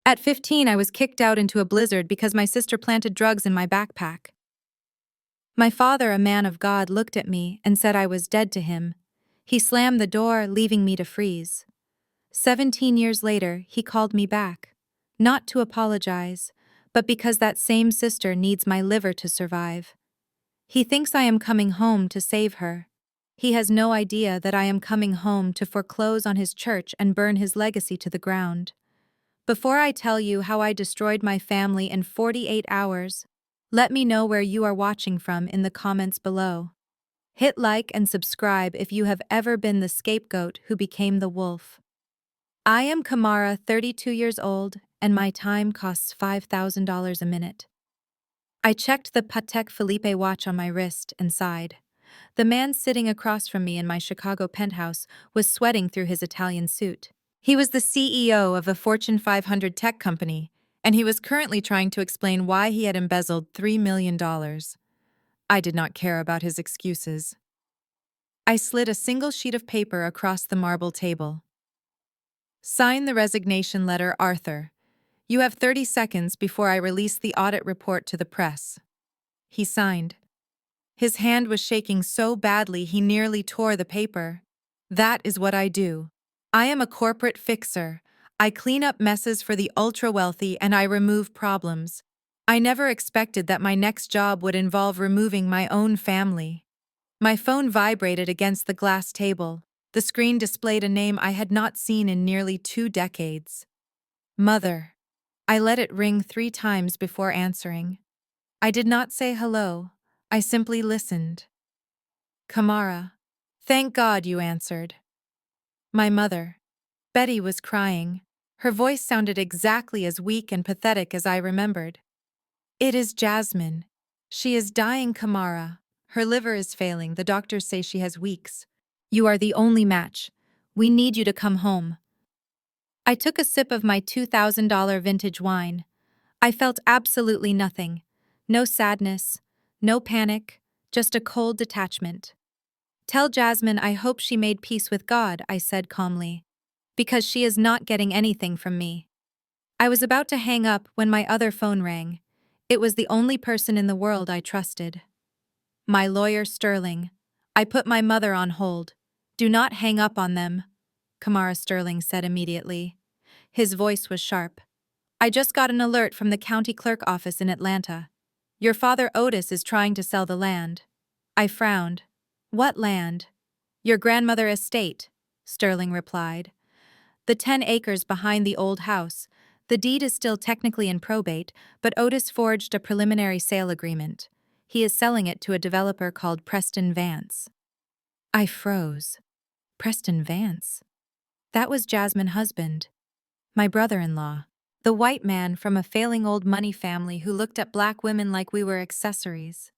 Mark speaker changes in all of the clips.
Speaker 1: At 15, I was kicked out into a blizzard because my sister planted drugs in my backpack. My father, a man of God, looked at me and said I was dead to him. He slammed the door, leaving me to freeze. 17 years later, he called me back. Not to apologize, but because that same sister needs my liver to survive. He thinks I am coming home to save her. He has no idea that I am coming home to foreclose on his church and burn his legacy to the ground. Before I tell you how I destroyed my family in 48 hours, let me know where you are watching from in the comments below. Hit like and subscribe if you have ever been the scapegoat who became the wolf. I am Kamara, 32 years old, and my time costs $5,000 a minute. I checked the Patek Philippe watch on my wrist and sighed. The man sitting across from me in my Chicago penthouse was sweating through his Italian suit. He was the CEO of a Fortune 500 tech company, and he was currently trying to explain why he had embezzled $3 million. I did not care about his excuses. I slid a single sheet of paper across the marble table. Sign the resignation letter, Arthur. You have 30 seconds before I release the audit report to the press. He signed. His hand was shaking so badly he nearly tore the paper. That is what I do. I am a corporate fixer. I clean up messes for the ultra-wealthy and I remove problems. I never expected that my next job would involve removing my own family. My phone vibrated against the glass table. The screen displayed a name I had not seen in nearly 2 decades. Mother. I let it ring 3 times before answering. I did not say hello. I simply listened. Kamara. Thank God you answered. My mother. Betty was crying. Her voice sounded exactly as weak and pathetic as I remembered. It is Jasmine. She is dying, Kamara. Her liver is failing. The doctors say she has weeks. You are the only match. We need you to come home. I took a sip of my $2,000 vintage wine. I felt absolutely nothing. No sadness, no panic, just a cold detachment. Tell Jasmine I hope she made peace with God, I said calmly, because she is not getting anything from me. I was about to hang up when my other phone rang. It was the only person in the world I trusted. My lawyer, Sterling. I put my mother on hold. Do not hang up on them, Kamara Sterling said immediately. His voice was sharp. I just got an alert from the county clerk office in Atlanta. Your father Otis is trying to sell the land. I frowned. What land? Your grandmother estate, Sterling replied. The 10 acres behind the old house. The deed is still technically in probate, but Otis forged a preliminary sale agreement. He is selling it to a developer called Preston Vance. I froze. Preston Vance? That was Jasmine's husband. My brother-in-law. The white man from a failing old money family who looked at black women like we were accessories.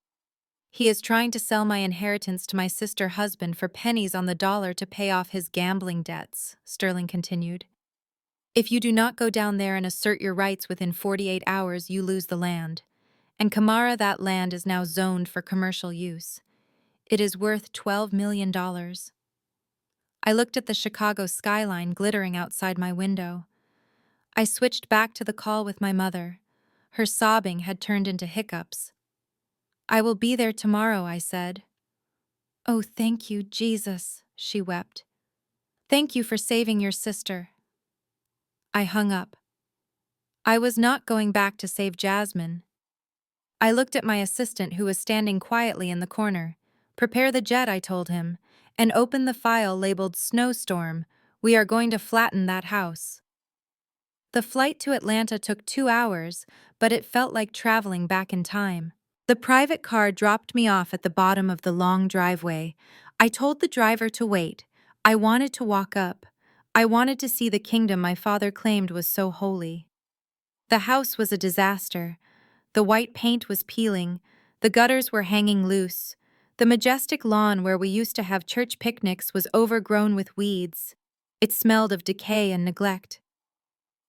Speaker 1: He is trying to sell my inheritance to my sister husband for pennies on the dollar to pay off his gambling debts, Sterling continued. If you do not go down there and assert your rights within 48 hours, you lose the land. And Kamara, that land is now zoned for commercial use. It is worth $12 million. I looked at the Chicago skyline glittering outside my window. I switched back to the call with my mother. Her sobbing had turned into hiccups. I will be there tomorrow, I said. Oh, thank you, Jesus, she wept. Thank you for saving your sister. I hung up. I was not going back to save Jasmine. I looked at my assistant who was standing quietly in the corner. Prepare the jet, I told him, and open the file labeled Snowstorm. We are going to flatten that house. The flight to Atlanta took 2 hours, but it felt like traveling back in time. The private car dropped me off at the bottom of the long driveway. I told the driver to wait. I wanted to walk up. I wanted to see the kingdom my father claimed was so holy. The house was a disaster. The white paint was peeling. The gutters were hanging loose. The majestic lawn where we used to have church picnics was overgrown with weeds. It smelled of decay and neglect.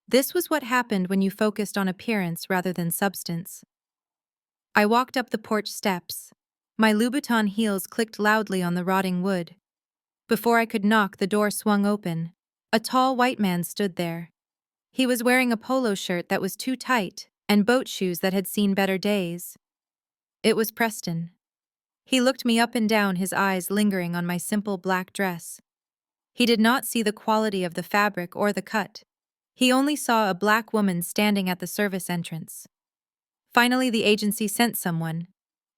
Speaker 1: This was what happened when you focused on appearance rather than substance. I walked up the porch steps. My Louboutin heels clicked loudly on the rotting wood. Before I could knock, the door swung open. A tall white man stood there. He was wearing a polo shirt that was too tight and boat shoes that had seen better days. It was Preston. He looked me up and down, his eyes lingering on my simple black dress. He did not see the quality of the fabric or the cut. He only saw a black woman standing at the service entrance. Finally, the agency sent someone.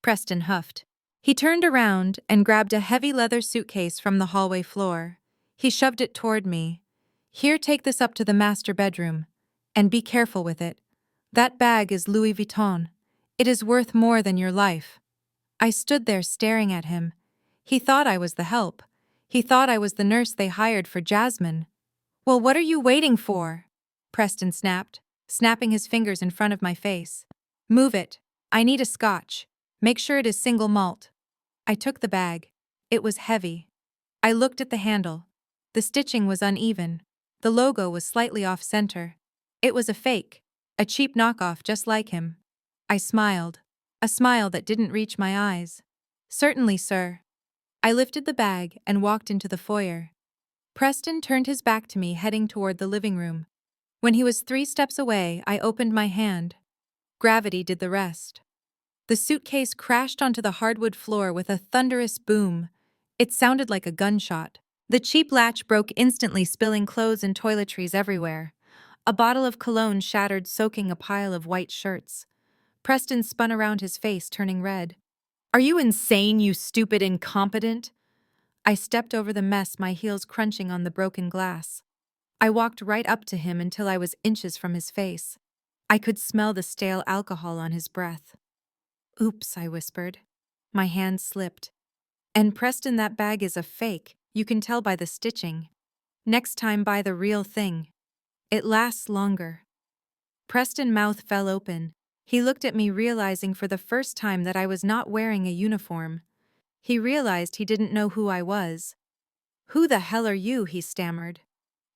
Speaker 1: Preston huffed. He turned around and grabbed a heavy leather suitcase from the hallway floor. He shoved it toward me. Here, take this up to the master bedroom. And be careful with it. That bag is Louis Vuitton. It is worth more than your life. I stood there staring at him. He thought I was the help. He thought I was the nurse they hired for Jasmine. Well, what are you waiting for? Preston snapped, snapping his fingers in front of my face. Move it. I need a scotch. Make sure it is single malt. I took the bag. It was heavy. I looked at the handle. The stitching was uneven. The logo was slightly off-center. It was a fake, a cheap knockoff just like him. I smiled, a smile that didn't reach my eyes. Certainly, sir. I lifted the bag and walked into the foyer. Preston turned his back to me, heading toward the living room. When he was 3 steps away, I opened my hand. Gravity did the rest. The suitcase crashed onto the hardwood floor with a thunderous boom. It sounded like a gunshot. The cheap latch broke instantly, spilling clothes and toiletries everywhere. A bottle of cologne shattered, soaking a pile of white shirts. Preston spun around, his face turning red. Are you insane, you stupid incompetent? I stepped over the mess, my heels crunching on the broken glass. I walked right up to him until I was inches from his face. I could smell the stale alcohol on his breath. Oops, I whispered. My hand slipped. And Preston, that bag is a fake. You can tell by the stitching. Next time, buy the real thing. It lasts longer. Preston's mouth fell open. He looked at me, realizing for the first time that I was not wearing a uniform. He realized he didn't know who I was. Who the hell are you? He stammered.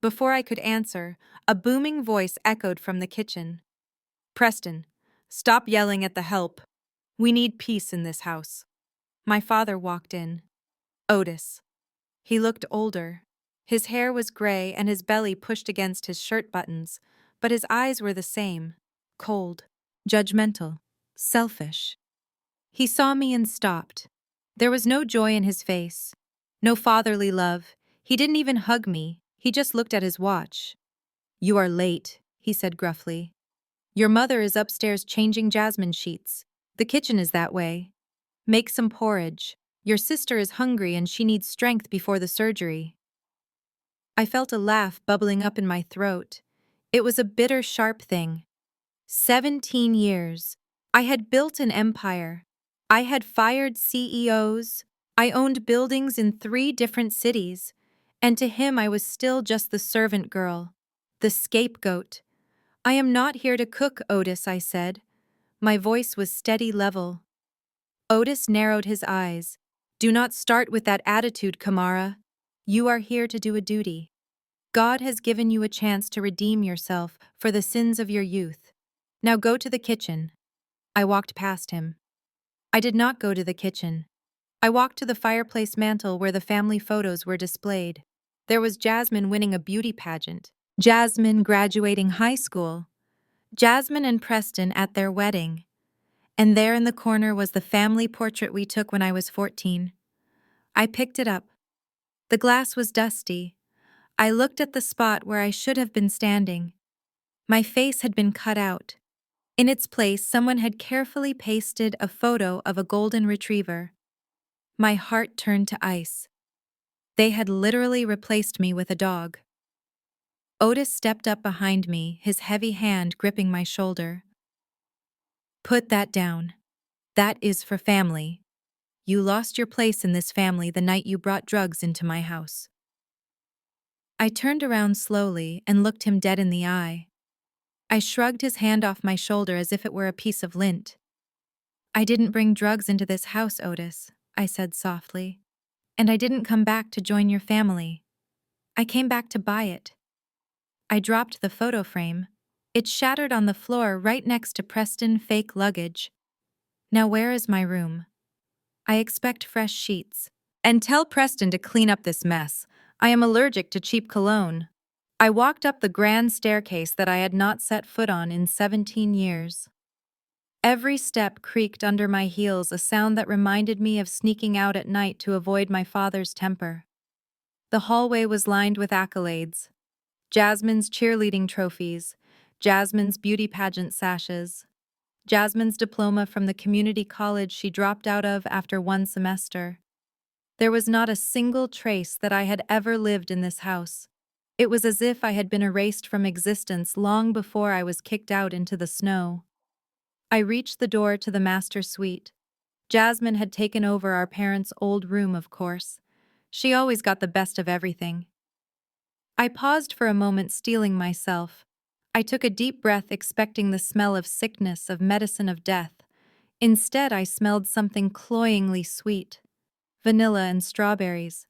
Speaker 1: Before I could answer, a booming voice echoed from the kitchen. Preston, stop yelling at the help. We need peace in this house. My father walked in. Otis. He looked older. His hair was gray and his belly pushed against his shirt buttons, but his eyes were the same. Cold. Judgmental. Selfish. He saw me and stopped. There was no joy in his face. No fatherly love. He didn't even hug me. He just looked at his watch. You are late, he said gruffly. Your mother is upstairs changing Jasmine sheets. The kitchen is that way. Make some porridge. Your sister is hungry and she needs strength before the surgery. I felt a laugh bubbling up in my throat. It was a bitter, sharp thing. 17 years. I had built an empire. I had fired CEOs. I owned buildings in 3 different cities. And to him I was still just the servant girl. The scapegoat. I am not here to cook, Otis, I said. My voice was steady, level. Otis narrowed his eyes. Do not start with that attitude, Kamara. You are here to do a duty. God has given you a chance to redeem yourself for the sins of your youth. Now go to the kitchen. I walked past him. I did not go to the kitchen. I walked to the fireplace mantel where the family photos were displayed. There was Jasmine winning a beauty pageant. Jasmine graduating high school. Jasmine and Preston at their wedding. And there in the corner was the family portrait we took when I was 14. I picked it up. The glass was dusty. I looked at the spot where I should have been standing. My face had been cut out. In its place, someone had carefully pasted a photo of a golden retriever. My heart turned to ice. They had literally replaced me with a dog. Otis stepped up behind me, his heavy hand gripping my shoulder. Put that down. That is for family. You lost your place in this family the night you brought drugs into my house. I turned around slowly and looked him dead in the eye. I shrugged his hand off my shoulder as if it were a piece of lint. I didn't bring drugs into this house, Otis, I said softly. And I didn't come back to join your family. I came back to buy it. I dropped the photo frame. It shattered on the floor right next to Preston's fake luggage. Now where is my room? I expect fresh sheets. And tell Preston to clean up this mess. I am allergic to cheap cologne. I walked up the grand staircase that I had not set foot on in 17 years. Every step creaked under my heels, a sound that reminded me of sneaking out at night to avoid my father's temper. The hallway was lined with accolades: Jasmine's cheerleading trophies, Jasmine's beauty pageant sashes, Jasmine's diploma from the community college she dropped out of after one semester. There was not a single trace that I had ever lived in this house. It was as if I had been erased from existence long before I was kicked out into the snow. I reached the door to the master suite. Jasmine had taken over our parents' old room, of course. She always got the best of everything. I paused for a moment, steeling myself. I took a deep breath, expecting the smell of sickness, of medicine, of death. Instead, I smelled something cloyingly sweet: vanilla and strawberries.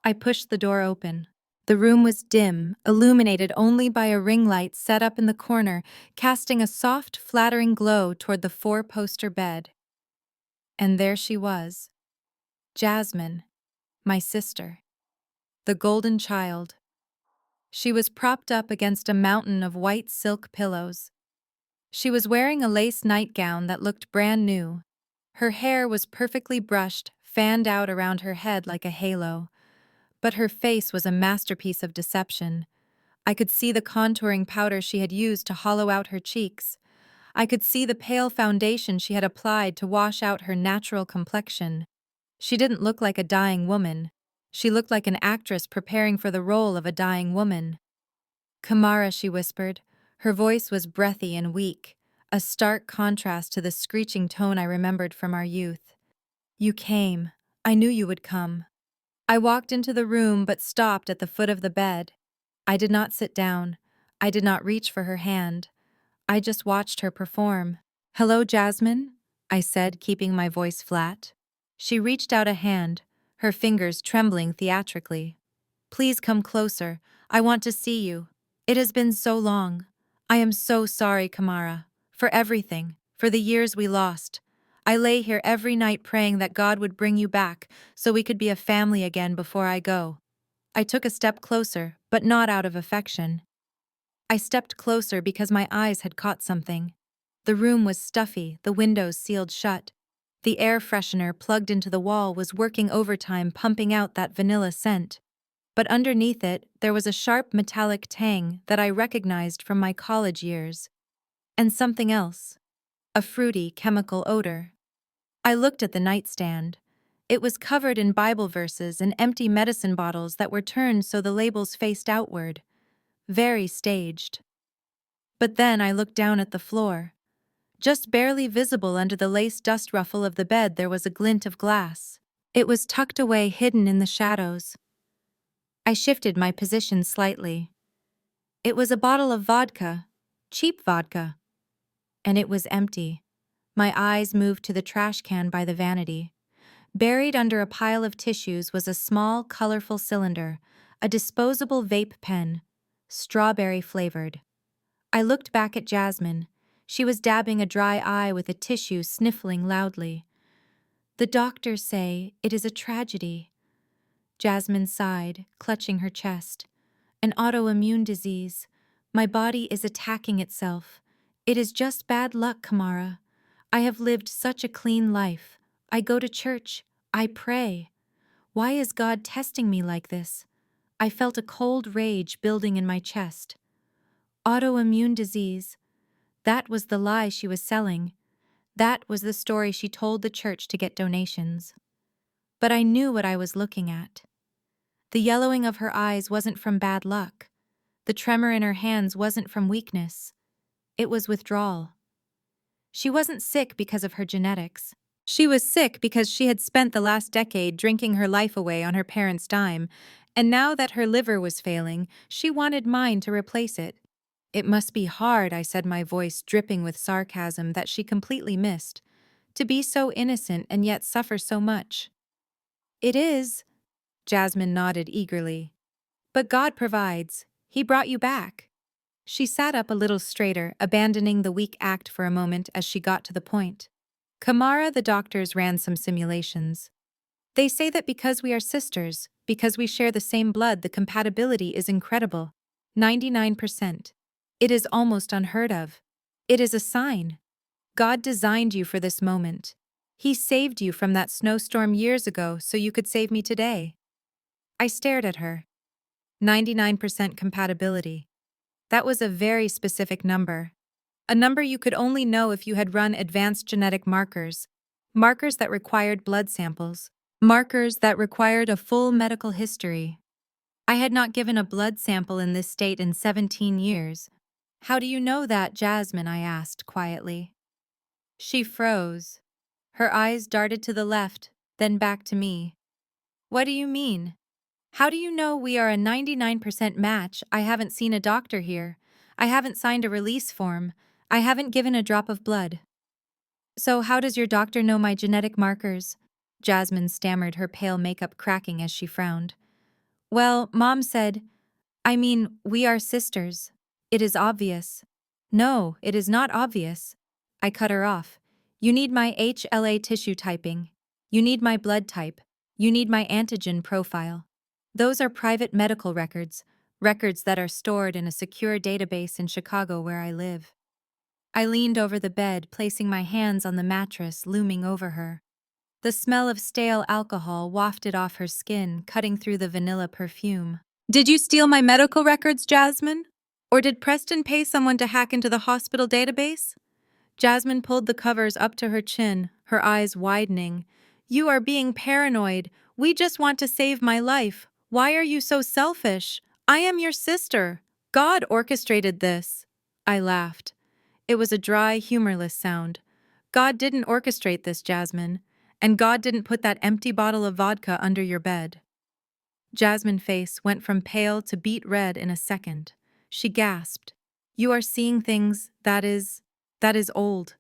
Speaker 1: I pushed the door open. The room was dim, illuminated only by a ring light set up in the corner, casting a soft, flattering glow toward the four-poster bed. And there she was, Jasmine, my sister, the golden child. She was propped up against a mountain of white silk pillows. She was wearing a lace nightgown that looked brand new. Her hair was perfectly brushed, fanned out around her head like a halo. But her face was a masterpiece of deception. I could see the contouring powder she had used to hollow out her cheeks. I could see the pale foundation she had applied to wash out her natural complexion. She didn't look like a dying woman. She looked like an actress preparing for the role of a dying woman. "Kamara," she whispered. Her voice was breathy and weak, a stark contrast to the screeching tone I remembered from our youth. "You came. I knew you would come." I walked into the room but stopped at the foot of the bed. I did not sit down. I did not reach for her hand. I just watched her perform. "Hello, Jasmine," I said, keeping my voice flat. She reached out a hand, her fingers trembling theatrically. "Please come closer. I want to see you. It has been so long. I am so sorry, Kamara, for everything, for the years we lost. I lay here every night praying that God would bring you back so we could be a family again before I go." I took a step closer, but not out of affection. I stepped closer because my eyes had caught something. The room was stuffy, the windows sealed shut. The air freshener plugged into the wall was working overtime, pumping out that vanilla scent. But underneath it, there was a sharp metallic tang that I recognized from my college years. And something else: a fruity, chemical odor. I looked at the nightstand. It was covered in Bible verses and empty medicine bottles that were turned so the labels faced outward. Very staged. But then I looked down at the floor. Just barely visible under the lace dust ruffle of the bed, there was a glint of glass. It was tucked away, hidden in the shadows. I shifted my position slightly. It was a bottle of vodka, cheap vodka. And it was empty. My eyes moved to the trash can by the vanity. Buried under a pile of tissues was a small, colorful cylinder, a disposable vape pen, strawberry-flavored. I looked back at Jasmine. She was dabbing a dry eye with a tissue, sniffling loudly. "The doctors say it is a tragedy." Jasmine sighed, clutching her chest. "An autoimmune disease. My body is attacking itself. It is just bad luck, Kamara. I have lived such a clean life. I go to church. I pray. Why is God testing me like this?" I felt a cold rage building in my chest. Autoimmune disease. That was the lie she was selling. That was the story she told the church to get donations. But I knew what I was looking at. The yellowing of her eyes wasn't from bad luck. The tremor in her hands wasn't from weakness. It was withdrawal. She wasn't sick because of her genetics. She was sick because she had spent the last decade drinking her life away on her parents' dime, and now that her liver was failing, she wanted mine to replace it. "It must be hard," I said, my voice dripping with sarcasm that she completely missed, "to be so innocent and yet suffer so much." "It is," Jasmine nodded eagerly. "But God provides. He brought you back." She sat up a little straighter, abandoning the weak act for a moment as she got to the point. "Kamara, the doctors ran some simulations. They say that because we are sisters, because we share the same blood, the compatibility is incredible. 99%. It is almost unheard of. It is a sign. God designed you for this moment. He saved you from that snowstorm years ago so you could save me today. I stared at her. 99% compatibility. That was a very specific number. A number you could only know if you had run advanced genetic markers. Markers that required blood samples. Markers that required a full medical history. I had not given a blood sample in this state in 17 years. How do you know that, Jasmine? I asked quietly. She froze. Her eyes darted to the left, then back to me. What do you mean? How do you know we are a 99% match? I haven't seen a doctor here. I haven't signed a release form. I haven't given a drop of blood. So how does your doctor know my genetic markers? Jasmine stammered, her pale makeup cracking as she frowned. Well, Mom said, we are sisters. It is obvious. No, it is not obvious. I cut her off. You need my HLA tissue typing. You need my blood type. You need my antigen profile. Those are private medical records, records that are stored in a secure database in Chicago where I live. I leaned over the bed, placing my hands on the mattress looming over her. The smell of stale alcohol wafted off her skin, cutting through the vanilla perfume. Did you steal my medical records, Jasmine? Or did Preston pay someone to hack into the hospital database? Jasmine pulled the covers up to her chin, her eyes widening. You are being paranoid. We just want to save my life. Why are you so selfish? I am your sister. God orchestrated this. I laughed. It was a dry, humorless sound. God didn't orchestrate this, Jasmine. And God didn't put that empty bottle of vodka under your bed. Jasmine's face went from pale to beet red in a second. She gasped. You are seeing things that is old.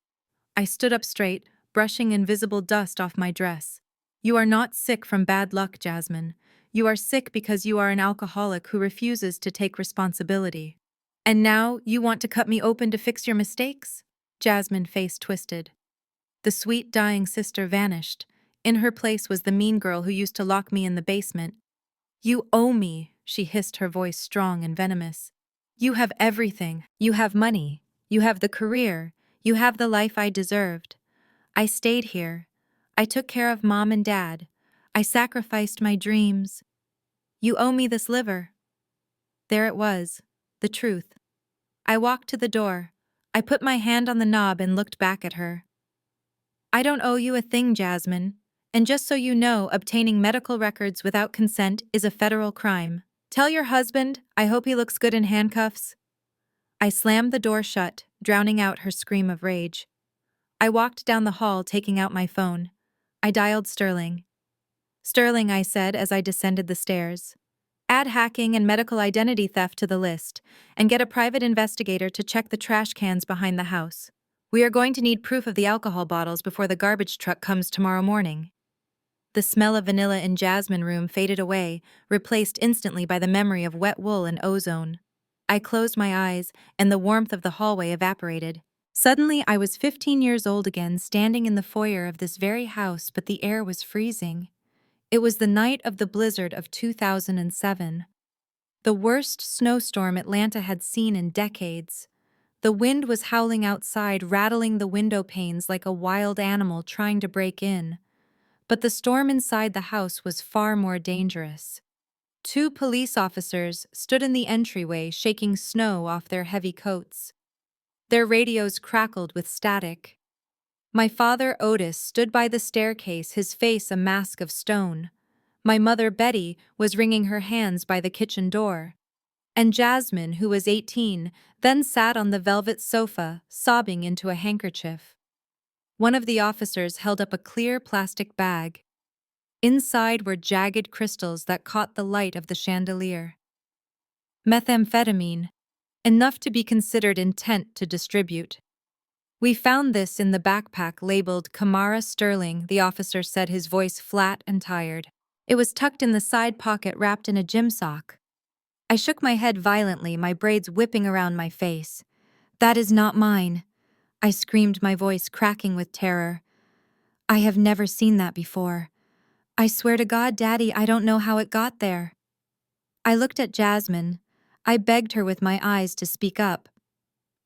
Speaker 1: I stood up straight, brushing invisible dust off my dress. You are not sick from bad luck, Jasmine. You are sick because you are an alcoholic who refuses to take responsibility. And now you want to cut me open to fix your mistakes? Jasmine's face twisted. The sweet, dying sister vanished. In her place was the mean girl who used to lock me in the basement. You owe me, she hissed, her voice strong and venomous. You have everything. You have money. You have the career. You have the life I deserved. I stayed here. I took care of Mom and Dad. I sacrificed my dreams. You owe me this liver. There it was, the truth. I walked to the door. I put my hand on the knob and looked back at her. I don't owe you a thing, Jasmine. And just so you know, obtaining medical records without consent is a federal crime. Tell your husband, I hope he looks good in handcuffs. I slammed the door shut, drowning out her scream of rage. I walked down the hall, taking out my phone. I dialed Sterling. Sterling, I said as I descended the stairs. Add hacking and medical identity theft to the list, and get a private investigator to check the trash cans behind the house. We are going to need proof of the alcohol bottles before the garbage truck comes tomorrow morning. The smell of vanilla in Jasmine's room faded away, replaced instantly by the memory of wet wool and ozone. I closed my eyes, and the warmth of the hallway evaporated. Suddenly, I was 15 years old again, standing in the foyer of this very house, but the air was freezing. It was the night of the blizzard of 2007. The worst snowstorm Atlanta had seen in decades. The wind was howling outside, rattling the window panes like a wild animal trying to break in. But the storm inside the house was far more dangerous. 2 police officers stood in the entryway, shaking snow off their heavy coats. Their radios crackled with static. My father, Otis, stood by the staircase, his face a mask of stone. My mother, Betty, was wringing her hands by the kitchen door. And Jasmine, who was 18, then sat on the velvet sofa, sobbing into a handkerchief. One of the officers held up a clear plastic bag. Inside were jagged crystals that caught the light of the chandelier. Methamphetamine, enough to be considered intent to distribute. We found this in the backpack labeled Kamara Sterling, the officer said, his voice flat and tired. It was tucked in the side pocket, wrapped in a gym sock. I shook my head violently, my braids whipping around my face. That is not mine, I screamed, my voice cracking with terror. I have never seen that before. I swear to God, Daddy, I don't know how it got there. I looked at Jasmine. I begged her with my eyes to speak up.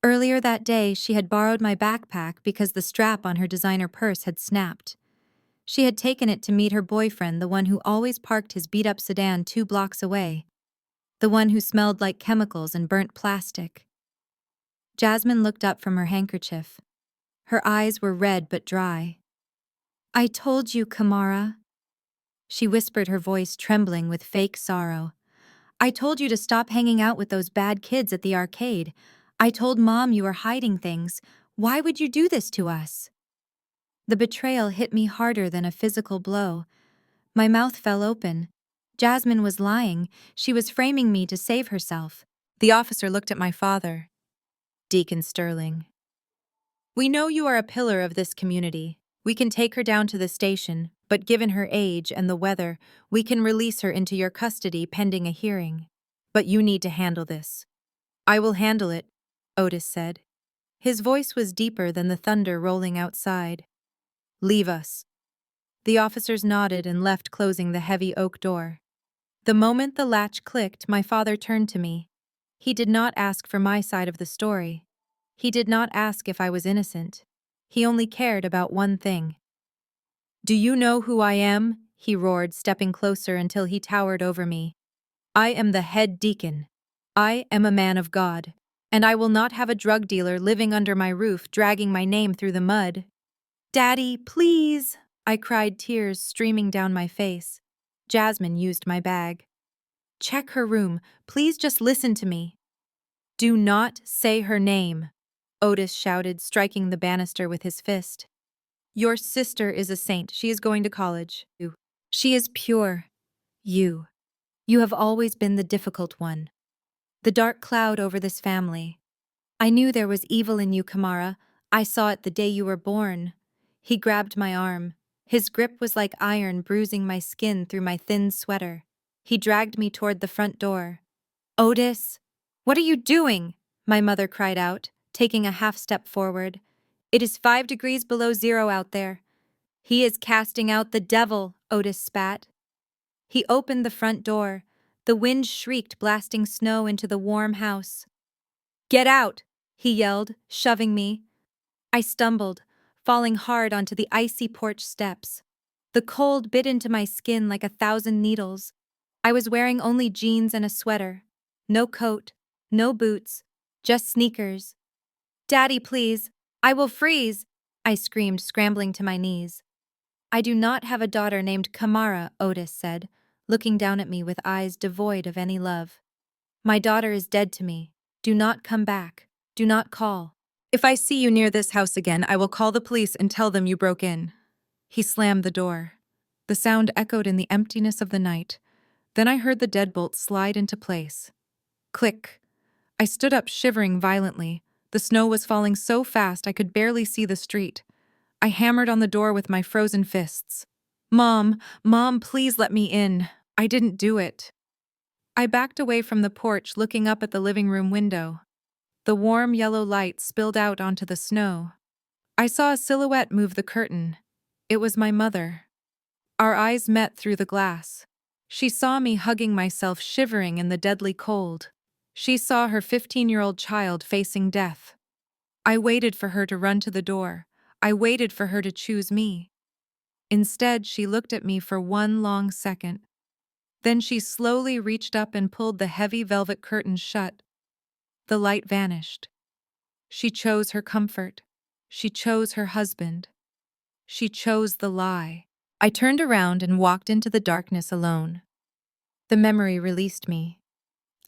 Speaker 1: Earlier that day, she had borrowed my backpack because the strap on her designer purse had snapped. She had taken it to meet her boyfriend, the one who always parked his beat-up sedan 2 blocks away. The one who smelled like chemicals and burnt plastic. Jasmine looked up from her handkerchief. Her eyes were red but dry. "I told you, Kamara," she whispered, her voice trembling with fake sorrow. "I told you to stop hanging out with those bad kids at the arcade. I told Mom you were hiding things. Why would you do this to us?" The betrayal hit me harder than a physical blow. My mouth fell open. Jasmine was lying. She was framing me to save herself. The officer looked at my father. "Deacon Sterling, we know you are a pillar of this community. We can take her down to the station, but given her age and the weather, we can release her into your custody pending a hearing. But you need to handle this." "I will handle it," Otis said. His voice was deeper than the thunder rolling outside. "Leave us." The officers nodded and left, closing the heavy oak door. The moment the latch clicked, my father turned to me. He did not ask for my side of the story. He did not ask if I was innocent. He only cared about one thing. "Do you know who I am?" he roared, stepping closer until he towered over me. "I am the head deacon. I am a man of God. And I will not have a drug dealer living under my roof dragging my name through the mud." "Daddy, please!" I cried, tears streaming down my face. Jasmine used my bag. "Check her room. Please just listen to me." "Do not say her name," Otis shouted, striking the banister with his fist. "Your sister is a saint. She is going to college. She is pure. You. You have always been the difficult one. The dark cloud over this family. I knew there was evil in you, Kamara. I saw it the day you were born." He grabbed my arm. His grip was like iron, bruising my skin through my thin sweater. He dragged me toward the front door. "Otis, what are you doing?" my mother cried out, taking a half step forward. "It is 5 degrees below zero out there." "He is casting out the devil," Otis spat. He opened the front door. The wind shrieked, blasting snow into the warm house. "Get out!" he yelled, shoving me. I stumbled, falling hard onto the icy porch steps. The cold bit into my skin like 1,000 needles. I was wearing only jeans and a sweater. No coat, no boots, just sneakers. "Daddy, please! I will freeze!" I screamed, scrambling to my knees. "I do not have a daughter named Kamara," Otis said, looking down at me with eyes devoid of any love. "My daughter is dead to me. Do not come back. Do not call. If I see you near this house again, I will call the police and tell them you broke in." He slammed the door. The sound echoed in the emptiness of the night. Then I heard the deadbolt slide into place. Click. I stood up, shivering violently. The snow was falling so fast I could barely see the street. I hammered on the door with my frozen fists. Mom, please let me in. I didn't do it." I backed away from the porch, looking up at the living room window. The warm yellow light spilled out onto the snow. I saw a silhouette move the curtain. It was my mother. Our eyes met through the glass. She saw me hugging myself, shivering in the deadly cold. She saw her 15-year-old child facing death. I waited for her to run to the door. I waited for her to choose me. Instead, she looked at me for one long second. Then she slowly reached up and pulled the heavy velvet curtains shut. The light vanished. She chose her comfort. She chose her husband. She chose the lie. I turned around and walked into the darkness alone. The memory released me.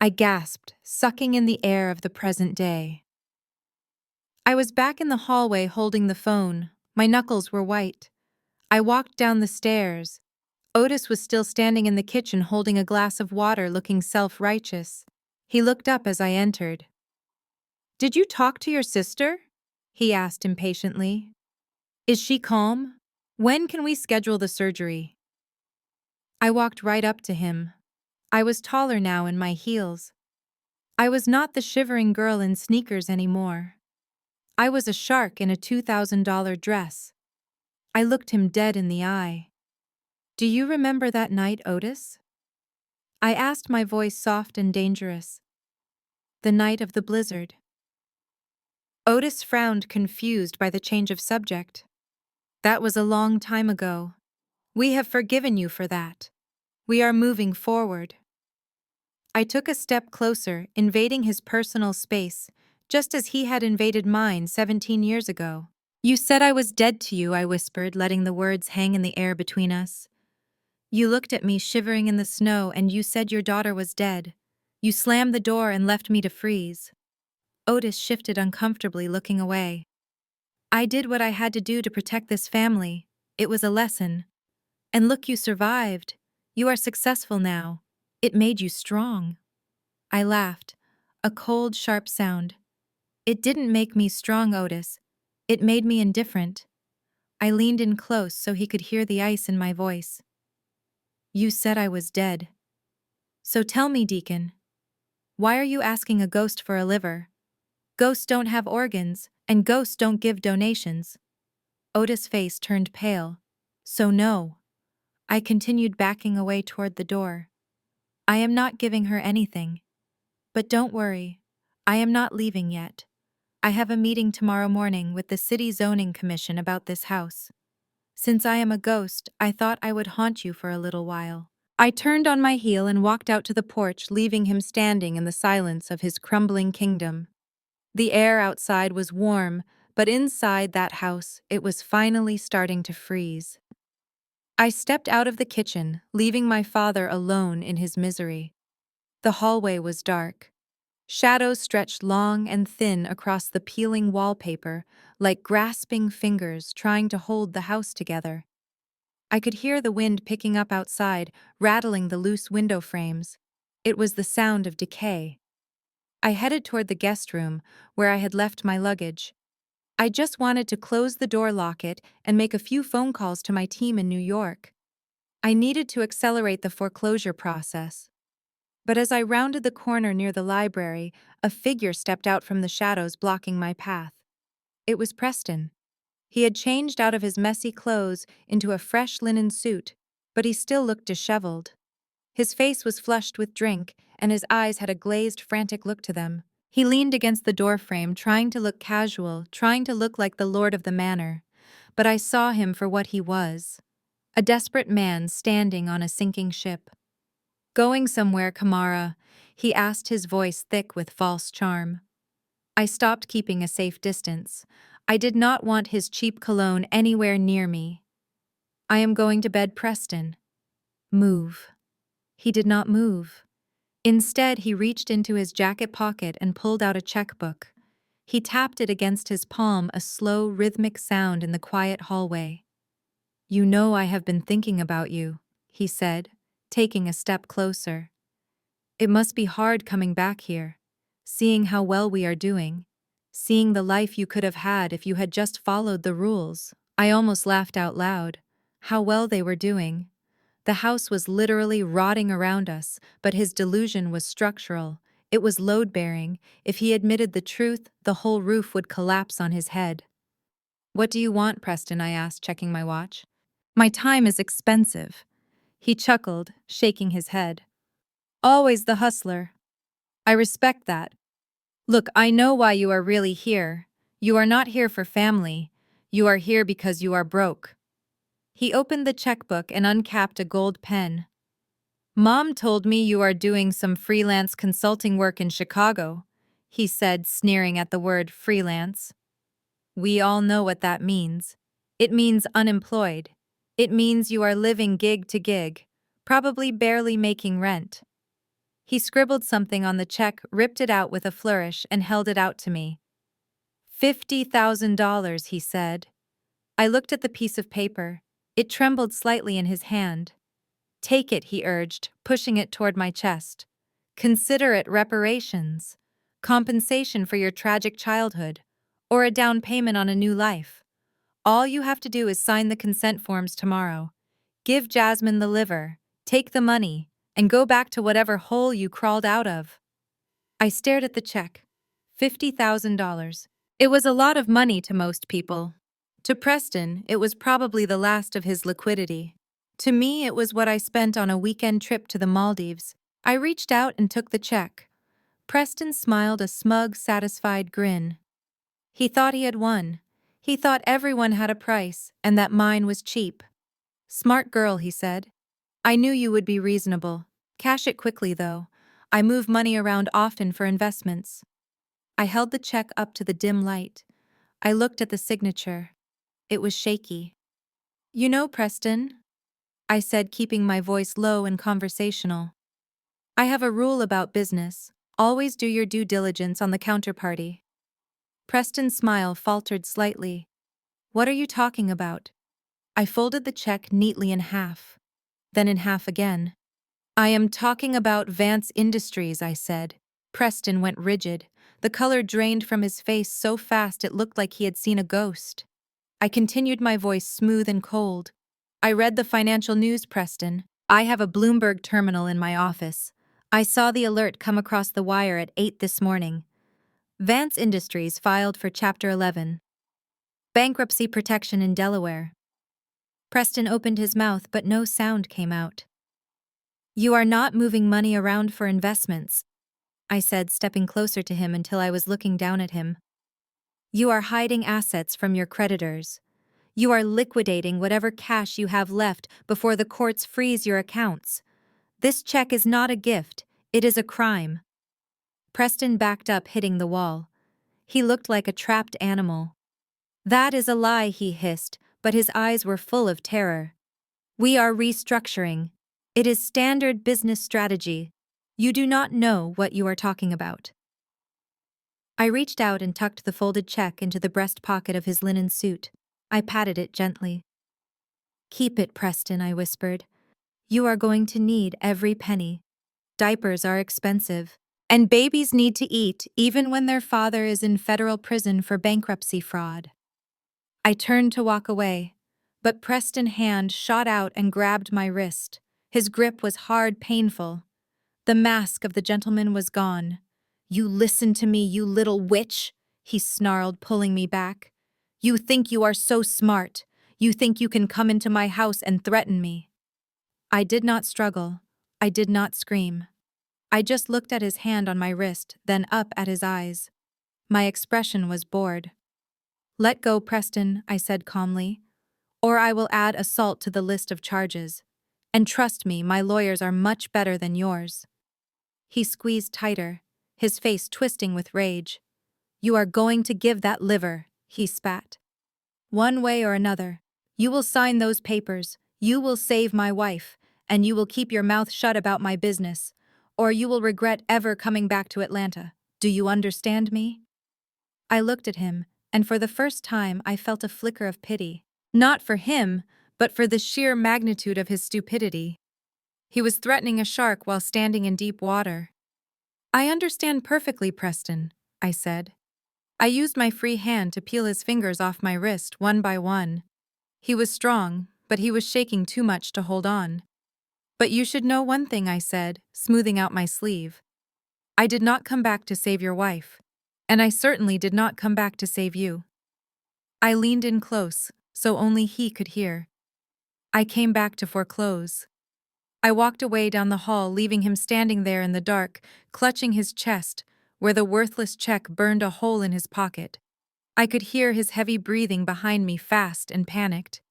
Speaker 1: I gasped, sucking in the air of the present day. I was back in the hallway holding the phone. My knuckles were white. I walked down the stairs. Otis was still standing in the kitchen holding a glass of water, looking self-righteous. He looked up as I entered. "Did you talk to your sister?" he asked impatiently. "Is she calm? When can we schedule the surgery?" I walked right up to him. I was taller now in my heels. I was not the shivering girl in sneakers anymore. I was a shark in a $2,000 dress. I looked him dead in the eye. "Do you remember that night, Otis?" I asked, my voice soft and dangerous. The night of the blizzard. Otis frowned, confused by the change of subject. That was a long time ago. We have forgiven you for that. We are moving forward. I took a step closer, invading his personal space, just as he had invaded mine 17 years ago. You said I was dead to you, I whispered, letting the words hang in the air between us. You looked at me shivering in the snow and you said your daughter was dead. You slammed the door and left me to freeze. Otis shifted uncomfortably, looking away. I did what I had to do to protect this family. It was a lesson. And look, you survived. You are successful now. It made you strong. I laughed. A cold, sharp sound. It didn't make me strong, Otis. It made me indifferent. I leaned in close so he could hear the ice in my voice. You said I was dead. So tell me, Deacon, why are you asking a ghost for a liver? Ghosts don't have organs, and ghosts don't give donations. Otis' face turned pale. So no. I continued backing away toward the door. I am not giving her anything. But don't worry. I am not leaving yet. I have a meeting tomorrow morning with the City Zoning Commission about this house. Since I am a ghost, I thought I would haunt you for a little while. I turned on my heel and walked out to the porch, leaving him standing in the silence of his crumbling kingdom. The air outside was warm, but inside that house, it was finally starting to freeze. I stepped out of the kitchen, leaving my father alone in his misery. The hallway was dark. Shadows stretched long and thin across the peeling wallpaper, like grasping fingers trying to hold the house together. I could hear the wind picking up outside, rattling the loose window frames. It was the sound of decay. I headed toward the guest room, where I had left my luggage. I just wanted to close the door, lock it, and make a few phone calls to my team in New York. I needed to accelerate the foreclosure process. But as I rounded the corner near the library, a figure stepped out from the shadows blocking my path. It was Preston. He had changed out of his messy clothes into a fresh linen suit, but he still looked disheveled. His face was flushed with drink, and his eyes had a glazed, frantic look to them. He leaned against the doorframe, trying to look casual, trying to look like the lord of the manor. But I saw him for what he was. A desperate man standing on a sinking ship. Going somewhere, Kamara? He asked, his voice thick with false charm. I stopped, keeping a safe distance. I did not want his cheap cologne anywhere near me. I am going to bed, Preston. Move. He did not move. Instead, he reached into his jacket pocket and pulled out a checkbook. He tapped it against his palm, a slow, rhythmic sound in the quiet hallway. You know I have been thinking about you, he said, taking a step closer. It must be hard coming back here, seeing how well we are doing, seeing the life you could have had if you had just followed the rules. I almost laughed out loud. How well they were doing. The house was literally rotting around us, but his delusion was structural. It was load-bearing. If he admitted the truth, the whole roof would collapse on his head. What do you want, Preston? I asked, checking my watch. My time is expensive. He chuckled, shaking his head. Always the hustler. I respect that. Look, I know why you are really here. You are not here for family. You are here because you are broke. He opened the checkbook and uncapped a gold pen. Mom told me you are doing some freelance consulting work in Chicago, he said, sneering at the word freelance. We all know what that means. It means unemployed. It means you are living gig to gig, probably barely making rent. He scribbled something on the check, ripped it out with a flourish, and held it out to me. $50,000, he said. I looked at the piece of paper. It trembled slightly in his hand. Take it, he urged, pushing it toward my chest. Consider it reparations, compensation for your tragic childhood, or a down payment on a new life. All you have to do is sign the consent forms tomorrow. Give Jasmine the liver, take the money, and go back to whatever hole you crawled out of. I stared at the check. $50,000. It was a lot of money to most people. To Preston, it was probably the last of his liquidity. To me, it was what I spent on a weekend trip to the Maldives. I reached out and took the check. Preston smiled a smug, satisfied grin. He thought he had won. He thought everyone had a price, and that mine was cheap. Smart girl, he said. I knew you would be reasonable. Cash it quickly, though. I move money around often for investments. I held the check up to the dim light. I looked at the signature. It was shaky. You know, Preston, I said, keeping my voice low and conversational. I have a rule about business. Always do your due diligence on the counterparty. Preston's smile faltered slightly. What are you talking about? I folded the check neatly in half, then in half again. I am talking about Vance Industries, I said. Preston went rigid. The color drained from his face so fast it looked like he had seen a ghost. I continued, my voice smooth and cold. I read the financial news, Preston. I have a Bloomberg terminal in my office. I saw the alert come across the wire at 8 this morning. Vance Industries filed for Chapter 11. Bankruptcy protection in Delaware. Preston opened his mouth, but no sound came out. You are not moving money around for investments, I said, stepping closer to him until I was looking down at him. You are hiding assets from your creditors. You are liquidating whatever cash you have left before the courts freeze your accounts. This check is not a gift, it is a crime. Preston backed up, hitting the wall. He looked like a trapped animal. That is a lie, he hissed, but his eyes were full of terror. We are restructuring. It is standard business strategy. You do not know what you are talking about. I reached out and tucked the folded check into the breast pocket of his linen suit. I patted it gently. Keep it, Preston, I whispered. You are going to need every penny. Diapers are expensive, and babies need to eat even when their father is in federal prison for bankruptcy fraud. I turned to walk away, but Preston's hand shot out and grabbed my wrist. His grip was hard, painful. The mask of the gentleman was gone. You listen to me, you little witch, he snarled, pulling me back. You think you are so smart. You think you can come into my house and threaten me. I did not struggle. I did not scream. I just looked at his hand on my wrist, then up at his eyes. My expression was bored. Let go, Preston, I said calmly, or I will add assault to the list of charges. And trust me, my lawyers are much better than yours. He squeezed tighter, his face twisting with rage. You are going to give that liver, he spat. One way or another. You will sign those papers, you will save my wife, and you will keep your mouth shut about my business, or you will regret ever coming back to Atlanta. Do you understand me? I looked at him, and for the first time I felt a flicker of pity. Not for him, but for the sheer magnitude of his stupidity. He was threatening a shark while standing in deep water. I understand perfectly, Preston, I said. I used my free hand to peel his fingers off my wrist one by one. He was strong, but he was shaking too much to hold on. But you should know one thing, I said, smoothing out my sleeve. I did not come back to save your wife. And I certainly did not come back to save you. I leaned in close, so only he could hear. I came back to foreclose. I walked away down the hall, leaving him standing there in the dark, clutching his chest, where the worthless check burned a hole in his pocket. I could hear his heavy breathing behind me, fast and panicked.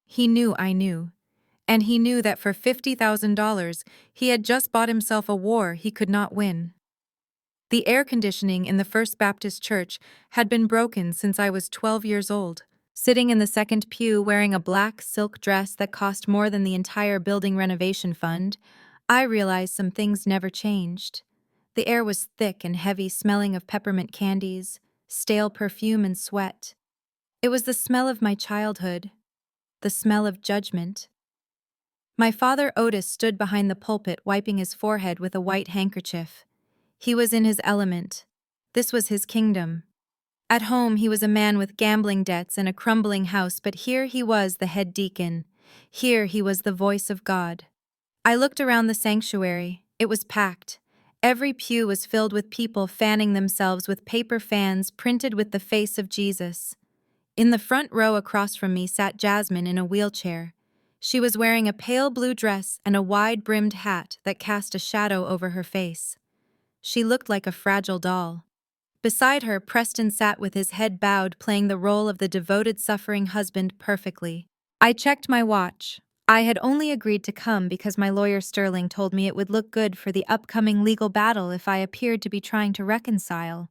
Speaker 1: He knew I knew, and he knew that for $50,000 he had just bought himself a war he could not win. The air conditioning in the First Baptist Church had been broken since I was 12 years old. Sitting in the second pew wearing a black silk dress that cost more than the entire building renovation fund, I realized some things never changed. The air was thick and heavy, smelling of peppermint candies, stale perfume, and sweat. It was the smell of my childhood, the smell of judgment. My father Otis stood behind the pulpit, wiping his forehead with a white handkerchief. He was in his element. This was his kingdom. At home, he was a man with gambling debts and a crumbling house, but here he was the head deacon. Here he was the voice of God. I looked around the sanctuary. It was packed. Every pew was filled with people fanning themselves with paper fans printed with the face of Jesus. In the front row across from me sat Jasmine in a wheelchair. She was wearing a pale blue dress and a wide-brimmed hat that cast a shadow over her face. She looked like a fragile doll. Beside her, Preston sat with his head bowed, playing the role of the devoted, suffering husband perfectly. I checked my watch. I had only agreed to come because my lawyer Sterling told me it would look good for the upcoming legal battle if I appeared to be trying to reconcile.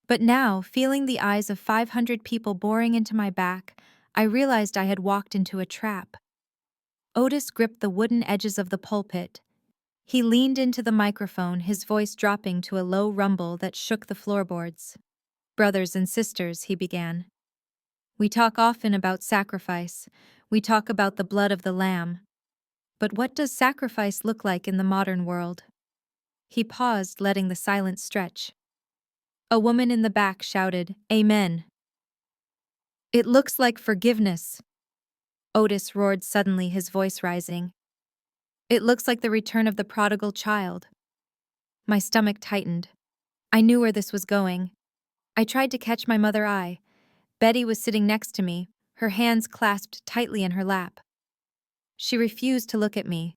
Speaker 1: But now, feeling the eyes of 500 people boring into my back, I realized I had walked into a trap. Otis gripped the wooden edges of the pulpit. He leaned into the microphone, his voice dropping to a low rumble that shook the floorboards. "Brothers and sisters," he began. "We talk often about sacrifice. We talk about the blood of the Lamb. But what does sacrifice look like in the modern world?" He paused, letting the silence stretch. A woman in the back shouted, "Amen." "It looks like forgiveness," Otis roared suddenly, his voice rising. "It looks like the return of the prodigal child." My stomach tightened. I knew where this was going. I tried to catch my mother's eye. Betty was sitting next to me, her hands clasped tightly in her lap. She refused to look at me.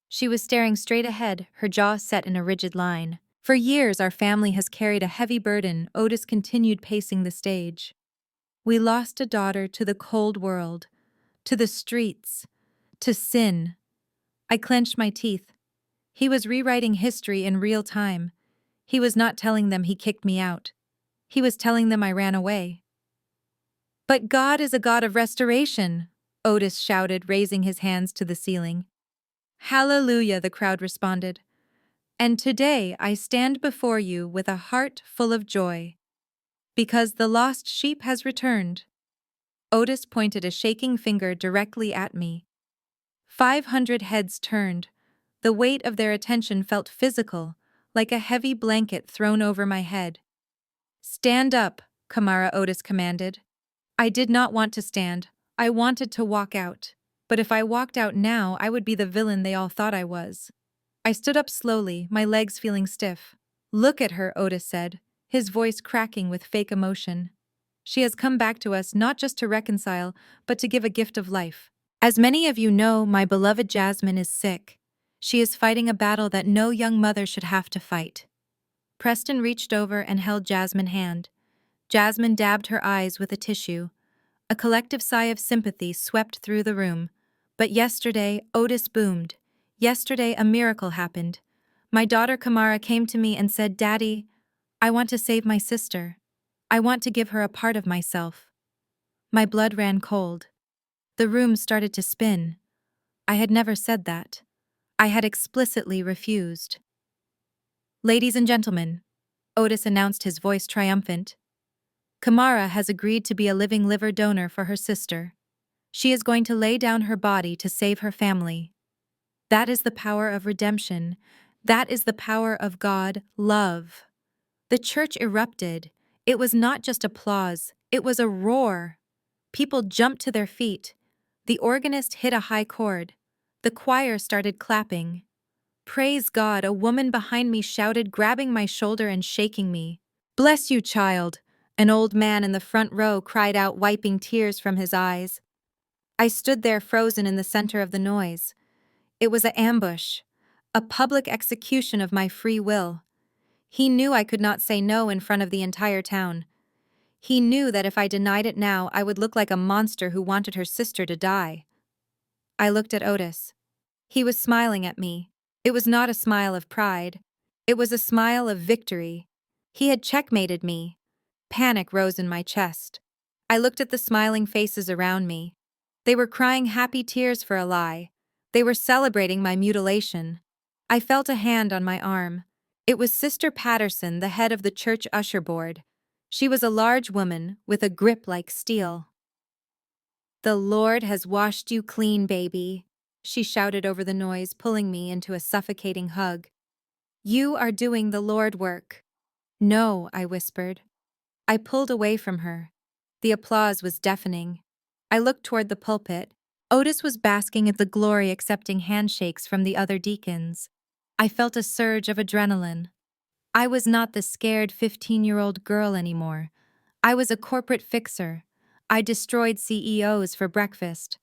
Speaker 1: She was staring straight ahead, her jaw set in a rigid line. "For years, our family has carried a heavy burden," Otis continued, pacing the stage. "We lost a daughter to the cold world, to the streets, to sin." I clenched my teeth. He was rewriting history in real time. He was not telling them he kicked me out. He was telling them I ran away. "But God is a God of restoration," Otis shouted, raising his hands to the ceiling. "Hallelujah," the crowd responded. "And today I stand before you with a heart full of joy, because the lost sheep has returned." Otis pointed a shaking finger directly at me. 500 heads turned. The weight of their attention felt physical, like a heavy blanket thrown over my head. "Stand up," Kamara Otis commanded. I did not want to stand. I wanted to walk out. But if I walked out now, I would be the villain they all thought I was. I stood up slowly, my legs feeling stiff. "Look at her," Otis said, his voice cracking with fake emotion. "She has come back to us not just to reconcile, but to give a gift of life. As many of you know, my beloved Jasmine is sick. She is fighting a battle that no young mother should have to fight." Preston reached over and held Jasmine's hand. Jasmine dabbed her eyes with a tissue. A collective sigh of sympathy swept through the room. But yesterday, Otis boomed. Yesterday, a miracle happened. My daughter Kamara came to me and said, "Daddy, I want to save my sister. I want to give her a part of myself." My blood ran cold. The room started to spin. I had never said that. I had explicitly refused. "Ladies and gentlemen," Otis announced, his voice triumphant, "Kamara has agreed to be a living liver donor for her sister. She is going to lay down her body to save her family. That is the power of redemption. That is the power of God, love." The church erupted. It was not just applause, it was a roar. People jumped to their feet. The organist hit a high chord. The choir started clapping. "Praise God," a woman behind me shouted, grabbing my shoulder and shaking me. "Bless you, child," an old man in the front row cried out, wiping tears from his eyes. I stood there frozen in the center of the noise. It was an ambush, a public execution of my free will. He knew I could not say no in front of the entire town. He knew that if I denied it now, I would look like a monster who wanted her sister to die. I looked at Otis. He was smiling at me. It was not a smile of pride. It was a smile of victory. He had checkmated me. Panic rose in my chest. I looked at the smiling faces around me. They were crying happy tears for a lie. They were celebrating my mutilation. I felt a hand on my arm. It was Sister Patterson, the head of the church usher board. She was a large woman with a grip like steel. "The Lord has washed you clean, baby," she shouted over the noise, pulling me into a suffocating hug. "You are doing the Lord work." "No," I whispered. I pulled away from her. The applause was deafening. I looked toward the pulpit. Otis was basking in the glory, accepting handshakes from the other deacons. I felt a surge of adrenaline. I was not the scared 15-year-old girl anymore. I was a corporate fixer. I destroyed CEOs for breakfast.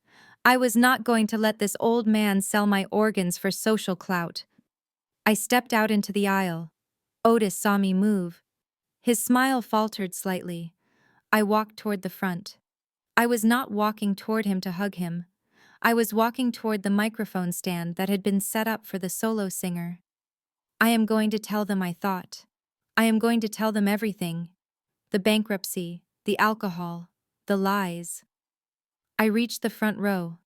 Speaker 1: I was not going to let this old man sell my organs for social clout. I stepped out into the aisle. Otis saw me move. His smile faltered slightly. I walked toward the front. I was not walking toward him to hug him. I was walking toward the microphone stand that had been set up for the solo singer. I am going to tell them, I thought. I am going to tell them everything. The bankruptcy, the alcohol, the lies. I reached the front row.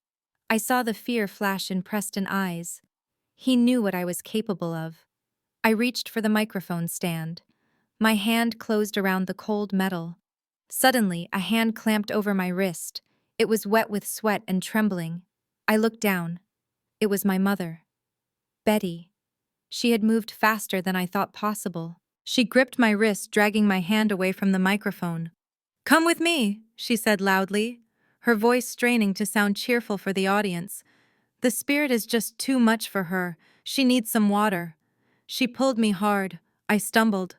Speaker 1: I saw the fear flash in Preston's eyes. He knew what I was capable of. I reached for the microphone stand. My hand closed around the cold metal. Suddenly, a hand clamped over my wrist. It was wet with sweat and trembling. I looked down. It was my mother. Betty. She had moved faster than I thought possible. She gripped my wrist, dragging my hand away from the microphone. "Come with me," she said loudly, her voice straining to sound cheerful for the audience. "The spirit is just too much for her. She needs some water." She pulled me hard. I stumbled.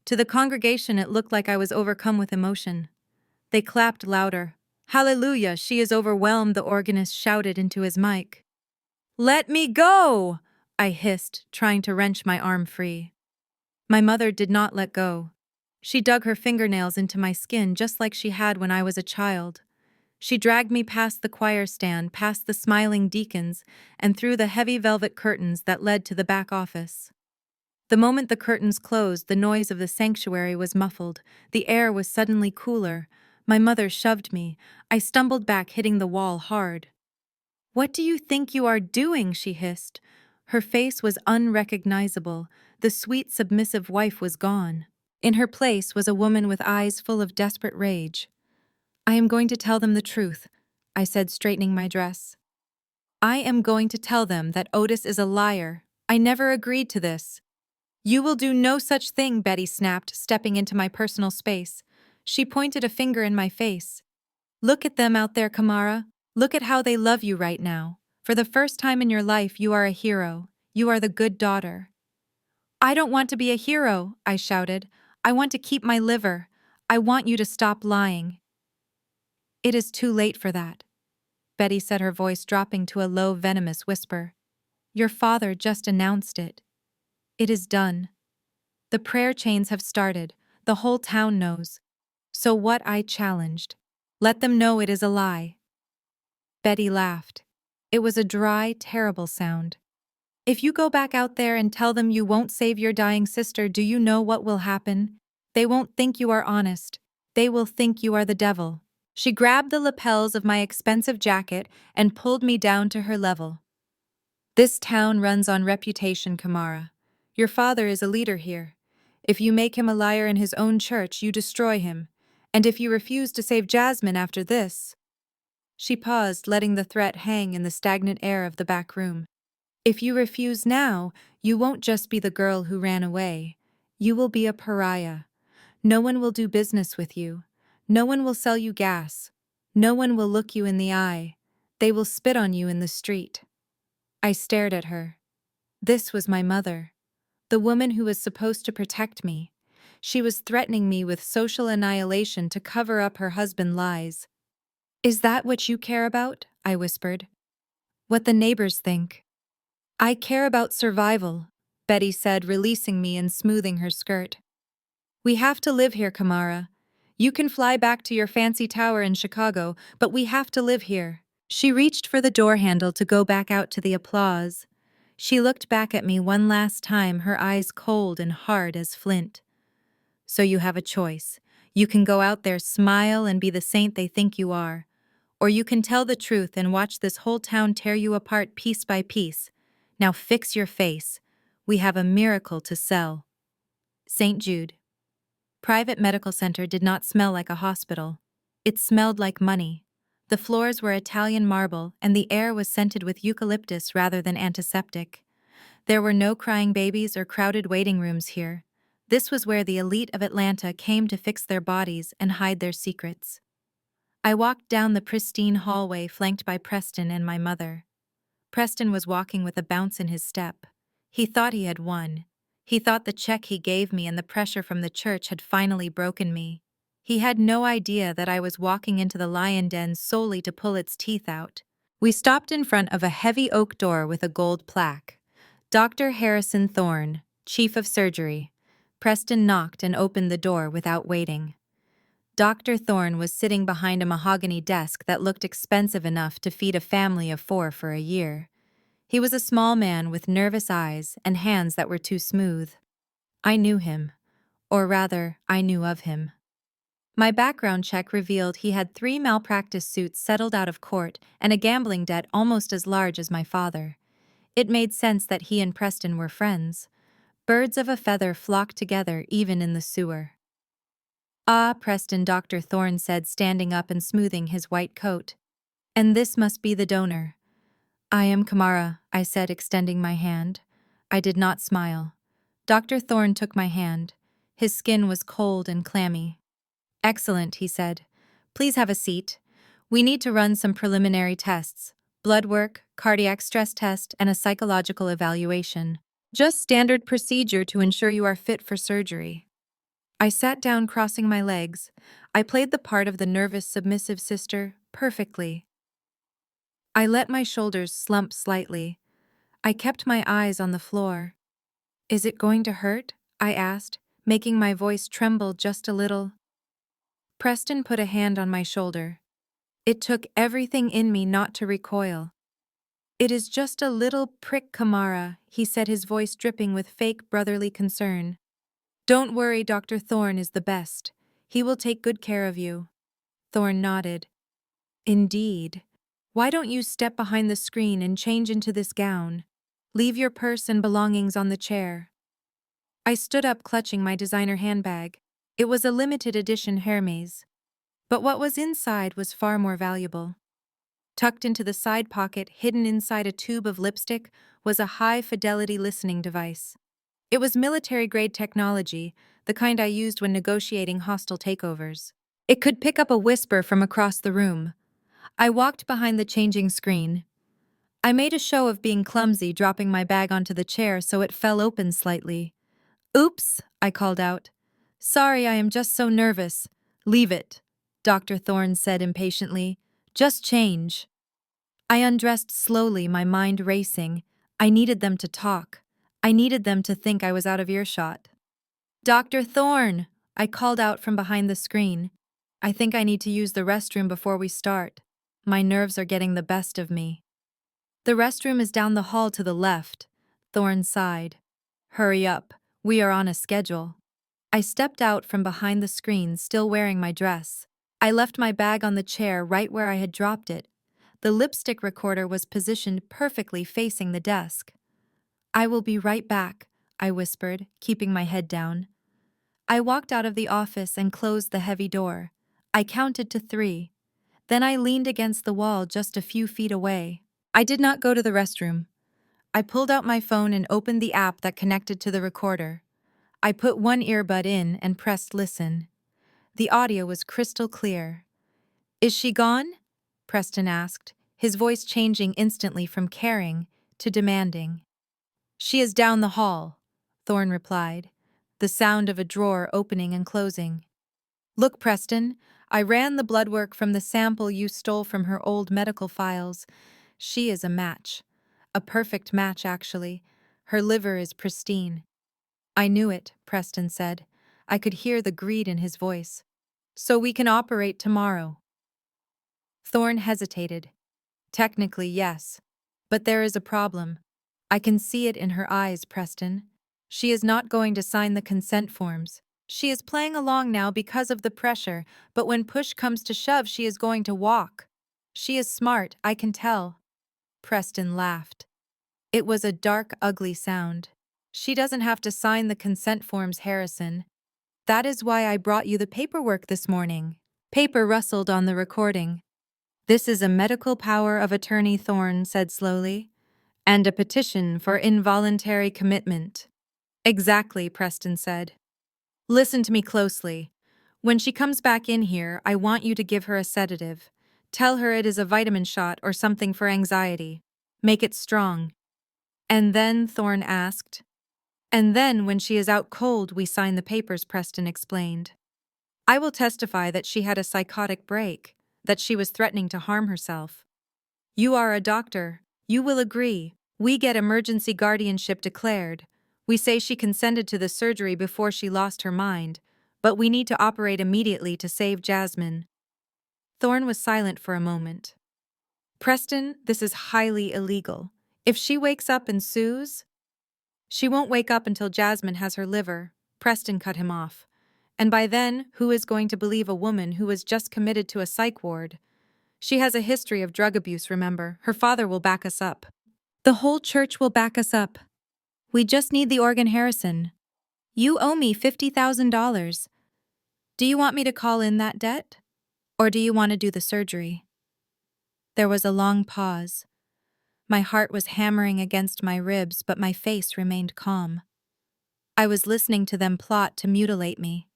Speaker 1: To the congregation, it looked like I was overcome with emotion. They clapped louder. "Hallelujah, she is overwhelmed," the organist shouted into his mic. "Let me go!" I hissed, trying to wrench my arm free. My mother did not let go. She dug her fingernails into my skin just like she had when I was a child. She dragged me past the choir stand, past the smiling deacons, and through the heavy velvet curtains that led to the back office. The moment the curtains closed, the noise of the sanctuary was muffled. The air was suddenly cooler. My mother shoved me. I stumbled back, hitting the wall hard. "What do you think you are doing?" she hissed. Her face was unrecognizable. The sweet, submissive wife was gone. In her place was a woman with eyes full of desperate rage. "I am going to tell them the truth," I said, straightening my dress. "I am going to tell them that Otis is a liar. I never agreed to this." "You will do no such thing," Betty snapped, stepping into my personal space. She pointed a finger in my face. "Look at them out there, Kamara. Look at how they love you right now. For the first time in your life, you are a hero. You are the good daughter." "I don't want to be a hero," I shouted. "I want to keep my liver. I want you to stop lying." "It is too late for that," Betty said, her voice dropping to a low, venomous whisper. "Your father just announced it. It is done. The prayer chains have started. The whole town knows. So what?" I challenged. "Let them know it is a lie." Betty laughed. It was a dry, terrible sound. "If you go back out there and tell them you won't save your dying sister, do you know what will happen? They won't think you are honest. They will think you are the devil." She grabbed the lapels of my expensive jacket and pulled me down to her level. "This town runs on reputation, Kamara. Your father is a leader here. If you make him a liar in his own church, you destroy him. And if you refuse to save Jasmine after this—" She paused, letting the threat hang in the stagnant air of the back room. "If you refuse now, you won't just be the girl who ran away. You will be a pariah. No one will do business with you. No one will sell you gas. No one will look you in the eye. They will spit on you in the street." I stared at her. This was my mother, the woman who was supposed to protect me. She was threatening me with social annihilation to cover up her husband's lies. "Is that what you care about?" I whispered. "What the neighbors think?" "I care about survival," Betty said, releasing me and smoothing her skirt. "We have to live here, Kamara. You can fly back to your fancy tower in Chicago, but we have to live here." She reached for the door handle to go back out to the applause. She looked back at me one last time, her eyes cold and hard as flint. "So you have a choice. You can go out there, smile, and be the saint they think you are. Or you can tell the truth and watch this whole town tear you apart piece by piece. Now fix your face. We have a miracle to sell." St. Jude. Private Medical Center did not smell like a hospital. It smelled like money. The floors were Italian marble, and the air was scented with eucalyptus rather than antiseptic. There were no crying babies or crowded waiting rooms here. This was where the elite of Atlanta came to fix their bodies and hide their secrets. I walked down the pristine hallway flanked by Preston and my mother. Preston was walking with a bounce in his step. He thought he had won. He thought the check he gave me and the pressure from the church had finally broken me. He had no idea that I was walking into the lion den solely to pull its teeth out. We stopped in front of a heavy oak door with a gold plaque. "Dr. Harrison Thorne, Chief of Surgery." Preston knocked and opened the door without waiting. Dr. Thorne was sitting behind a mahogany desk that looked expensive enough to feed a family of 4 for a year. He was a small man with nervous eyes and hands that were too smooth. I knew him. Or rather, I knew of him. My background check revealed he had 3 malpractice suits settled out of court and a gambling debt almost as large as my father. It made sense that he and Preston were friends. Birds of a feather flocked together even in the sewer. "Ah, Preston," Dr. Thorne said, standing up and smoothing his white coat. "And this must be the donor." "I am Kamara," I said, extending my hand. I did not smile. Dr. Thorne took my hand. His skin was cold and clammy. "Excellent," he said. "Please have a seat. We need to run some preliminary tests: blood work, cardiac stress test, and a psychological evaluation. Just standard procedure to ensure you are fit for surgery." I sat down, crossing my legs. I played the part of the nervous, submissive sister perfectly. I let my shoulders slump slightly. I kept my eyes on the floor. "Is it going to hurt?" I asked, making my voice tremble just a little. Preston put a hand on my shoulder. It took everything in me not to recoil. "It is just a little prick, Kamara," he said, his voice dripping with fake brotherly concern. "Don't worry, Dr. Thorne is the best. He will take good care of you." Thorne nodded. "Indeed. Why don't you step behind the screen and change into this gown? Leave your purse and belongings on the chair." I stood up, clutching my designer handbag. It was a limited edition Hermes. But what was inside was far more valuable. Tucked into the side pocket, hidden inside a tube of lipstick, was a high-fidelity listening device. It was military-grade technology, the kind I used when negotiating hostile takeovers. It could pick up a whisper from across the room. I walked behind the changing screen. I made a show of being clumsy, dropping my bag onto the chair so it fell open slightly. "Oops," I called out. "Sorry, I am just so nervous." "Leave it," Dr. Thorne said impatiently. "Just change." I undressed slowly, my mind racing. I needed them to talk. I needed them to think I was out of earshot. "Dr. Thorne," I called out from behind the screen. "I think I need to use the restroom before we start. My nerves are getting the best of me." "The restroom is down the hall to the left," Thorne sighed. "Hurry up, we are on a schedule." I stepped out from behind the screen, still wearing my dress. I left my bag on the chair right where I had dropped it. The lipstick recorder was positioned perfectly facing the desk. "I will be right back," I whispered, keeping my head down. I walked out of the office and closed the heavy door. I counted to 3. Then I leaned against the wall just a few feet away. I did not go to the restroom. I pulled out my phone and opened the app that connected to the recorder. I put one earbud in and pressed listen. The audio was crystal clear. "Is she gone?" Preston asked, his voice changing instantly from caring to demanding. "She is down the hall," Thorne replied, the sound of a drawer opening and closing. "Look, Preston, I ran the blood work from the sample you stole from her old medical files. She is a match. A perfect match, actually. Her liver is pristine." "I knew it," Preston said. I could hear the greed in his voice. "So we can operate tomorrow." Thorne hesitated. "Technically, yes. But there is a problem. I can see it in her eyes, Preston. She is not going to sign the consent forms. She is playing along now because of the pressure, but when push comes to shove, she is going to walk. She is smart, I can tell." Preston laughed. It was a dark, ugly sound. "She doesn't have to sign the consent forms, Harrison. That is why I brought you the paperwork this morning." Paper rustled on the recording. "This is a medical power of attorney," Thorne said slowly, "and a petition for involuntary commitment." "Exactly," Preston said. "Listen to me closely. When she comes back in here, I want you to give her a sedative. Tell her it is a vitamin shot or something for anxiety. Make it strong." "And then?" Thorne asked. "And then, when she is out cold, we sign the papers," Preston explained. "I will testify that she had a psychotic break, that she was threatening to harm herself. You are a doctor. You will agree. We get emergency guardianship declared. We say she consented to the surgery before she lost her mind, but we need to operate immediately to save Jasmine. Thorne was silent for a moment. Preston, this is highly illegal. If she wakes up and sues, she won't wake up until Jasmine has her liver. Preston cut him off. And by then, who is going to believe a woman who was just committed to a psych ward? She has a history of drug abuse, remember. Her father will back us up. The whole church will back us up. We just need the organ, Harrison. You owe me $50,000. Do you want me to call in that debt? Or do you want to do the surgery? There was a long pause. My heart was hammering against my ribs, but my face remained calm. I was listening to them plot to mutilate me,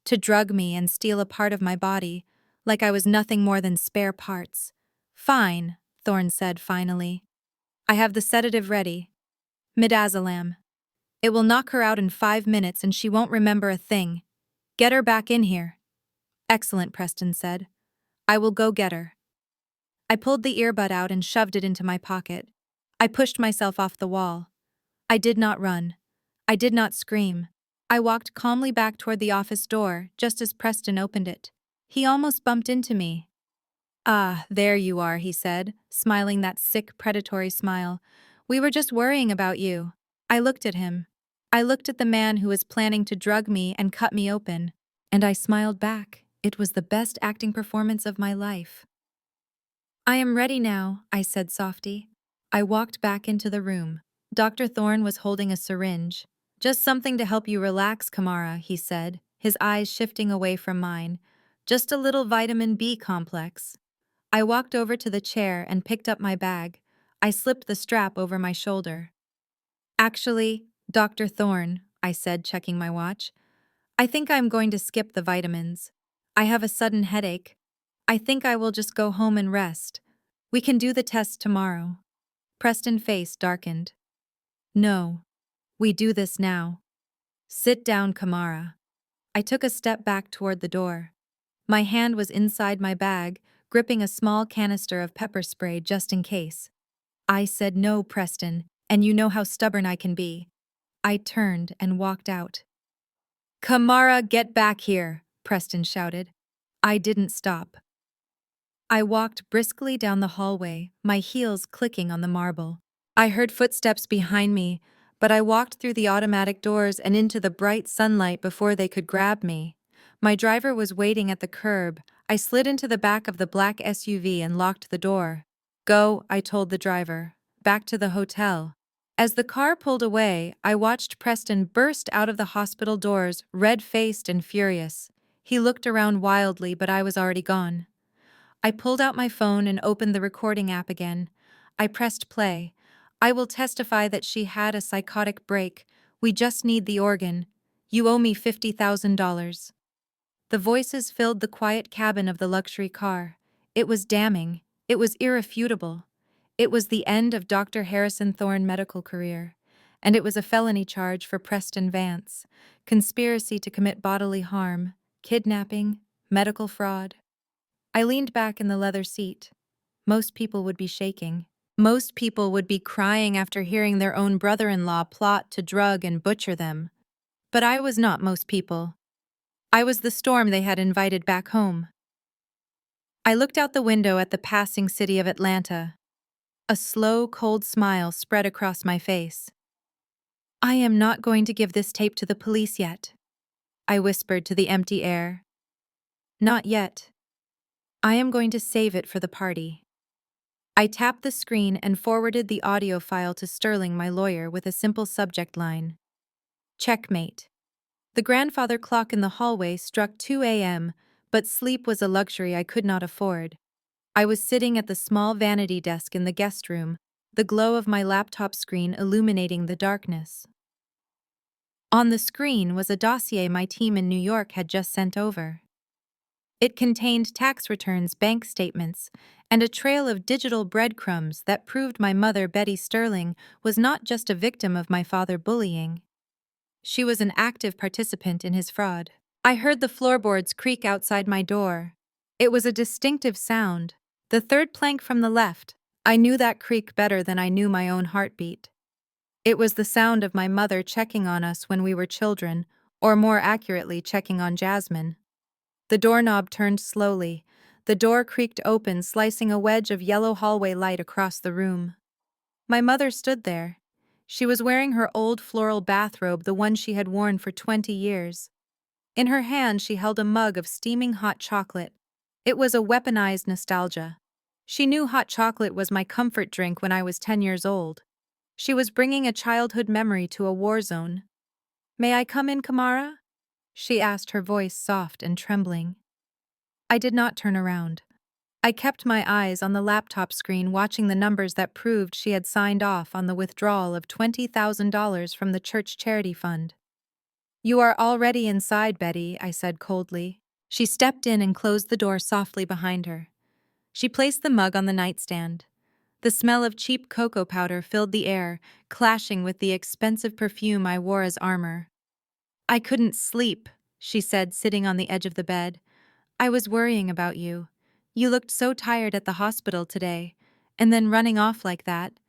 Speaker 1: to drug me and steal a part of my body, like I was nothing more than spare parts. Fine, Thorne said finally. I have the sedative ready. Midazolam. It will knock her out in 5 minutes and she won't remember a thing. Get her back in here. Excellent, Preston said. I will go get her. I pulled the earbud out and shoved it into my pocket. I pushed myself off the wall. I did not run. I did not scream. I walked calmly back toward the office door, just as Preston opened it. He almost bumped into me. Ah, there you are, he said, smiling that sick, predatory smile. We were just worrying about you. I looked at him. I looked at the man who was planning to drug me and cut me open. And I smiled back. It was the best acting performance of my life. I am ready now, I said softly. I walked back into the room. Dr. Thorne was holding a syringe. Just something to help you relax, Kamara, he said, his eyes shifting away from mine. Just a little vitamin B complex. I walked over to the chair and picked up my bag. I slipped the strap over my shoulder. Actually, Dr. Thorne, I said, checking my watch, I think I'm going to skip the vitamins. I have a sudden headache. I think I will just go home and rest. We can do the test tomorrow. Preston's face darkened. No. We do this now. Sit down, Kamara. I took a step back toward the door. My hand was inside my bag, gripping a small canister of pepper spray just in case. I said no, Preston, and you know how stubborn I can be. I turned and walked out. Kamara, get back here, Preston shouted. I didn't stop. I walked briskly down the hallway, my heels clicking on the marble. I heard footsteps behind me, but I walked through the automatic doors and into the bright sunlight before they could grab me. My driver was waiting at the curb. I slid into the back of the black SUV and locked the door. Go, I told the driver. Back to the hotel. As the car pulled away, I watched Preston burst out of the hospital doors, red-faced and furious. He looked around wildly, but I was already gone. I pulled out my phone and opened the recording app again. I pressed play. I will testify that she had a psychotic break. We just need the organ. You owe me $50,000. The voices filled the quiet cabin of the luxury car. It was damning. It was irrefutable. It was the end of Dr. Harrison Thorne's medical career. And it was a felony charge for Preston Vance. Conspiracy to commit bodily harm, kidnapping, medical fraud. I leaned back in the leather seat. Most people would be shaking. Most people would be crying after hearing their own brother-in-law plot to drug and butcher them. But I was not most people. I was the storm they had invited back home. I looked out the window at the passing city of Atlanta. A slow, cold smile spread across my face. I am not going to give this tape to the police yet, I whispered to the empty air. Not yet. I am going to save it for the party. I tapped the screen and forwarded the audio file to Sterling, my lawyer, with a simple subject line. Checkmate. The grandfather clock in the hallway struck 2 a.m., but sleep was a luxury I could not afford. I was sitting at the small vanity desk in the guest room, the glow of my laptop screen illuminating the darkness. On the screen was a dossier my team in New York had just sent over. It contained tax returns, bank statements, and a trail of digital breadcrumbs that proved my mother, Betty Sterling, was not just a victim of my father bullying. She was an active participant in his fraud. I heard the floorboards creak outside my door. It was a distinctive sound. The third plank from the left. I knew that creak better than I knew my own heartbeat. It was the sound of my mother checking on us when we were children, or more accurately, checking on Jasmine. The doorknob turned slowly. The door creaked open, slicing a wedge of yellow hallway light across the room. My mother stood there. She was wearing her old floral bathrobe, the one she had worn for 20 years. In her hand, she held a mug of steaming hot chocolate. It was a weaponized nostalgia. She knew hot chocolate was my comfort drink when I was 10 years old. She was bringing a childhood memory to a war zone. "May I come in, Kamara?" she asked, her voice soft and trembling. I did not turn around. I kept my eyes on the laptop screen, watching the numbers that proved she had signed off on the withdrawal of $20,000 from the church charity fund. "You are already inside, Betty," I said coldly. She stepped in and closed the door softly behind her. She placed the mug on the nightstand. The smell of cheap cocoa powder filled the air, clashing with the expensive perfume I wore as armor. "I couldn't sleep," she said, sitting on the edge of the bed. "I was worrying about you. You looked so tired at the hospital today, and then running off like that.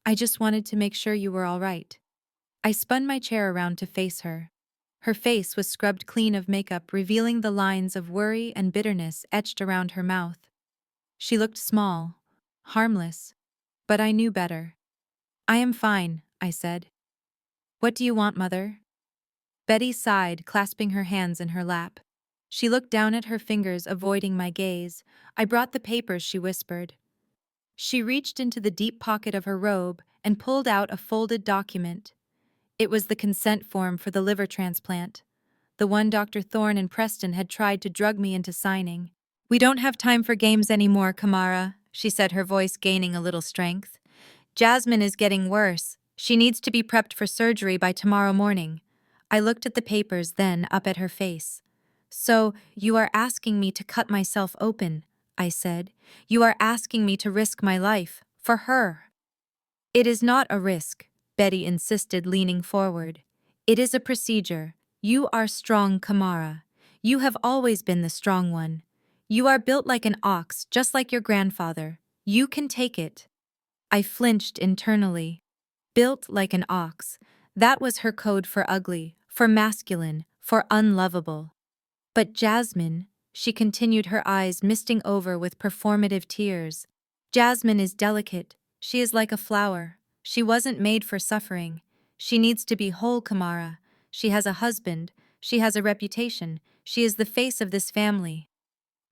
Speaker 1: I just wanted to make sure you were all right." I spun my chair around to face her. Her face was scrubbed clean of makeup, revealing the lines of worry and bitterness etched around her mouth. She looked small, harmless, but I knew better. "I am fine," I said. "What do you want, Mother?" Betty sighed, clasping her hands in her lap. She looked down at her fingers, avoiding my gaze. "I brought the papers," she whispered. She reached into the deep pocket of her robe and pulled out a folded document. It was the consent form for the liver transplant, the one Dr. Thorne and Preston had tried to drug me into signing. "We don't have time for games anymore, Kamara," she said, her voice gaining a little strength. "Jasmine is getting worse. She needs to be prepped for surgery by tomorrow morning." I looked at the papers, then up at her face. "So, you are asking me to cut myself open," I said. "You are asking me to risk my life, for her." "It is not a risk," Betty insisted, leaning forward. "It is a procedure. You are strong, Kamara. You have always been the strong one. You are built like an ox, just like your grandfather. You can take it." I flinched internally. Built like an ox. That was her code for ugly, for masculine, for unlovable. "But Jasmine," she continued, her eyes misting over with performative tears. "Jasmine is delicate. She is like a flower. She wasn't made for suffering. She needs to be whole, Kamara. She has a husband. She has a reputation. She is the face of this family."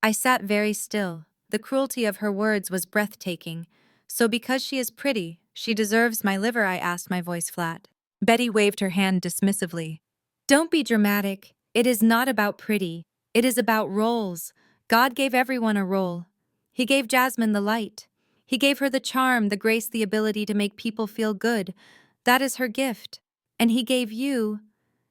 Speaker 1: I sat very still. The cruelty of her words was breathtaking. "So because she is pretty, she deserves my liver?" I asked, my voice flat. Betty waved her hand dismissively. "Don't be dramatic. It is not about pretty. It is about roles. God gave everyone a role. He gave Jasmine the light. He gave her the charm, the grace, the ability to make people feel good. That is her gift. And he gave you—"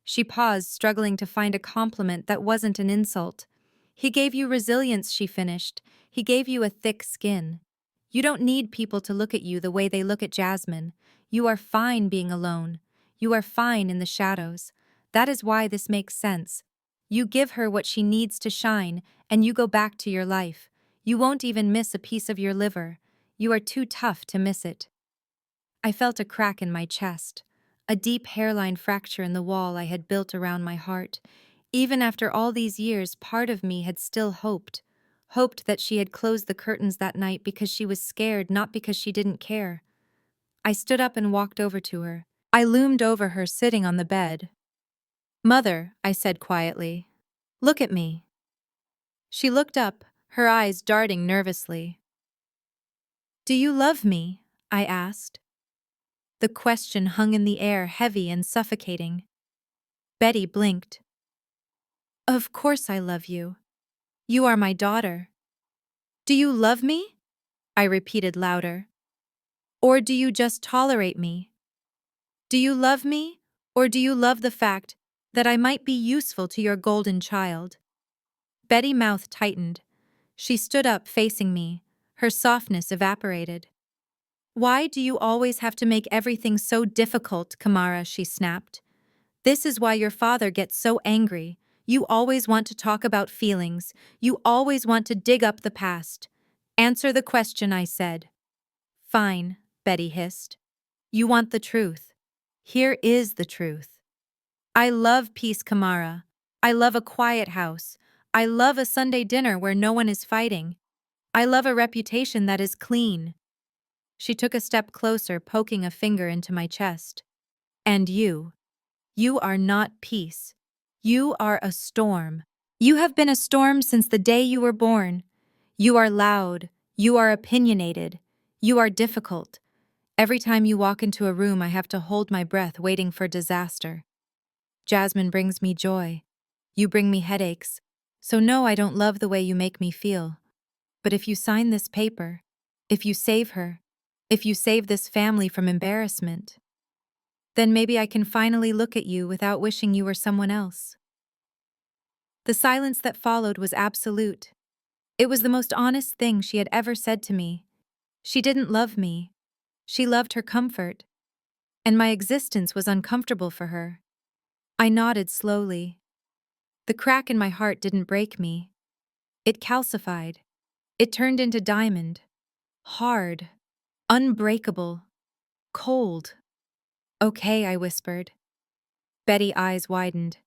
Speaker 1: She paused, struggling to find a compliment that wasn't an insult. "He gave you resilience," she finished. "He gave you a thick skin. You don't need people to look at you the way they look at Jasmine. You are fine being alone. You are fine in the shadows. That is why this makes sense. You give her what she needs to shine, and you go back to your life. You won't even miss a piece of your liver. You are too tough to miss it." I felt a crack in my chest, a deep hairline fracture in the wall I had built around my heart. Even after all these years, part of me had still hoped that she had closed the curtains that night because she was scared, not because she didn't care. I stood up and walked over to her. I loomed over her, sitting on the bed. "Mother," I said quietly, "look at me." She looked up, her eyes darting nervously. "Do you love me?" I asked. The question hung in the air, heavy and suffocating. Betty blinked. "Of course I love you. You are my daughter." "Do you love me?" I repeated louder. "Or do you just tolerate me? Do you love me, or do you love the fact that I might be useful to your golden child?" Betty's mouth tightened. She stood up, facing me. Her softness evaporated. "Why do you always have to make everything so difficult, Kamara?" she snapped. "This is why your father gets so angry. You always want to talk about feelings. You always want to dig up the past." "Answer the question," I said. "Fine," Betty hissed. "You want the truth. Here is the truth. I love peace, Kamara. I love a quiet house. I love a Sunday dinner where no one is fighting. I love a reputation that is clean. She took a step closer, poking a finger into my chest. And you are not peace. You are a storm. You have been a storm since the day you were born. You are loud. You are opinionated. You are difficult. Every time you walk into a room, I have to hold my breath, waiting for disaster. Jasmine brings me joy. You bring me headaches. So no, I don't love the way you make me feel. But if you sign this paper, if you save her, if you save this family from embarrassment, then maybe I can finally look at you without wishing you were someone else. The silence that followed was absolute. It was the most honest thing she had ever said to me. She didn't love me. She loved her comfort. And my existence was uncomfortable for her. I nodded slowly. The crack in my heart didn't break me. It calcified. It turned into diamond. Hard. Unbreakable. Cold. Okay, I whispered. Betty's eyes widened.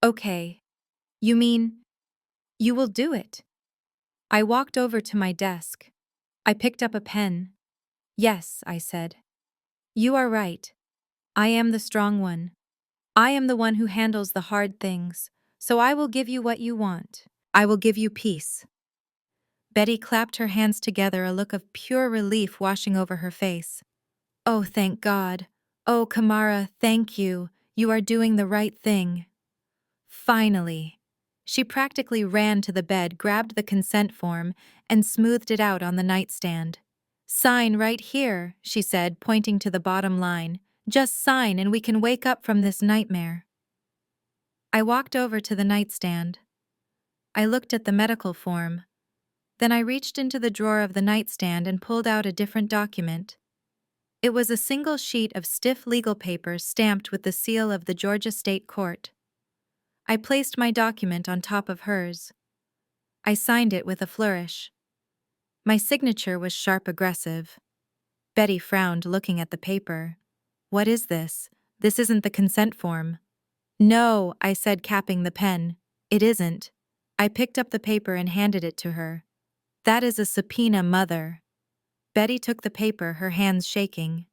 Speaker 1: Okay. You mean, you will do it? I walked over to my desk. I picked up a pen. Yes, I said. You are right. I am the strong one. I am the one who handles the hard things, so I will give you what you want. I will give you peace. Betty clapped her hands together, a look of pure relief washing over her face. Oh, thank God. Oh, Kamara, thank you. You are doing the right thing. Finally. She practically ran to the bed, grabbed the consent form, and smoothed it out on the nightstand. Sign right here, she said, pointing to the bottom line. Just sign and we can wake up from this nightmare. I walked over to the nightstand. I looked at the medical form. Then I reached into the drawer of the nightstand and pulled out a different document. It was a single sheet of stiff legal paper stamped with the seal of the Georgia State Court. I placed my document on top of hers. I signed it with a flourish. My signature was sharp aggressive. Betty frowned, looking at the paper. What is this? This isn't the consent form. No, I said, capping the pen. It isn't. I picked up the paper and handed it to her. That is a subpoena, Mother. Betty took the paper, her hands shaking.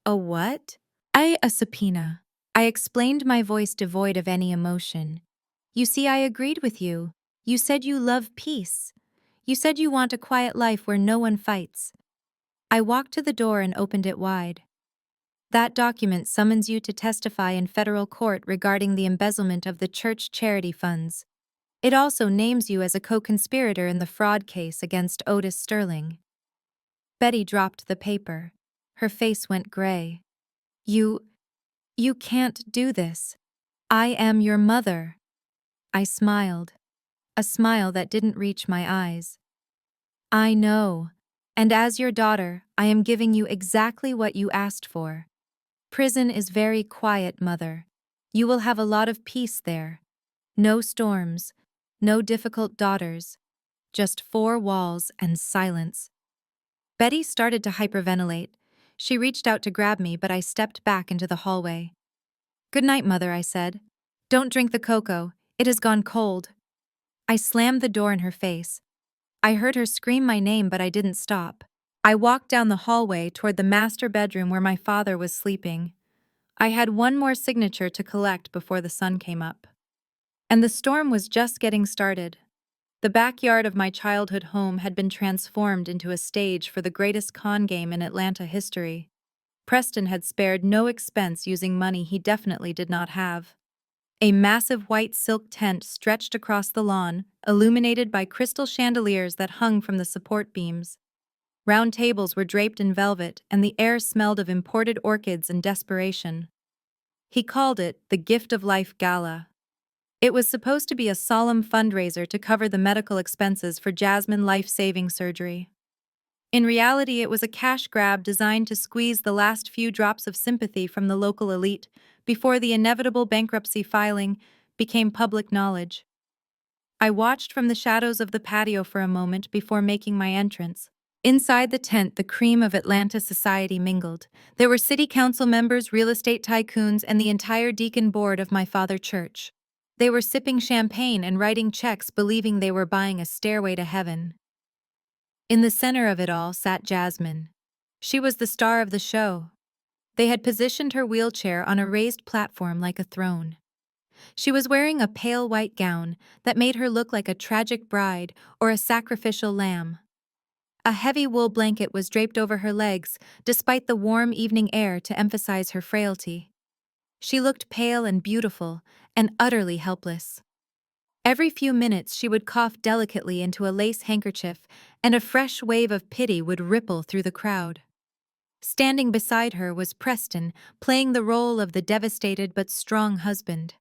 Speaker 1: A what? A subpoena. I explained, my voice devoid of any emotion. You see, I agreed with you. You said you love peace. You said you want a quiet life where no one fights. I walked to the door and opened it wide. That document summons you to testify in federal court regarding the embezzlement of the church charity funds. It also names you as a co-conspirator in the fraud case against Otis Sterling. Betty dropped the paper. Her face went gray. You can't do this. I am your mother. I smiled. A smile that didn't reach my eyes. I know. And as your daughter, I am giving you exactly what you asked for. Prison is very quiet, Mother. You will have a lot of peace there. No storms, no difficult daughters, just 4 walls and silence. Betty started to hyperventilate. She reached out to grab me, but I stepped back into the hallway. Good night, Mother, I said. Don't drink the cocoa. It has gone cold. I slammed the door in her face. I heard her scream my name, but I didn't stop. I walked down the hallway toward the master bedroom where my father was sleeping. I had one more signature to collect before the sun came up. And the storm was just getting started. The backyard of my childhood home had been transformed into a stage for the greatest con game in Atlanta history. Preston had spared no expense using money he definitely did not have. A massive white silk tent stretched across the lawn, illuminated by crystal chandeliers that hung from the support beams. Round tables were draped in velvet, and the air smelled of imported orchids and desperation. He called it the Gift of Life Gala. It was supposed to be a solemn fundraiser to cover the medical expenses for Jasmine life-saving surgery. In reality, it was a cash grab designed to squeeze the last few drops of sympathy from the local elite before the inevitable bankruptcy filing became public knowledge. I watched from the shadows of the patio for a moment before making my entrance. Inside the tent, the cream of Atlanta society mingled. There were city council members, real estate tycoons, and the entire deacon board of my father church. They were sipping champagne and writing checks, believing they were buying a stairway to heaven. In the center of it all sat Jasmine. She was the star of the show. They had positioned her wheelchair on a raised platform like a throne. She was wearing a pale white gown that made her look like a tragic bride or a sacrificial lamb. A heavy wool blanket was draped over her legs, despite the warm evening air to emphasize her frailty. She looked pale and beautiful, and utterly helpless. Every few minutes she would cough delicately into a lace handkerchief, and a fresh wave of pity would ripple through the crowd. Standing beside her was Preston, playing the role of the devastated but strong husband.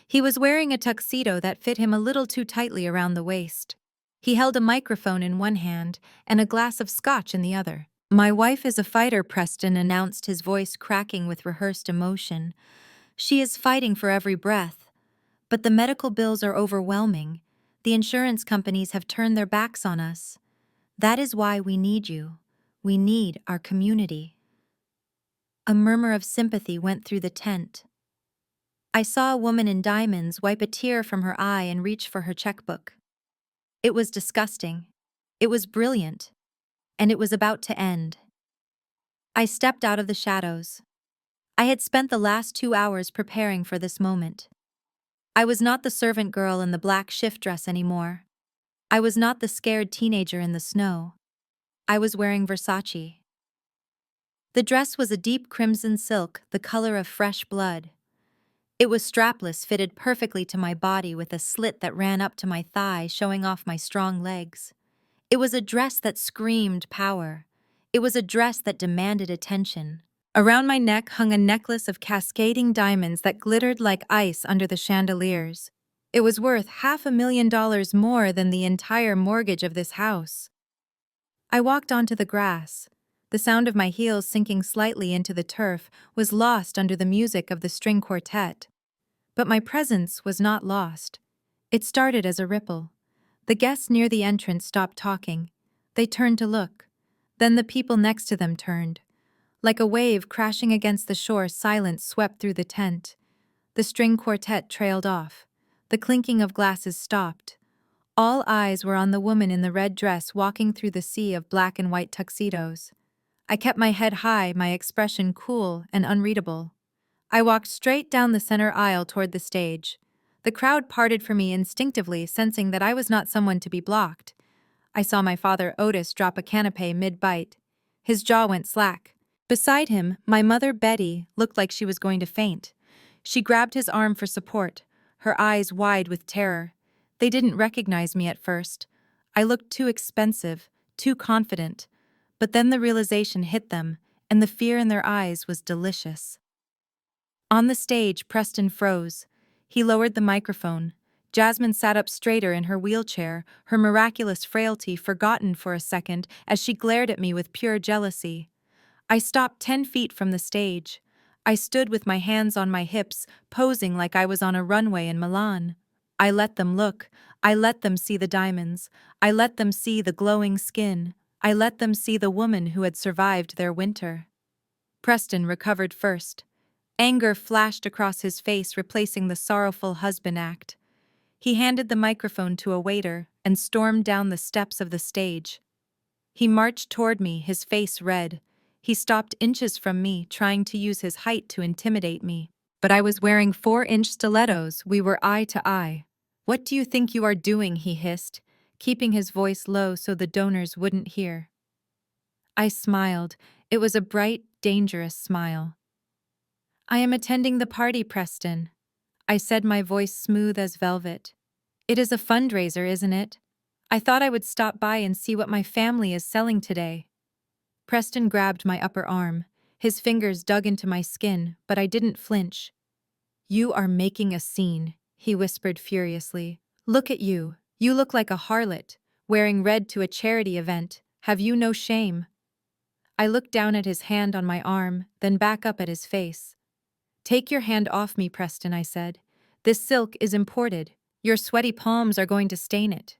Speaker 1: He was wearing a tuxedo that fit him a little too tightly around the waist. He held a microphone in one hand and a glass of scotch in the other. "My wife is a fighter," Preston announced, his voice cracking with rehearsed emotion. "She is fighting for every breath. But the medical bills are overwhelming. The insurance companies have turned their backs on us. That is why we need you. We need our community." A murmur of sympathy went through the tent. I saw a woman in diamonds wipe a tear from her eye and reach for her checkbook. It was disgusting. It was brilliant. And it was about to end. I stepped out of the shadows. I had spent the last 2 hours preparing for this moment. I was not the servant girl in the black shift dress anymore. I was not the scared teenager in the snow. I was wearing Versace. The dress was a deep crimson silk, the color of fresh blood. It was strapless, fitted perfectly to my body with a slit that ran up to my thigh, showing off my strong legs. It was a dress that screamed power. It was a dress that demanded attention. Around my neck hung a necklace of cascading diamonds that glittered like ice under the chandeliers. It was worth $500,000 more than the entire mortgage of this house. I walked onto the grass. The sound of my heels sinking slightly into the turf was lost under the music of the string quartet. But my presence was not lost. It started as a ripple. The guests near the entrance stopped talking. They turned to look. Then the people next to them turned. Like a wave crashing against the shore, silence swept through the tent. The string quartet trailed off. The clinking of glasses stopped. All eyes were on the woman in the red dress walking through the sea of black and white tuxedos. I kept my head high, my expression cool and unreadable. I walked straight down the center aisle toward the stage. The crowd parted for me instinctively, sensing that I was not someone to be blocked. I saw my father Otis drop a canapé mid-bite. His jaw went slack. Beside him, my mother Betty looked like she was going to faint. She grabbed his arm for support, her eyes wide with terror. They didn't recognize me at first. I looked too expensive, too confident. But then the realization hit them, and the fear in their eyes was delicious. On the stage, Preston froze. He lowered the microphone. Jasmine sat up straighter in her wheelchair, her miraculous frailty forgotten for a second as she glared at me with pure jealousy. I stopped 10 feet from the stage. I stood with my hands on my hips, posing like I was on a runway in Milan. I let them look. I let them see the diamonds. I let them see the glowing skin. I let them see the woman who had survived their winter. Preston recovered first. Anger flashed across his face, replacing the sorrowful husband act. He handed the microphone to a waiter and stormed down the steps of the stage. He marched toward me, his face red. He stopped inches from me, trying to use his height to intimidate me. But I was wearing 4-inch stilettos. We were eye to eye. "What do you think you are doing?" he hissed, keeping his voice low so the donors wouldn't hear. I smiled. It was a bright, dangerous smile. "I am attending the party, Preston," I said, my voice smooth as velvet. "It is a fundraiser, isn't it? I thought I would stop by and see what my family is selling today." Preston grabbed my upper arm. His fingers dug into my skin, but I didn't flinch. "You are making a scene," he whispered furiously. "Look at you. You look like a harlot, wearing red to a charity event. Have you no shame?" I looked down at his hand on my arm, then back up at his face. "Take your hand off me, Preston," I said. "This silk is imported. Your sweaty palms are going to stain it."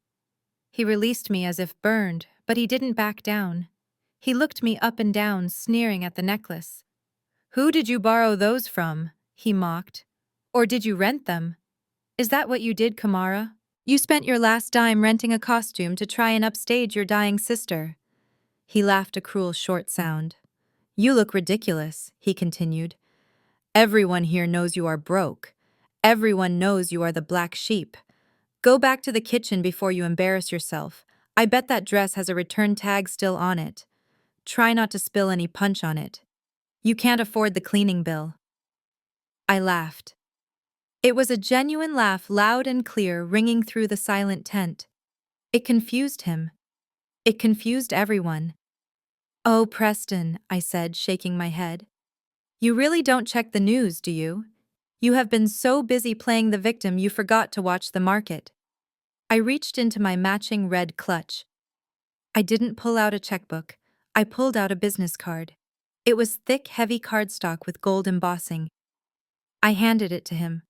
Speaker 1: He released me as if burned, But he didn't back down. He looked me up and down, sneering at the necklace. "Who did you borrow those from?" he mocked. "Or did you rent them? Is that what you did, Kamara? You spent your last dime renting a costume to try and upstage your dying sister." He laughed a cruel short sound. "You look ridiculous," he continued. "Everyone here knows you are broke. Everyone knows you are the black sheep. Go back to the kitchen before you embarrass yourself. I bet that dress has a return tag still on it. Try not to spill any punch on it. You can't afford the cleaning bill." I laughed. It was a genuine laugh, loud and clear, ringing through the silent tent. It confused him. It confused everyone. "Oh, Preston," I said, shaking my head. "You really don't check the news, do you? You have been so busy playing the victim you forgot to watch the market." I reached into my matching red clutch. I didn't pull out a checkbook. I pulled out a business card. It was thick, heavy cardstock with gold embossing. I handed it to him.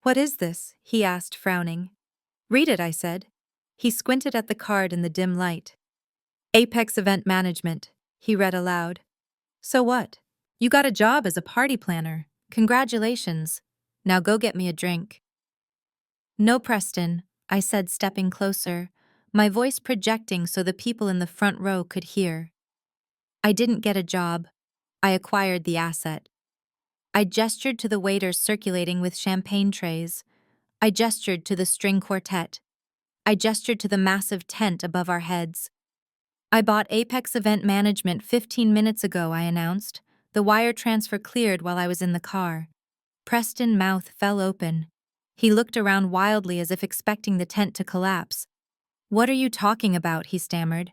Speaker 1: "What is this?" he asked, frowning. "Read it," I said. He squinted at the card in the dim light. "Apex Event Management," he read aloud. "So what? You got a job as a party planner. Congratulations. Now go get me a drink." "No, Preston," I said, stepping closer, my voice projecting so the people in the front row could hear. "I didn't get a job. I acquired the asset." I gestured to the waiters circulating with champagne trays. I gestured to the string quartet. I gestured to the massive tent above our heads. "I bought Apex Event Management 15 minutes ago," I announced. The wire transfer cleared while I was in the car. Preston's mouth fell open. He looked around wildly as if expecting the tent to collapse. "What are you talking about?" he stammered.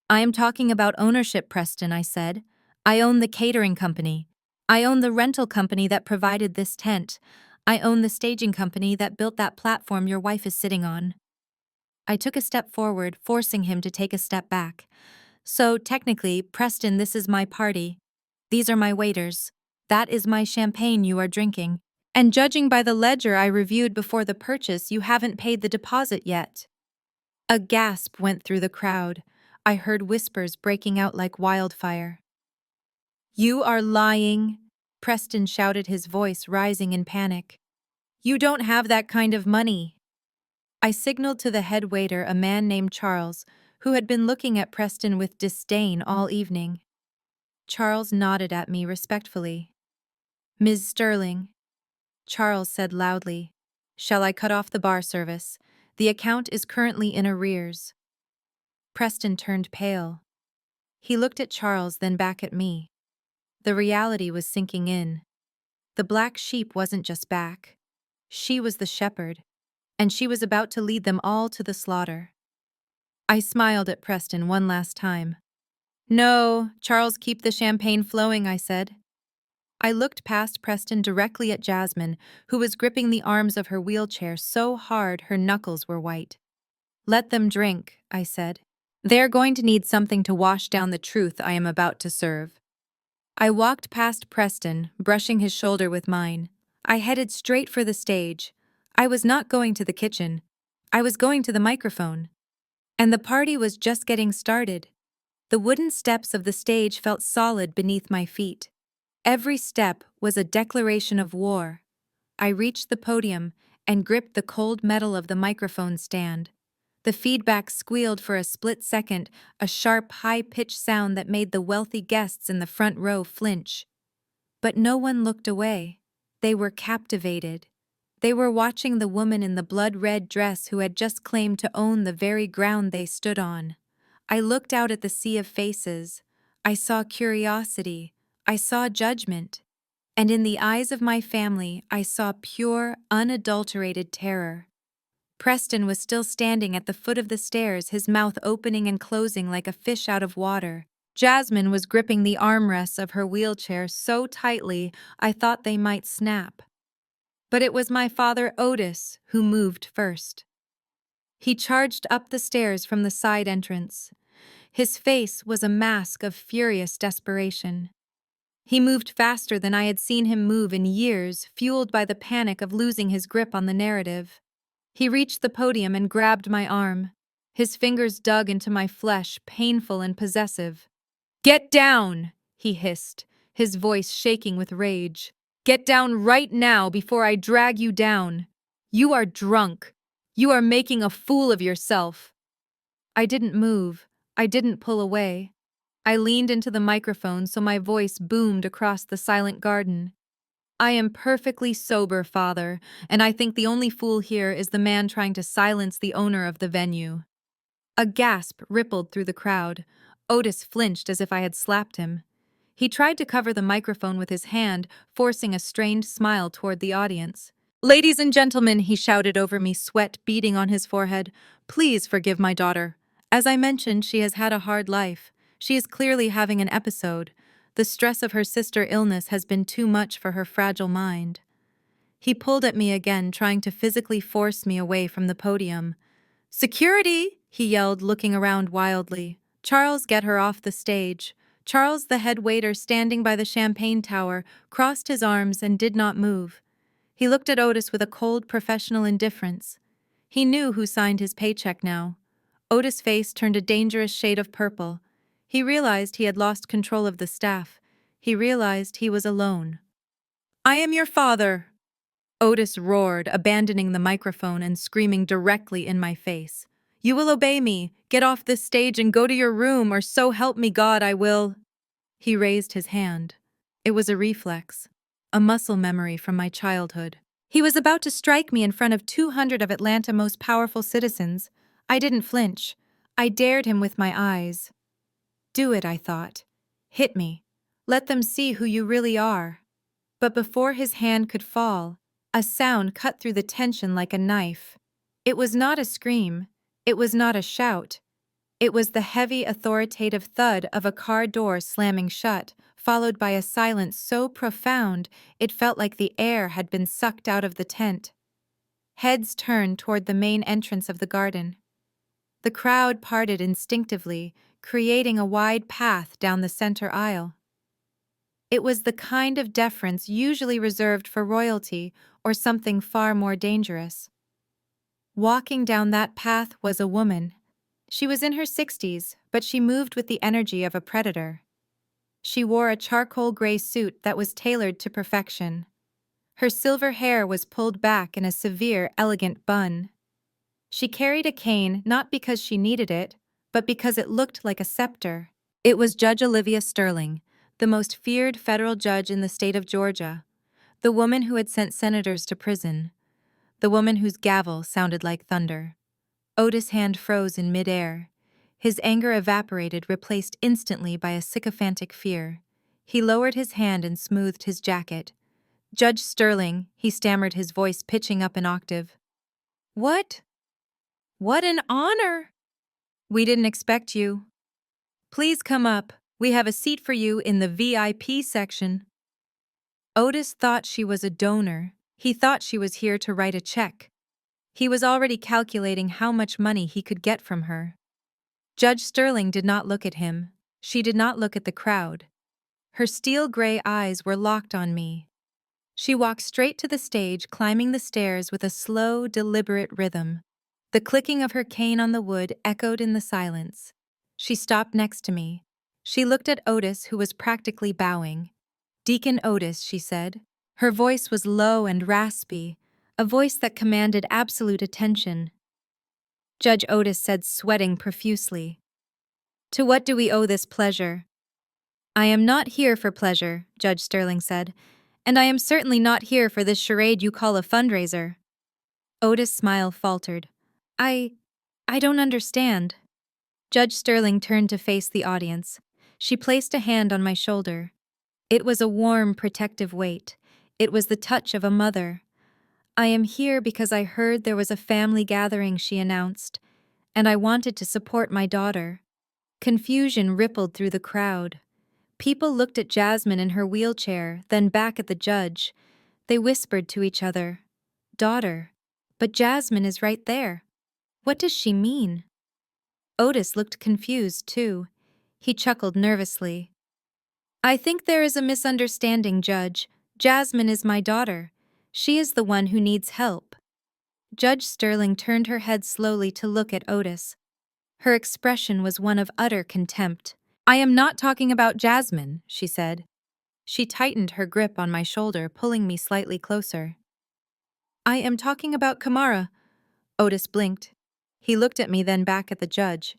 Speaker 1: "I am talking about ownership, Preston," I said. "I own the catering company. I own the rental company that provided this tent. I own the staging company that built that platform your wife is sitting on." I took a step forward, forcing him to take a step back. "So, technically, Preston, this is my party. These are my waiters. That is my champagne you are drinking. And judging by the ledger I reviewed before the purchase, you haven't paid the deposit yet." A gasp went through the crowd. I heard whispers breaking out like wildfire. "You are lying," Preston shouted, his voice rising in panic. "You don't have that kind of money." I signaled to the head waiter, a man named Charles, who had been looking at Preston with disdain all evening. Charles nodded at me respectfully. "Ms. Sterling," Charles said loudly, "shall I cut off the bar service? The account is currently in arrears." Preston turned pale. He looked at Charles, then back at me. The reality was sinking in. The black sheep wasn't just back. She was the shepherd, and she was about to lead them all to the slaughter. I smiled at Preston one last time. "No, Charles, keep the champagne flowing," I said. I looked past Preston directly at Jasmine, who was gripping the arms of her wheelchair so hard her knuckles were white. "Let them drink," I said. "They're going to need something to wash down the truth I am about to serve." I walked past Preston, brushing his shoulder with mine. I headed straight for the stage. I was not going to the kitchen. I was going to the microphone. And the party was just getting started. The wooden steps of the stage felt solid beneath my feet. Every step was a declaration of war. I reached the podium and gripped the cold metal of the microphone stand. The feedback squealed for a split second, a sharp, high-pitched sound that made the wealthy guests in the front row flinch. But no one looked away. They were captivated. They were watching the woman in the blood-red dress who had just claimed to own the very ground they stood on. I looked out at the sea of faces. I saw curiosity. I saw judgment. And in the eyes of my family, I saw pure, unadulterated terror. Preston was still standing at the foot of the stairs, his mouth opening and closing like a fish out of water. Jasmine was gripping the armrests of her wheelchair so tightly I thought they might snap. But it was my father, Otis, who moved first. He charged up the stairs from the side entrance. His face was a mask of furious desperation. He moved faster than I had seen him move in years, fueled by the panic of losing his grip on the narrative. He reached the podium and grabbed my arm. His fingers dug into my flesh, painful and possessive. "Get down!" he hissed, his voice shaking with rage. "Get down right now before I drag you down. You are drunk. You are making a fool of yourself." I didn't move. I didn't pull away. I leaned into the microphone so my voice boomed across the silent garden. "I am perfectly sober, Father, and I think the only fool here is the man trying to silence the owner of the venue." A gasp rippled through the crowd. Otis flinched as if I had slapped him. He tried to cover the microphone with his hand, forcing a strained smile toward the audience. "Ladies and gentlemen," he shouted over me, sweat beading on his forehead, "please forgive my daughter. As I mentioned, she has had a hard life. She is clearly having an episode. The stress of her sister's illness has been too much for her fragile mind." He pulled at me again, trying to physically force me away from the podium. "Security!" he yelled, looking around wildly. "Charles, get her off the stage." Charles, the head waiter standing by the champagne tower, crossed his arms and did not move. He looked at Otis with a cold, professional indifference. He knew who signed his paycheck now. Otis' face turned a dangerous shade of purple. He realized he had lost control of the staff. He realized he was alone. "I am your father!" Otis roared, abandoning the microphone and screaming directly in my face. "You will obey me. Get off this stage and go to your room, or so help me God, I will." He raised his hand. It was a reflex, a muscle memory from my childhood. He was about to strike me in front of 200 of Atlanta's most powerful citizens. I didn't flinch. I dared him with my eyes. "Do it," I thought. "Hit me. Let them see who you really are." But before his hand could fall, a sound cut through the tension like a knife. It was not a scream. It was not a shout. It was the heavy, authoritative thud of a car door slamming shut, followed by a silence so profound it felt like the air had been sucked out of the tent. Heads turned toward the main entrance of the garden. The crowd parted instinctively, creating a wide path down the center aisle. It was the kind of deference usually reserved for royalty or something far more dangerous. Walking down that path was a woman. She was in her 60s, but she moved with the energy of a predator. She wore a charcoal gray suit that was tailored to perfection. Her silver hair was pulled back in a severe, elegant bun. She carried a cane not because she needed it, but because it looked like a scepter. It was Judge Olivia Sterling, the most feared federal judge in the state of Georgia, the woman who had sent senators to prison, the woman whose gavel sounded like thunder. Otis' hand froze in midair. His anger evaporated, replaced instantly by a sycophantic fear. He lowered his hand and smoothed his jacket. "Judge Sterling," he stammered, his voice pitching up an octave. "What? What an honor! We didn't expect you. Please come up. We have a seat for you in the VIP section." Otis thought she was a donor. He thought she was here to write a check. He was already calculating how much money he could get from her. Judge Sterling did not look at him. She did not look at the crowd. Her steel-gray eyes were locked on me. She walked straight to the stage, climbing the stairs with a slow, deliberate rhythm. The clicking of her cane on the wood echoed in the silence. She stopped next to me. She looked at Otis, who was practically bowing. "Deacon Otis," she said. Her voice was low and raspy, a voice that commanded absolute attention. Judge Otis said, sweating profusely, "To what do we owe this pleasure?" "I am not here for pleasure," Judge Sterling said, "and I am certainly not here for this charade you call a fundraiser." Otis' smile faltered. I don't understand." Judge Sterling turned to face the audience. She placed a hand on my shoulder. It was a warm, protective weight. It was the touch of a mother. "I am here because I heard there was a family gathering," she announced, "and I wanted to support my daughter." Confusion rippled through the crowd. People looked at Jasmine in her wheelchair, then back at the judge. They whispered to each other, "Daughter. But Jasmine is right there. What does she mean?" Otis looked confused, too. He chuckled nervously. "I think there is a misunderstanding, Judge. Jasmine is my daughter. She is the one who needs help." Judge Sterling turned her head slowly to look at Otis. Her expression was one of utter contempt. "I am not talking about Jasmine," she said. She tightened her grip on my shoulder, pulling me slightly closer. "I am talking about Kamara." Otis blinked. He looked at me, then back at the judge.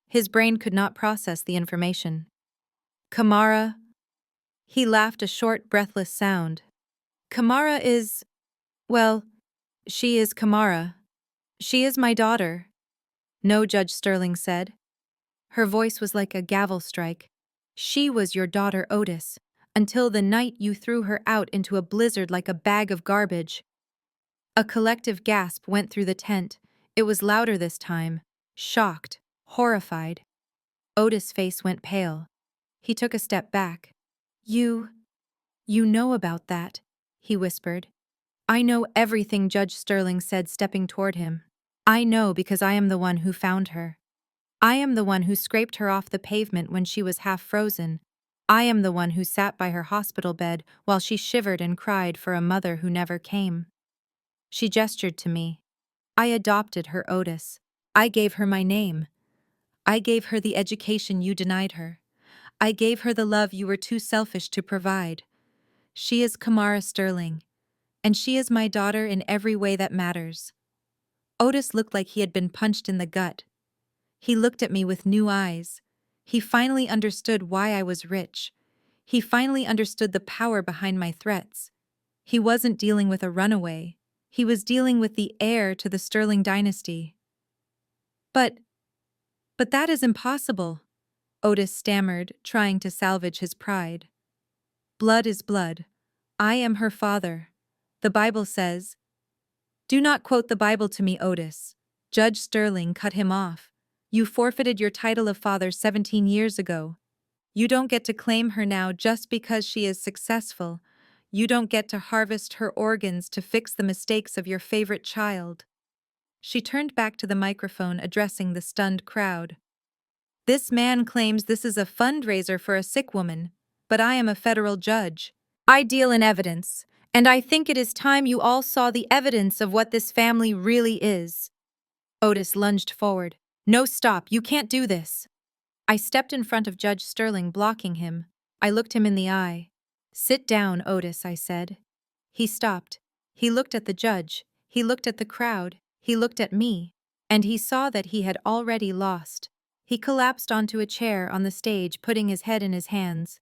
Speaker 1: His brain could not process the information. "Kamara?" He laughed, a short, breathless sound. "Kamara is… well, she is Kamara. She is my daughter." "No," Judge Sterling said. Her voice was like a gavel strike. "She was your daughter, Otis, until the night you threw her out into a blizzard like a bag of garbage." A collective gasp went through the tent. It was louder this time. Shocked, horrified. Otis' face went pale. He took a step back. You know about that," he whispered. "I know everything," Judge Sterling said, stepping toward him. "I know because I am the one who found her. I am the one who scraped her off the pavement when she was half frozen. I am the one who sat by her hospital bed while she shivered and cried for a mother who never came." She gestured to me. "I adopted her, Otis. I gave her my name. I gave her the education you denied her. I gave her the love you were too selfish to provide. She is Kamara Sterling, and she is my daughter in every way that matters." Otis looked like he had been punched in the gut. He looked at me with new eyes. He finally understood why I was rich. He finally understood the power behind my threats. He wasn't dealing with a runaway. He was dealing with the heir to the Sterling dynasty. But that is impossible," Otis stammered, trying to salvage his pride. "Blood is blood. I am her father. The Bible says—" "Do not quote the Bible to me, Otis." Judge Sterling cut him off. "You forfeited your title of father 17 years ago. You don't get to claim her now just because she is successful. You don't get to harvest her organs to fix the mistakes of your favorite child." She turned back to the microphone, addressing the stunned crowd. "This man claims this is a fundraiser for a sick woman, but I am a federal judge. I deal in evidence, and I think it is time you all saw the evidence of what this family really is." Otis lunged forward. "No, stop, you can't do this." I stepped in front of Judge Sterling, blocking him. I looked him in the eye. "Sit down, Otis," I said. He stopped. He looked at the judge. He looked at the crowd. He looked at me. And he saw that he had already lost. He collapsed onto a chair on the stage, putting his head in his hands.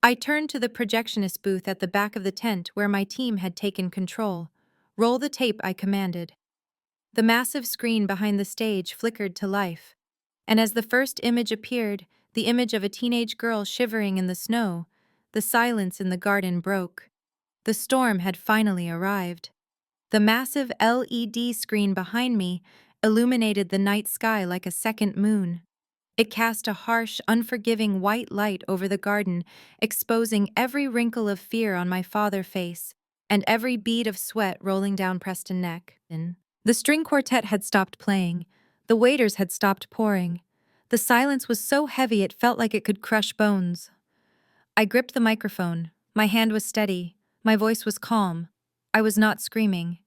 Speaker 1: I turned to the projectionist booth at the back of the tent where my team had taken control. "Roll the tape," I commanded. The massive screen behind the stage flickered to life. And as the first image appeared, the image of a teenage girl shivering in the snow, the silence in the garden broke. The storm had finally arrived. The massive LED screen behind me illuminated the night sky like a second moon. It cast a harsh, unforgiving white light over the garden, exposing every wrinkle of fear on my father's face and every bead of sweat rolling down Preston's neck. The string quartet had stopped playing. The waiters had stopped pouring. The silence was so heavy it felt like it could crush bones. I gripped the microphone. My hand was steady. My voice was calm. I was not screaming.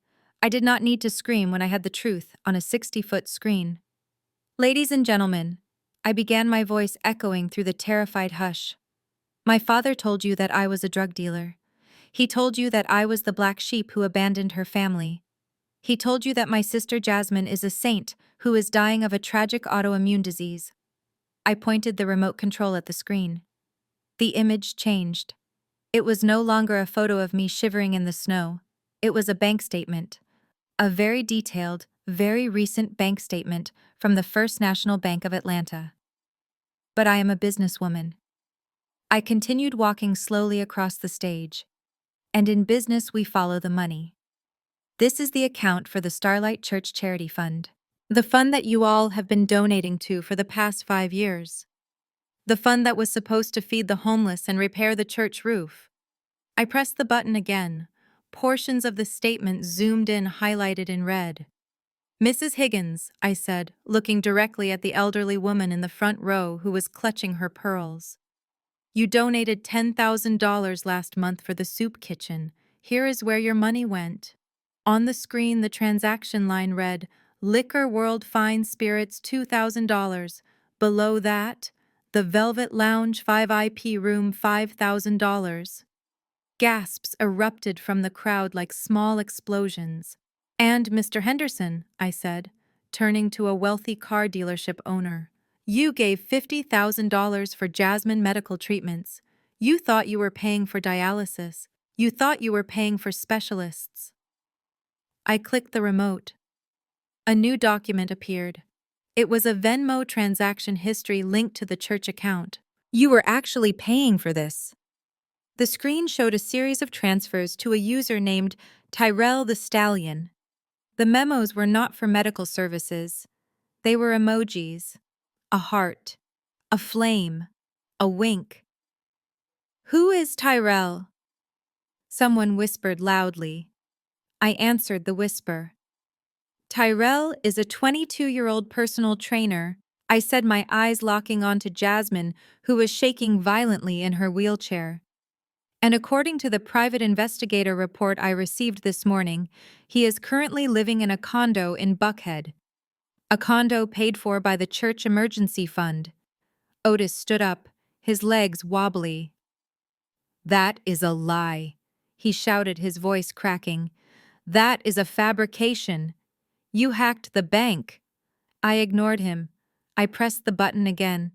Speaker 1: I did not need to scream when I had the truth on a 60-foot screen. "Ladies and gentlemen," I began, my voice echoing through the terrified hush. "My father told you that I was a drug dealer. He told you that I was the black sheep who abandoned her family. He told you that my sister Jasmine is a saint who is dying of a tragic autoimmune disease." I pointed the remote control at the screen. The image changed. It was no longer a photo of me shivering in the snow. It was a bank statement. A very detailed, very recent bank statement from the First National Bank of Atlanta. But I am a businesswoman. I continued walking slowly across the stage. And in business we follow the money. This is the account for the Starlight Church Charity Fund. The fund that you all have been donating to for the past 5 years. The fund that was supposed to feed the homeless and repair the church roof. I pressed the button again. Portions of the statement zoomed in, highlighted in red. "Mrs. Higgins," I said, looking directly at the elderly woman in the front row who was clutching her pearls. "You donated $10,000 last month for the soup kitchen. Here is where your money went." On the screen, the transaction line read, Liquor World Fine Spirits $2,000. Below that, the Velvet Lounge 5 IP Room $5,000. Gasps erupted from the crowd like small explosions. And Mr. Henderson, I said, turning to a wealthy car dealership owner. You gave $50,000 for Jasmine medical treatments. You thought you were paying for dialysis. You thought you were paying for specialists. I clicked the remote. A new document appeared. It was a Venmo transaction history linked to the church account. You were actually paying for this. The screen showed a series of transfers to a user named Tyrell the Stallion. The memos were not for medical services. They were emojis. A heart. A flame. A wink. Who is Tyrell? Someone whispered loudly. I answered the whisper. Tyrell is a 22-year-old personal trainer, I said, my eyes locking onto Jasmine, who was shaking violently in her wheelchair. And according to the private investigator report I received this morning, he is currently living in a condo in Buckhead. A condo paid for by the church emergency fund. Otis stood up, his legs wobbly. That is a lie, he shouted, his voice cracking. That is a fabrication. You hacked the bank. I ignored him. I pressed the button again.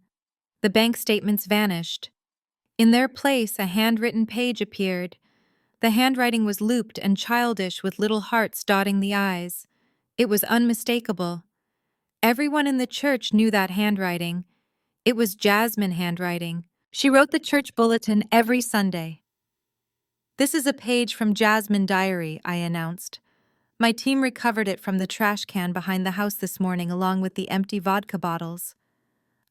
Speaker 1: The bank statements vanished. In their place, a handwritten page appeared. The handwriting was looped and childish with little hearts dotting the I's. It was unmistakable. Everyone in the church knew that handwriting. It was Jasmine handwriting. She wrote the church bulletin every Sunday. This is a page from Jasmine Diary, I announced. My team recovered it from the trash can behind the house this morning along with the empty vodka bottles.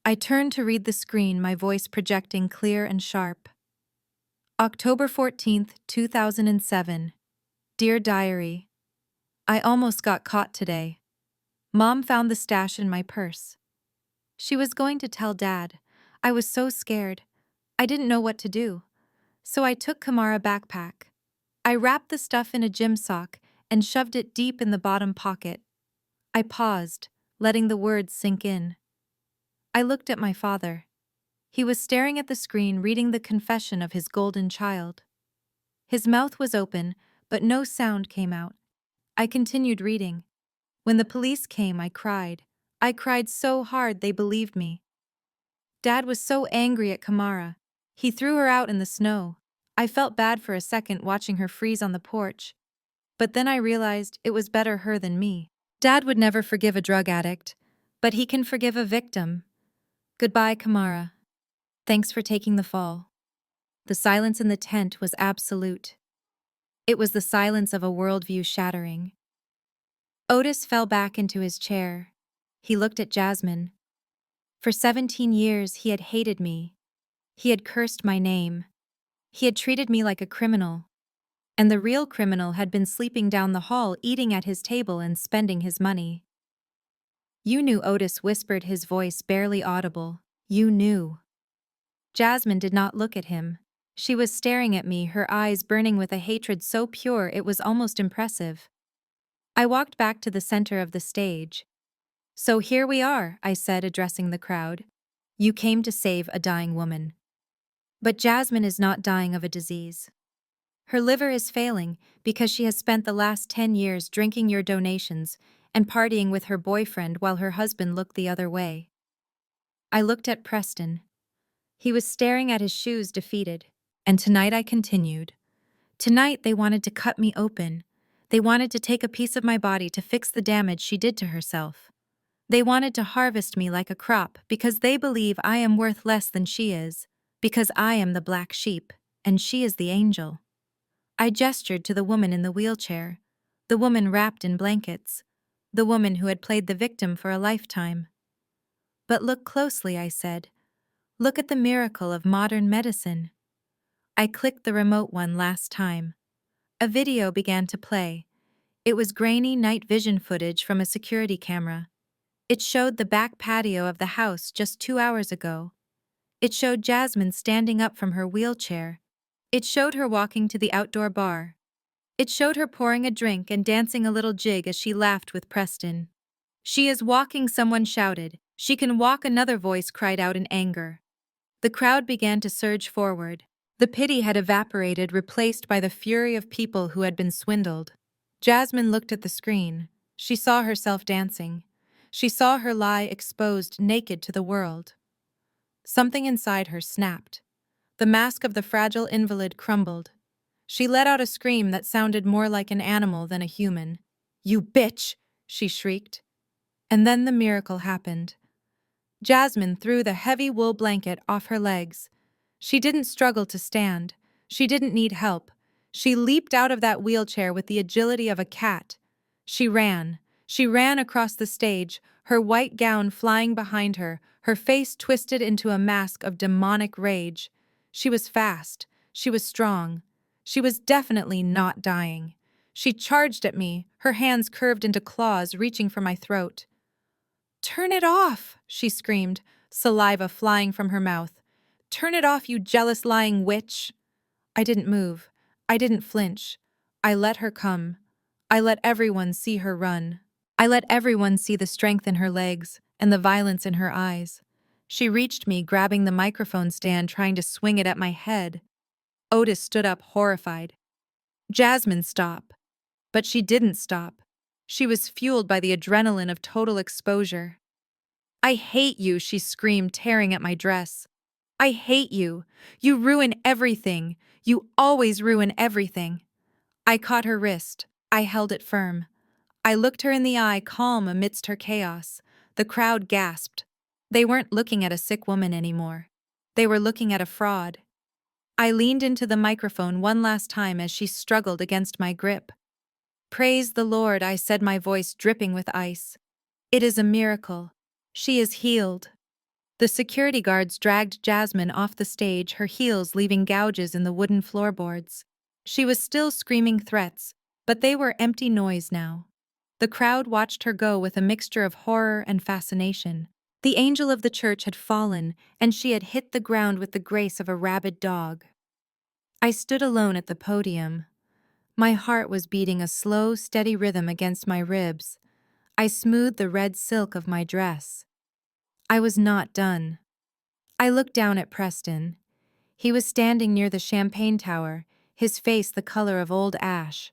Speaker 1: I turned to read the screen, my voice projecting clear and sharp. October 14th, 2007. Dear Diary, I almost got caught today. Mom found the stash in my purse. She was going to tell Dad. I was so scared. I didn't know what to do. So I took Kamara backpack. I wrapped the stuff in a gym sock and shoved it deep in the bottom pocket. I paused, letting the words sink in. I looked at my father. He was staring at the screen, reading the confession of his golden child. His mouth was open, but no sound came out. I continued reading. When the police came, I cried. I cried so hard they believed me. Dad was so angry at Kamara. He threw her out in the snow. I felt bad for a second watching her freeze on the porch. But then I realized it was better her than me. Dad would never forgive a drug addict, but he can forgive a victim. Goodbye, Kamara. Thanks for taking the fall. The silence in the tent was absolute. It was the silence of a worldview shattering. Otis fell back into his chair. He looked at Jasmine. For 17 years, he had hated me. He had cursed my name. He had treated me like a criminal. And the real criminal had been sleeping down the hall, eating at his table and spending his money. You knew, Otis whispered, his voice barely audible. You knew. Jasmine did not look at him. She was staring at me, her eyes burning with a hatred so pure it was almost impressive. I walked back to the center of the stage. So here we are, I said, addressing the crowd. You came to save a dying woman. But Jasmine is not dying of a disease. Her liver is failing because she has spent the last 10 years drinking your donations and partying with her boyfriend while her husband looked the other way. I looked at Preston. He was staring at his shoes, defeated. And tonight, I continued. Tonight they wanted to cut me open. They wanted to take a piece of my body to fix the damage she did to herself. They wanted to harvest me like a crop because they believe I am worth less than she is, because I am the black sheep and she is the angel. I gestured to the woman in the wheelchair, the woman wrapped in blankets, the woman who had played the victim for a lifetime. But look closely, I said. Look at the miracle of modern medicine. I clicked the remote one last time. A video began to play. It was grainy night vision footage from a security camera. It showed the back patio of the house just 2 hours ago. It showed Jasmine standing up from her wheelchair. It showed her walking to the outdoor bar. It showed her pouring a drink and dancing a little jig as she laughed with Preston. "She is walking," someone shouted. "She can walk," another voice cried out in anger. The crowd began to surge forward. The pity had evaporated, replaced by the fury of people who had been swindled. Jasmine looked at the screen. She saw herself dancing. She saw her lie exposed naked to the world. Something inside her snapped. The mask of the fragile invalid crumbled. She let out a scream that sounded more like an animal than a human. "You bitch!" she shrieked. And then the miracle happened. Jasmine threw the heavy wool blanket off her legs. She didn't struggle to stand. She didn't need help. She leaped out of that wheelchair with the agility of a cat. She ran. She ran across the stage, her white gown flying behind her, her face twisted into a mask of demonic rage. She was fast. She was strong. She was definitely not dying. She charged at me, her hands curved into claws reaching for my throat. "Turn it off!" she screamed, saliva flying from her mouth. "Turn it off, you jealous lying witch!" I didn't move. I didn't flinch. I let her come. I let everyone see her run. I let everyone see the strength in her legs and the violence in her eyes. She reached me, grabbing the microphone stand, trying to swing it at my head. Otis stood up, horrified. "Jasmine, stop." But she didn't stop. She was fueled by the adrenaline of total exposure. "I hate you," she screamed, tearing at my dress. "I hate you. You ruin everything. You always ruin everything." I caught her wrist. I held it firm. I looked her in the eye, calm amidst her chaos. The crowd gasped. They weren't looking at a sick woman anymore. They were looking at a fraud. I leaned into the microphone one last time as she struggled against my grip. "Praise the Lord," I said, my voice dripping with ice. "It is a miracle. She is healed." The security guards dragged Jasmine off the stage, her heels leaving gouges in the wooden floorboards. She was still screaming threats, but they were empty noise now. The crowd watched her go with a mixture of horror and fascination. The angel of the church had fallen, and she had hit the ground with the grace of a rabid dog. I stood alone at the podium. My heart was beating a slow, steady rhythm against my ribs. I smoothed the red silk of my dress. I was not done. I looked down at Preston. He was standing near the champagne tower, his face the color of old ash.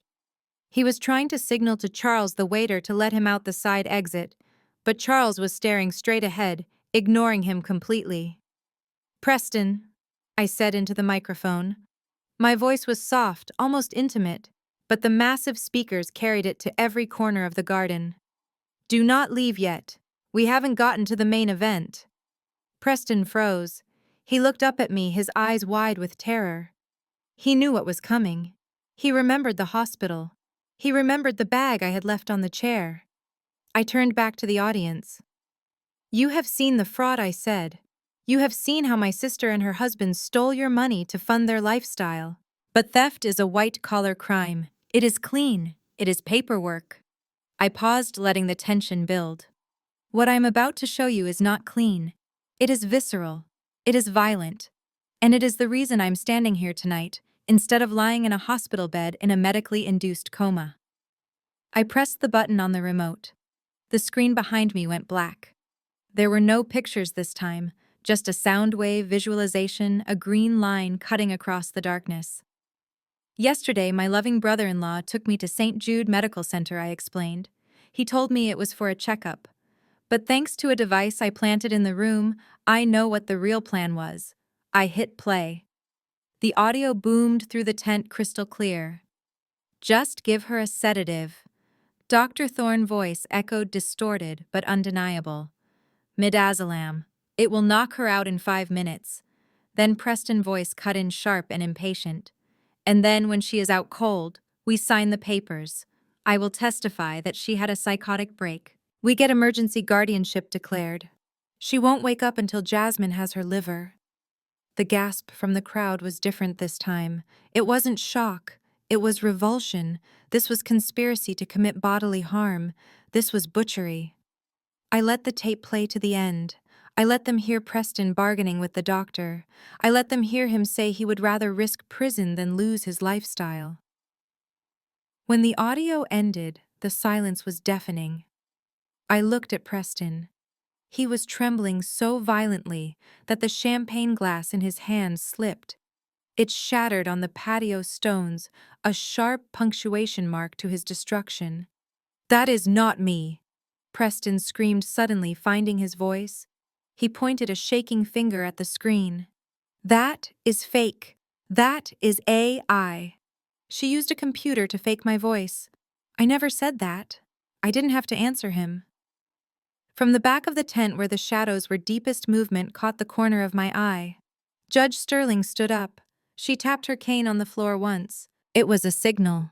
Speaker 1: He was trying to signal to Charles, the waiter, to let him out the side exit, but Charles was staring straight ahead, ignoring him completely. "Preston," I said into the microphone. My voice was soft, almost intimate, but the massive speakers carried it to every corner of the garden. "Do not leave yet. We haven't gotten to the main event." Preston froze. He looked up at me, his eyes wide with terror. He knew what was coming. He remembered the hospital. He remembered the bag I had left on the chair. I turned back to the audience. "You have seen the fraud," I said. "You have seen how my sister and her husband stole your money to fund their lifestyle. But theft is a white-collar crime. It is clean. It is paperwork." I paused, letting the tension build. "What I am about to show you is not clean. It is visceral. It is violent. And it is the reason I'm standing here tonight, instead of lying in a hospital bed in a medically induced coma." I pressed the button on the remote. The screen behind me went black. There were no pictures this time, just a sound wave visualization, a green line cutting across the darkness. "Yesterday, my loving brother-in-law took me to St. Jude Medical Center," I explained. "He told me it was for a checkup. But thanks to a device I planted in the room, I know what the real plan was." I hit play. The audio boomed through the tent crystal clear. "Just give her a sedative." Dr. Thorne's voice echoed, distorted but undeniable. "Midazolam. It will knock her out in 5 minutes." Then Preston's voice cut in sharp and impatient. "And then when she is out cold, we sign the papers. I will testify that she had a psychotic break. We get emergency guardianship declared. She won't wake up until Jasmine has her liver." The gasp from the crowd was different this time. It wasn't shock. It was revulsion. This was conspiracy to commit bodily harm. This was butchery. I let the tape play to the end. I let them hear Preston bargaining with the doctor. I let them hear him say he would rather risk prison than lose his lifestyle. When the audio ended, the silence was deafening. I looked at Preston. He was trembling so violently that the champagne glass in his hand slipped. It shattered on the patio stones, a sharp punctuation mark to his destruction. "That is not me!" Preston screamed suddenly, finding his voice. He pointed a shaking finger at the screen. "That is fake. That is AI. She used a computer to fake my voice. I never said that. I didn't have to answer him." From the back of the tent where the shadows were deepest, movement caught the corner of my eye. Judge Sterling stood up. She tapped her cane on the floor once. It was a signal.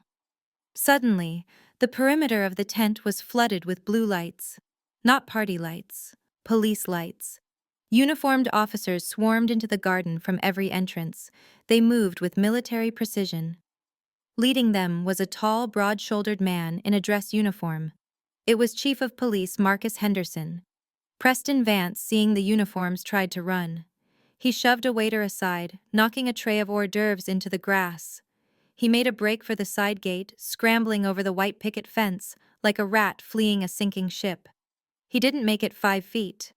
Speaker 1: Suddenly, the perimeter of the tent was flooded with blue lights. Not party lights, police lights. Uniformed officers swarmed into the garden from every entrance. They moved with military precision. Leading them was a tall, broad-shouldered man in a dress uniform. It was Chief of Police Marcus Henderson. Preston Vance, seeing the uniforms, tried to run. He shoved a waiter aside, knocking a tray of hors d'oeuvres into the grass. He made a break for the side gate, scrambling over the white picket fence like a rat fleeing a sinking ship. He didn't make it 5 feet.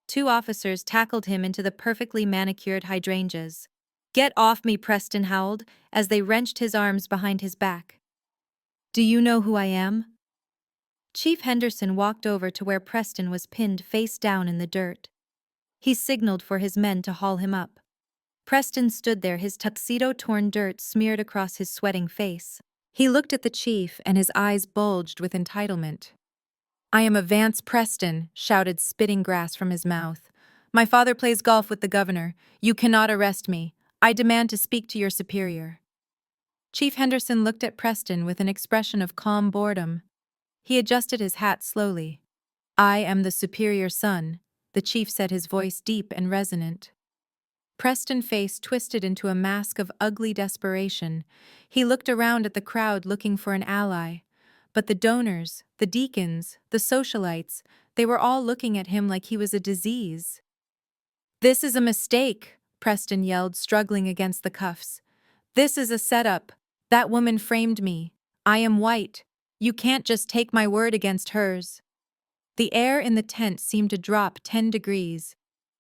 Speaker 1: 2 officers tackled him into the perfectly manicured hydrangeas. "Get off me," Preston howled, as they wrenched his arms behind his back. "Do you know who I am?" Chief Henderson walked over to where Preston was pinned face down in the dirt. He signaled for his men to haul him up. Preston stood there, his tuxedo-torn dirt smeared across his sweating face. He looked at the chief, and his eyes bulged with entitlement. "I am a Vance Preston," shouted spitting grass from his mouth. "My father plays golf with the governor. You cannot arrest me. I demand to speak to your superior." Chief Henderson looked at Preston with an expression of calm boredom. He adjusted his hat slowly. "I am the superior son," the chief said, his voice deep and resonant. Preston's face twisted into a mask of ugly desperation. He looked around at the crowd looking for an ally. But the donors, the deacons, the socialites, they were all looking at him like he was a disease. "This is a mistake," Preston yelled, struggling against the cuffs. "This is a setup. That woman framed me. I am white. You can't just take my word against hers." The air in the tent seemed to drop 10 degrees.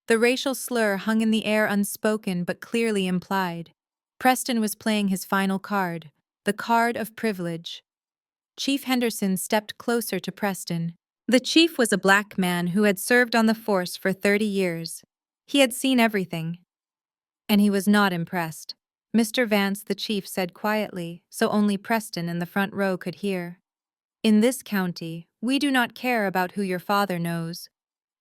Speaker 1: The racial slur hung in the air, unspoken but clearly implied. Preston was playing his final card, the card of privilege. Chief Henderson stepped closer to Preston. The chief was a black man who had served on the force for 30 years. He had seen everything. And he was not impressed. "Mr. Vance," the chief said quietly, so only Preston in the front row could hear. "In this county, we do not care about who your father knows.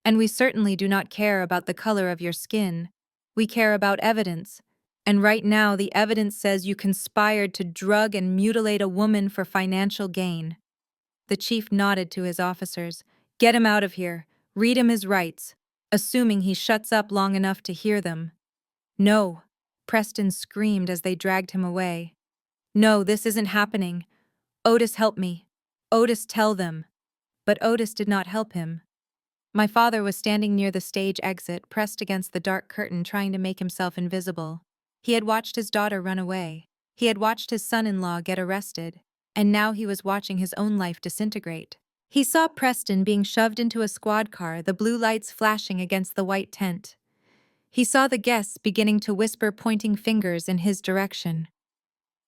Speaker 1: And we certainly do not care about the color of your skin. We care about evidence. And right now the evidence says you conspired to drug and mutilate a woman for financial gain." The chief nodded to his officers. "Get him out of here. Read him his rights," assuming he shuts up long enough to hear them. "No," Preston screamed as they dragged him away. "No, this isn't happening. Otis, help me. Otis, tell them." But Otis did not help him. My father was standing near the stage exit, pressed against the dark curtain, trying to make himself invisible. He had watched his daughter run away. He had watched his son-in-law get arrested. And now he was watching his own life disintegrate. He saw Preston being shoved into a squad car, the blue lights flashing against the white tent. He saw the guests beginning to whisper, pointing fingers in his direction.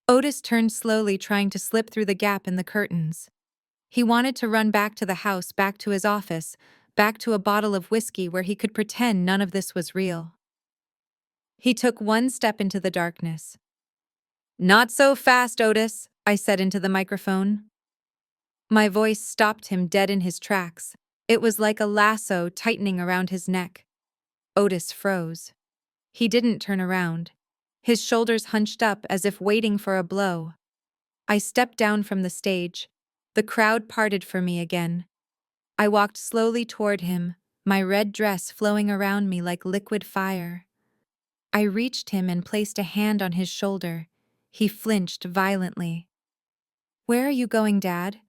Speaker 1: Otis turned slowly, trying to slip through the gap in the curtains. He wanted to run back to the house, back to his office, back to a bottle of whiskey where he could pretend none of this was real. He took one step into the darkness. "Not so fast, Otis," I said into the microphone. My voice stopped him dead in his tracks. It was like a lasso tightening around his neck. Otis froze. He didn't turn around. His shoulders hunched up as if waiting for a blow. I stepped down from the stage. The crowd parted for me again. I walked slowly toward him, my red dress flowing around me like liquid fire. I reached him and placed a hand on his shoulder. He flinched violently. "Where are you going, Dad?"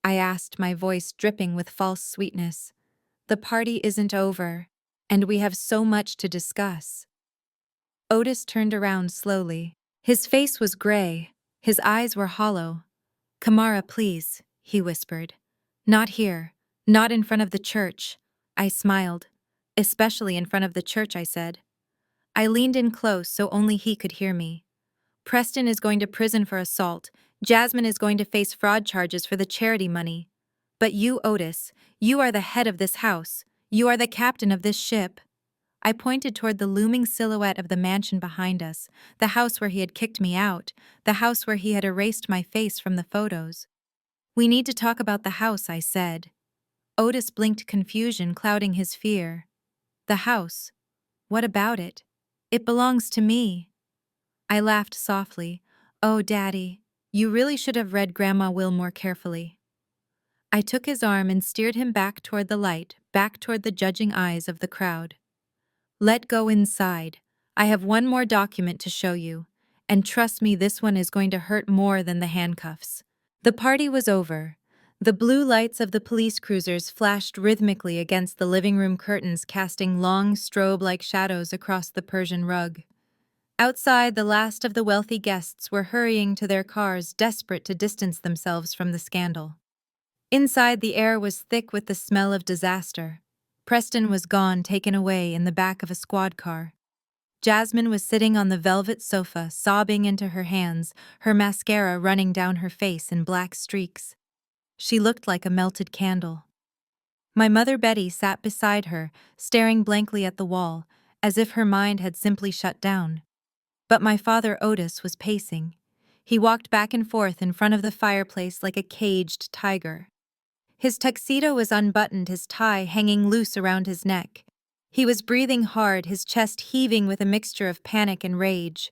Speaker 1: I asked, my voice dripping with false sweetness. "The party isn't over, and we have so much to discuss." Otis turned around slowly. His face was gray. His eyes were hollow. "Kamara, please," he whispered. "Not here. Not in front of the church. I smiled. Especially in front of the church, I said. I leaned in close so only he could hear me. Preston is going to prison for assault. Jasmine is going to face fraud charges for the charity money. But you, Otis, you are the head of this house. You are the captain of this ship. I pointed toward the looming silhouette of the mansion behind us, the house where he had kicked me out, the house where he had erased my face from the photos. We need to talk about the house, I said. Otis blinked confusion clouding his fear. The house. What about it? It belongs to me. I laughed softly. Oh, Daddy, you really should have read Grandma Will more carefully. I took his arm and steered him back toward the light, back toward the judging eyes of the crowd. Let go inside. I have one more document to show you. And trust me, this one is going to hurt more than the handcuffs. The party was over. The blue lights of the police cruisers flashed rhythmically against the living room curtains, casting long strobe-like shadows across the Persian rug. Outside, the last of the wealthy guests were hurrying to their cars, desperate to distance themselves from the scandal. Inside, the air was thick with the smell of disaster. Preston was gone, taken away in the back of a squad car. Jasmine was sitting on the velvet sofa, sobbing into her hands, her mascara running down her face in black streaks. She looked like a melted candle. My mother Betty sat beside her, staring blankly at the wall, as if her mind had simply shut down. But my father Otis was pacing. He walked back and forth in front of the fireplace like a caged tiger. His tuxedo was unbuttoned, his tie hanging loose around his neck. He was breathing hard, his chest heaving with a mixture of panic and rage.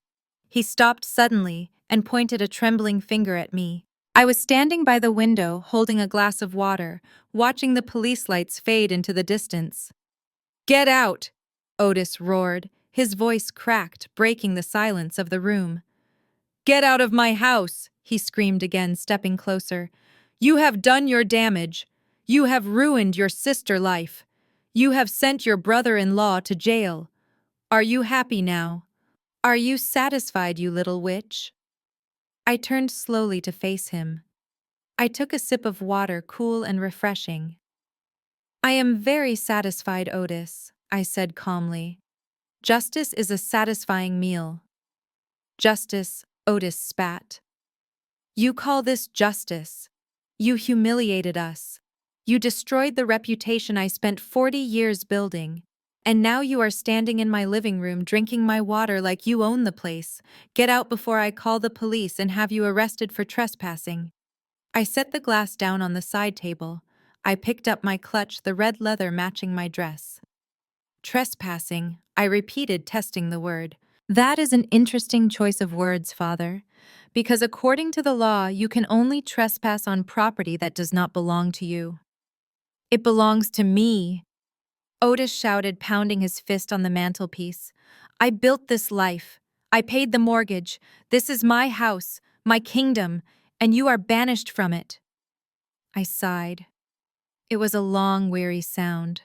Speaker 1: He stopped suddenly and pointed a trembling finger at me. I was standing by the window, holding a glass of water, watching the police lights fade into the distance. "Get out!" Otis roared, his voice cracked, breaking the silence of the room. "Get out of my house!" he screamed again, stepping closer. "You have done your damage. You have ruined your sister life. You have sent your brother-in-law to jail. Are you happy now? Are you satisfied, you little witch?" I turned slowly to face him. I took a sip of water, cool and refreshing. "I am very satisfied, Otis," I said calmly. "Justice is a satisfying meal." "Justice," Otis spat. "You call this justice? You humiliated us. You destroyed the reputation I spent 40 years building. And now you are standing in my living room drinking my water like you own the place. Get out before I call the police and have you arrested for trespassing." I set the glass down on the side table. I picked up my clutch, the red leather matching my dress. "Trespassing," I repeated, testing the word. "That is an interesting choice of words, Father, because according to the law, you can only trespass on property that does not belong to you." "It belongs to me," Otis shouted, pounding his fist on the mantelpiece. "I built this life. I paid the mortgage. This is my house, my kingdom, and you are banished from it." I sighed. It was a long, weary sound.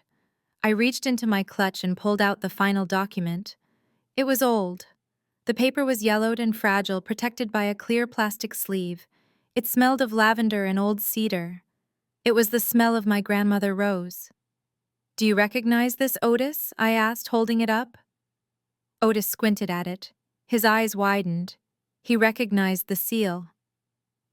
Speaker 1: I reached into my clutch and pulled out the final document. It was old. The paper was yellowed and fragile, protected by a clear plastic sleeve. It smelled of lavender and old cedar. It was the smell of my grandmother Rose. "Do you recognize this, Otis?" I asked, holding it up. Otis squinted at it. His eyes widened. He recognized the seal.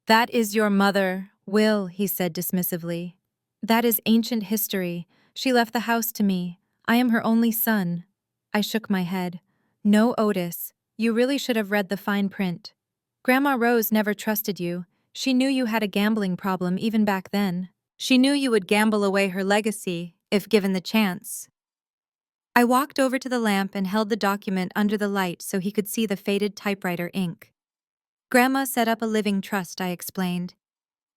Speaker 1: "That is your mother, Will," he said dismissively. "That is ancient history. She left the house to me. I am her only son." I shook my head. "No, Otis, you really should have read the fine print. Grandma Rose never trusted you. She knew you had a gambling problem even back then. She knew you would gamble away her legacy, if given the chance." I walked over to the lamp and held the document under the light so he could see the faded typewriter ink. "Grandma set up a living trust," I explained.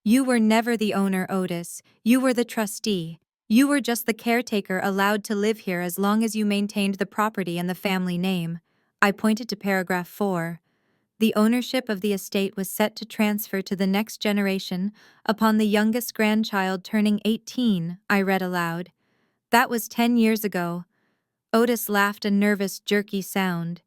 Speaker 1: "You were never the owner, Otis. You were the trustee. You were just the caretaker allowed to live here as long as you maintained the property and the family name." I pointed to paragraph 4. "The ownership of the estate was set to transfer to the next generation upon the youngest grandchild turning 18, I read aloud. "That was 10 years ago." Otis laughed, a nervous, jerky sound.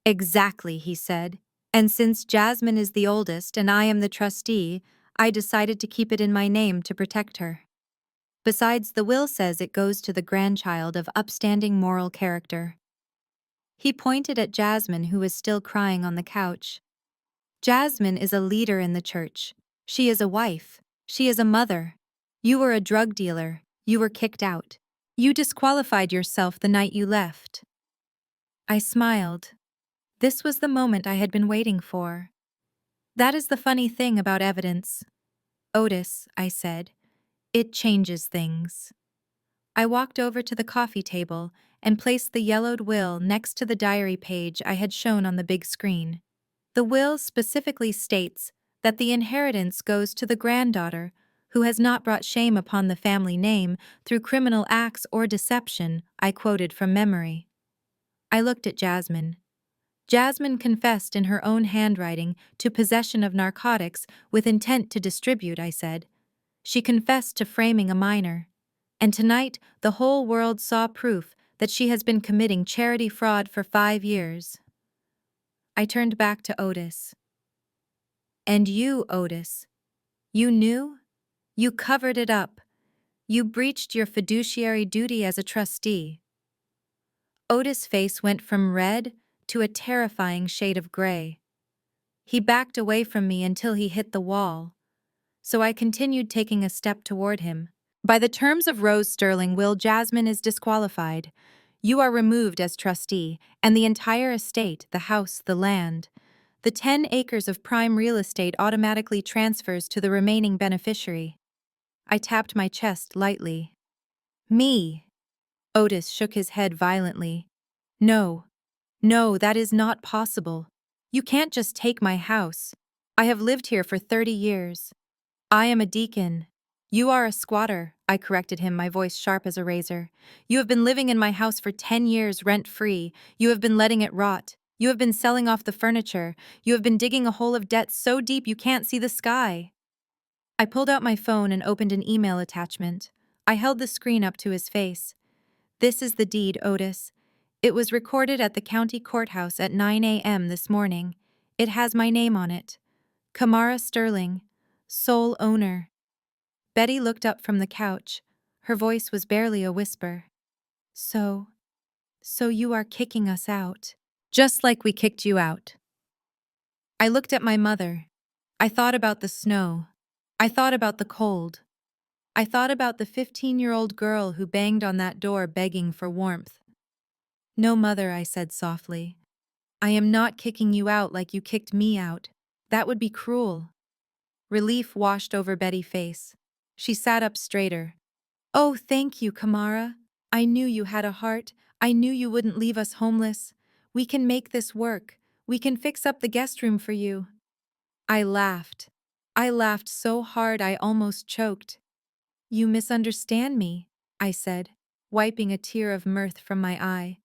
Speaker 1: "Exactly," he said. "And since Jasmine is the oldest and I am the trustee, I decided to keep it in my name to protect her." Besides, the will says it goes to the grandchild of upstanding moral character. He pointed at Jasmine, who was still crying on the couch. Jasmine is a leader in the church. She is a wife. She is a mother. You were a drug dealer. You were kicked out. You disqualified yourself the night you left. I smiled. This was the moment I had been waiting for. That is the funny thing about evidence. Otis, I said, it changes things. I walked over to the coffee table and placed the yellowed will next to the diary page I had shown on the big screen. The will specifically states that the inheritance goes to the granddaughter who has not brought shame upon the family name through criminal acts or deception, I quoted from memory. I looked at Jasmine. Jasmine confessed in her own handwriting to possession of narcotics with intent to distribute, I said. She confessed to framing a minor. And tonight, the whole world saw proof that she has been committing charity fraud for 5 years. I turned back to Otis. And you, Otis, you knew? You covered it up. You breached your fiduciary duty as a trustee. Otis' face went from red to a terrifying shade of gray. He backed away from me until he hit the wall, so I continued taking a step toward him. By the terms of Rose Sterling will, Jasmine is disqualified. You are removed as trustee, and the entire estate, the house, the land, the 10 acres of prime real estate automatically transfers to the remaining beneficiary. I tapped my chest lightly. Me. Otis shook his head violently. No. No, that is not possible. You can't just take my house. I have lived here for 30 years. I am a deacon. You are a squatter, I corrected him, my voice sharp as a razor. You have been living in my house for 10 years rent-free. You have been letting it rot. You have been selling off the furniture. You have been digging a hole of debt so deep you can't see the sky. I pulled out my phone and opened an email attachment. I held the screen up to his face. This is the deed, Otis. It was recorded at the county courthouse at 9 a.m. this morning. It has my name on it. Kamara Sterling, sole owner. Betty looked up from the couch. Her voice was barely a whisper. So you are kicking us out. Just like we kicked you out. I looked at my mother. I thought about the snow. I thought about the cold. I thought about the 15-year-old girl who banged on that door begging for warmth. No, Mother, I said softly. I am not kicking you out like you kicked me out. That would be cruel. Relief washed over Betty's face. She sat up straighter. Oh, thank you, Kamara. I knew you had a heart. I knew you wouldn't leave us homeless. We can make this work. We can fix up the guest room for you. I laughed. I laughed so hard I almost choked. You misunderstand me, I said, wiping a tear of mirth from my eye.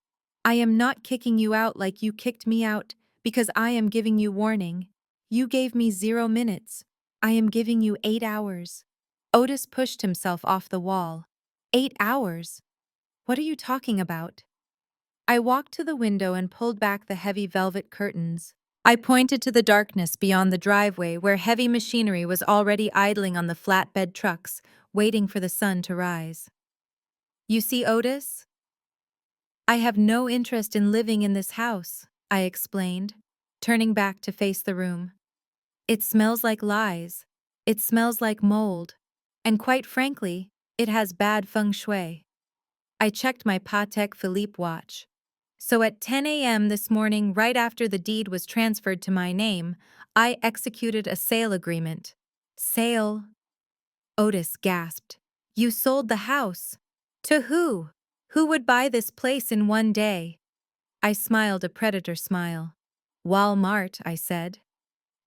Speaker 1: I am not kicking you out like you kicked me out, because I am giving you warning. You gave me 0 minutes. I am giving you 8 hours. Otis pushed himself off the wall. 8 hours? What are you talking about? I walked to the window and pulled back the heavy velvet curtains. I pointed to the darkness beyond the driveway where heavy machinery was already idling on the flatbed trucks, waiting for the sun to rise. You see, Otis? I have no interest in living in this house, I explained, turning back to face the room. It smells like lies. It smells like mold. And quite frankly, it has bad feng shui. I checked my Patek Philippe watch. So at 10 a.m. this morning, right after the deed was transferred to my name, I executed a sale agreement. Sale? Otis gasped. You sold the house. To who? Who would buy this place in one day? I smiled a predator smile. Walmart, I said.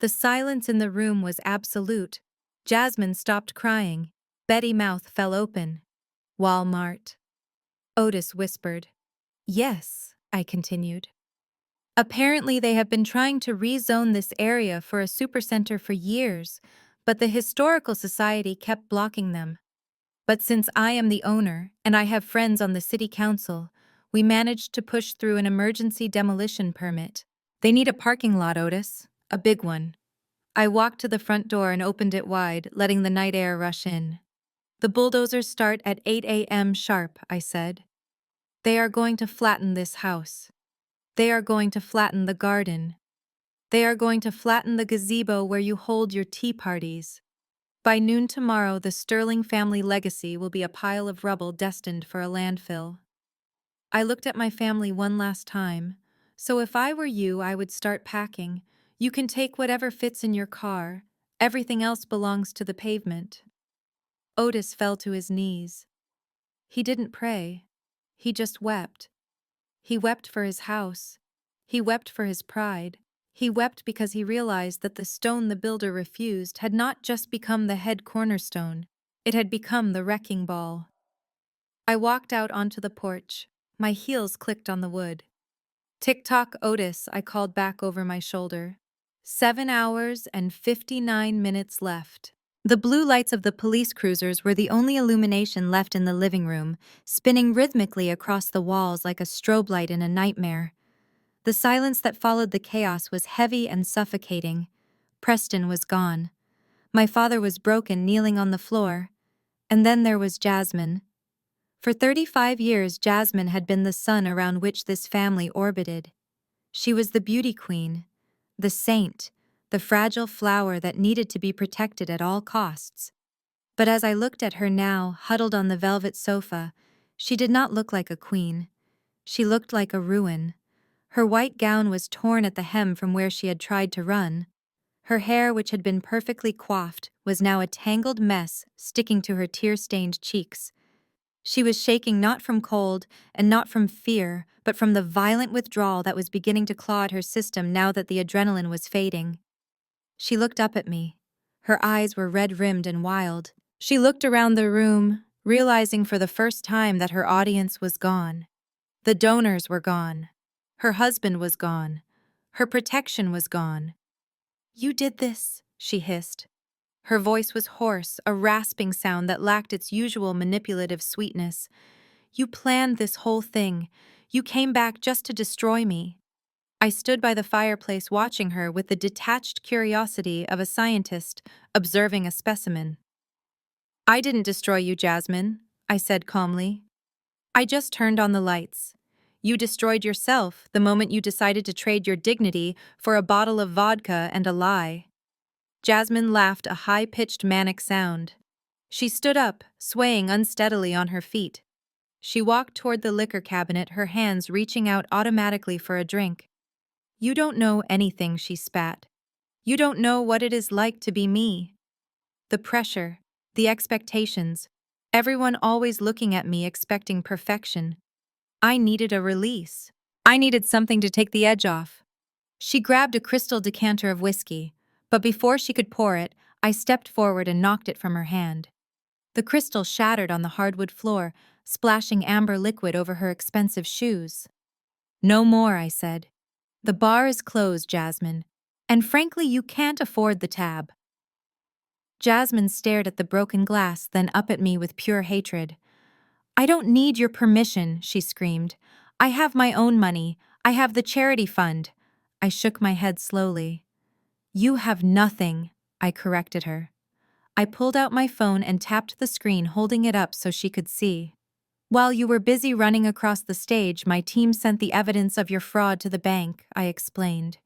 Speaker 1: The silence in the room was absolute. Jasmine stopped crying. Betty's mouth fell open. Walmart. Otis whispered. Yes, I continued. Apparently they have been trying to rezone this area for a supercenter for years, but the Historical Society kept blocking them. But since I am the owner, and I have friends on the city council, we managed to push through an emergency demolition permit. They need a parking lot, Otis. A big one. I walked to the front door and opened it wide, letting the night air rush in. The bulldozers start at 8 a.m. sharp, I said. They are going to flatten this house. They are going to flatten the garden. They are going to flatten the gazebo where you hold your tea parties. By noon tomorrow, the Sterling family legacy will be a pile of rubble destined for a landfill. I looked at my family one last time. So if I were you, I would start packing. You can take whatever fits in your car. Everything else belongs to the pavement. Otis fell to his knees. He didn't pray. He just wept. He wept for his house. He wept for his pride. He wept because he realized that the stone the builder refused had not just become the head cornerstone, it had become the wrecking ball. I walked out onto the porch. My heels clicked on the wood. "Tick-tock, Otis," I called back over my shoulder. 7 hours and 59 minutes left. The blue lights of the police cruisers were the only illumination left in the living room, spinning rhythmically across the walls like a strobe light in a nightmare. The silence that followed the chaos was heavy and suffocating. Preston was gone. My father was broken, kneeling on the floor. And then there was Jasmine. For 35 years, Jasmine had been the sun around which this family orbited. She was the beauty queen, the saint, the fragile flower that needed to be protected at all costs. But as I looked at her now, huddled on the velvet sofa, she did not look like a queen. She looked like a ruin. Her white gown was torn at the hem from where she had tried to run. Her hair, which had been perfectly coiffed, was now a tangled mess sticking to her tear-stained cheeks. She was shaking not from cold and not from fear, but from the violent withdrawal that was beginning to claw at her system now that the adrenaline was fading. She looked up at me. Her eyes were red-rimmed and wild. She looked around the room, realizing for the first time that her audience was gone. The donors were gone. Her husband was gone. Her protection was gone. "You did this," she hissed. Her voice was hoarse, a rasping sound that lacked its usual manipulative sweetness. "You planned this whole thing. You came back just to destroy me." I stood by the fireplace watching her with the detached curiosity of a scientist observing a specimen. "I didn't destroy you, Jasmine," I said calmly. "I just turned on the lights. You destroyed yourself the moment you decided to trade your dignity for a bottle of vodka and a lie." Jasmine laughed a high-pitched manic sound. She stood up, swaying unsteadily on her feet. She walked toward the liquor cabinet, her hands reaching out automatically for a drink. "You don't know anything," she spat. "You don't know what it is like to be me. The pressure, the expectations, everyone always looking at me expecting perfection. I needed a release. I needed something to take the edge off." She grabbed a crystal decanter of whiskey, but before she could pour it, I stepped forward and knocked it from her hand. The crystal shattered on the hardwood floor, splashing amber liquid over her expensive shoes. "No more," I said. "The bar is closed, Jasmine, and frankly, you can't afford the tab." Jasmine stared at the broken glass, then up at me with pure hatred. "I don't need your permission," she screamed. "I have my own money. I have the charity fund." I shook my head slowly. "You have nothing," I corrected her. I pulled out my phone and tapped the screen, holding it up so she could see. "While you were busy running across the stage, my team sent the evidence of your fraud to the bank," I explained.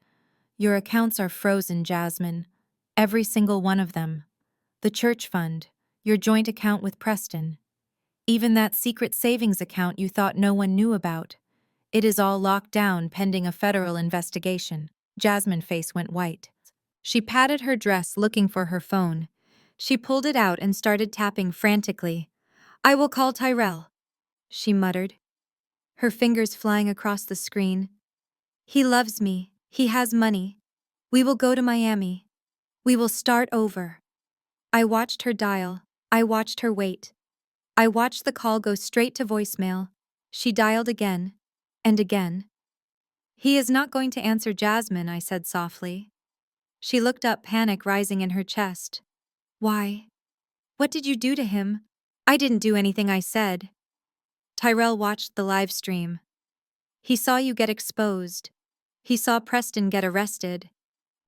Speaker 1: "Your accounts are frozen, Jasmine. Every single one of them. The church fund, your joint account with Preston. Even that secret savings account you thought no one knew about. It is all locked down pending a federal investigation." Jasmine's face went white. She patted her dress, looking for her phone. She pulled it out and started tapping frantically. "I will call Tyrell," she muttered, her fingers flying across the screen. "He loves me. He has money. We will go to Miami. We will start over." I watched her dial. I watched her wait. I watched the call go straight to voicemail. She dialed again, and again. "He is not going to answer, Jasmine," I said softly. She looked up, panic rising in her chest. "Why? What did you do to him?" "I didn't do anything," I said. Tyrell watched the live stream. "He saw you get exposed. He saw Preston get arrested.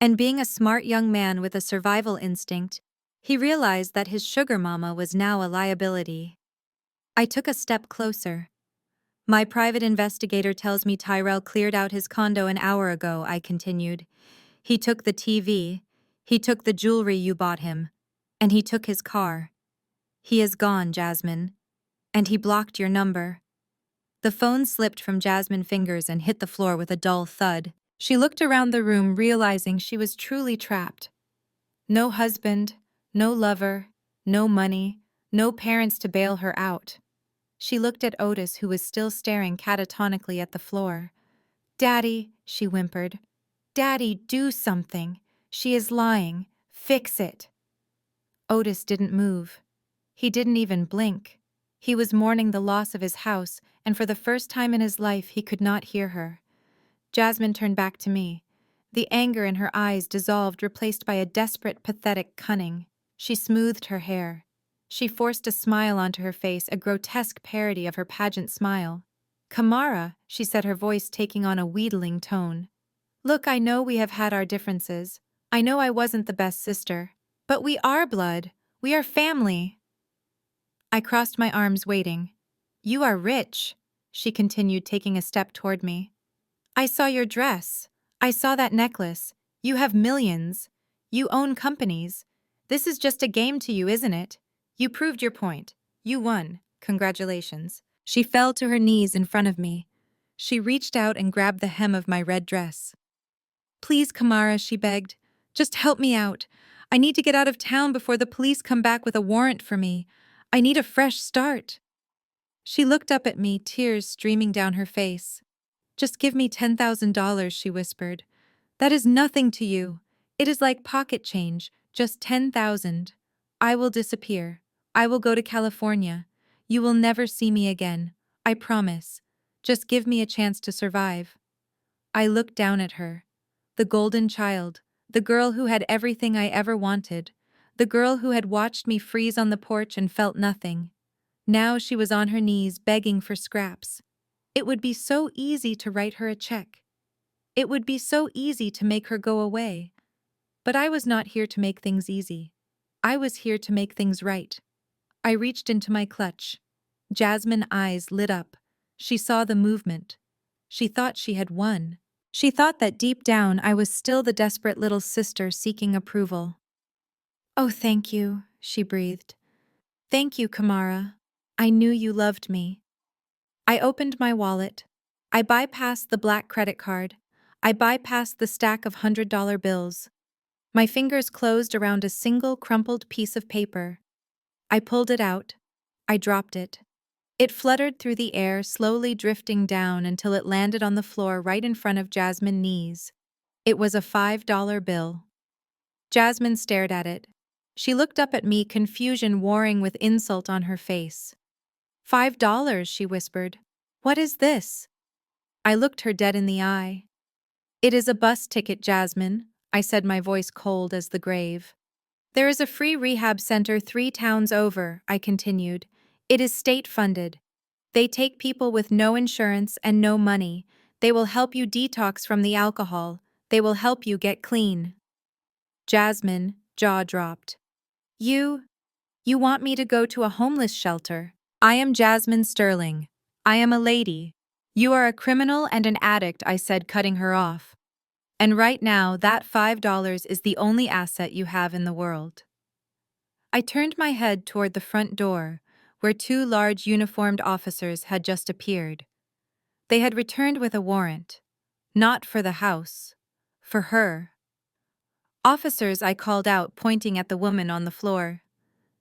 Speaker 1: And being a smart young man with a survival instinct, He realized that his sugar mama was now a liability. I took a step closer. My private investigator tells me Tyrell cleared out his condo an hour ago, I continued. He took the TV, he took the jewelry you bought him, and he took his car. He is gone, Jasmine. And he blocked your number. The phone slipped from Jasmine's fingers and hit the floor with a dull thud. She looked around the room, realizing she was truly trapped. No husband, no lover, no money, no parents to bail her out. She looked at Otis, who was still staring catatonically at the floor. "Daddy," she whimpered. "Daddy, do something. She is lying. Fix it." Otis didn't move. He didn't even blink. He was mourning the loss of his house, and for the first time in his life he could not hear her. Jasmine turned back to me. The anger in her eyes dissolved, replaced by a desperate, pathetic cunning. She smoothed her hair. She forced a smile onto her face, a grotesque parody of her pageant smile. "Kamara," she said, her voice taking on a wheedling tone. "Look, I know we have had our differences. I know I wasn't the best sister. But we are blood. We are family." I crossed my arms, waiting. "You are rich," she continued, taking a step toward me. "I saw your dress. I saw that necklace. You have millions. You own companies. This is just a game to you, isn't it? You proved your point. You won. Congratulations." She fell to her knees in front of me. She reached out and grabbed the hem of my red dress. "Please, Kamara," she begged. "Just help me out. I need to get out of town before the police come back with a warrant for me. I need a fresh start." She looked up at me, tears streaming down her face. "Just give me $10,000, she whispered. "That is nothing to you. It is like pocket change, just 10,000. I will disappear. I will go to California. You will never see me again. I promise. Just give me a chance to survive." I looked down at her. The golden child, the girl who had everything I ever wanted, the girl who had watched me freeze on the porch and felt nothing. Now she was on her knees begging for scraps. It would be so easy to write her a check. It would be so easy to make her go away. But I was not here to make things easy. I was here to make things right. I reached into my clutch. Jasmine's eyes lit up. She saw the movement. She thought she had won. She thought that deep down I was still the desperate little sister seeking approval. "Oh, thank you," she breathed. "Thank you, Kamara. I knew you loved me." I opened my wallet. I bypassed the black credit card. I bypassed the stack of $100 bills. My fingers closed around a single crumpled piece of paper. I pulled it out. I dropped it. It fluttered through the air, slowly drifting down until it landed on the floor right in front of Jasmine's knees. It was a $5 bill. Jasmine stared at it. She looked up at me, confusion warring with insult on her face. $5, she whispered. "What is this?" I looked her dead in the eye. "It is a bus ticket, Jasmine," I said, my voice cold as the grave. "There is a free rehab center 3 towns over," I continued. "It is state-funded. They take people with no insurance and no money. They will help you detox from the alcohol. They will help you get clean." Jasmine, jaw dropped. You want me to go to a homeless shelter? I am Jasmine Sterling. I am a lady. You are a criminal and an addict, I said, cutting her off. And right now, that $5 is the only asset you have in the world. I turned my head toward the front door, where 2 large uniformed officers had just appeared. They had returned with a warrant. Not for the house. For her. "Officers," I called out, pointing at the woman on the floor.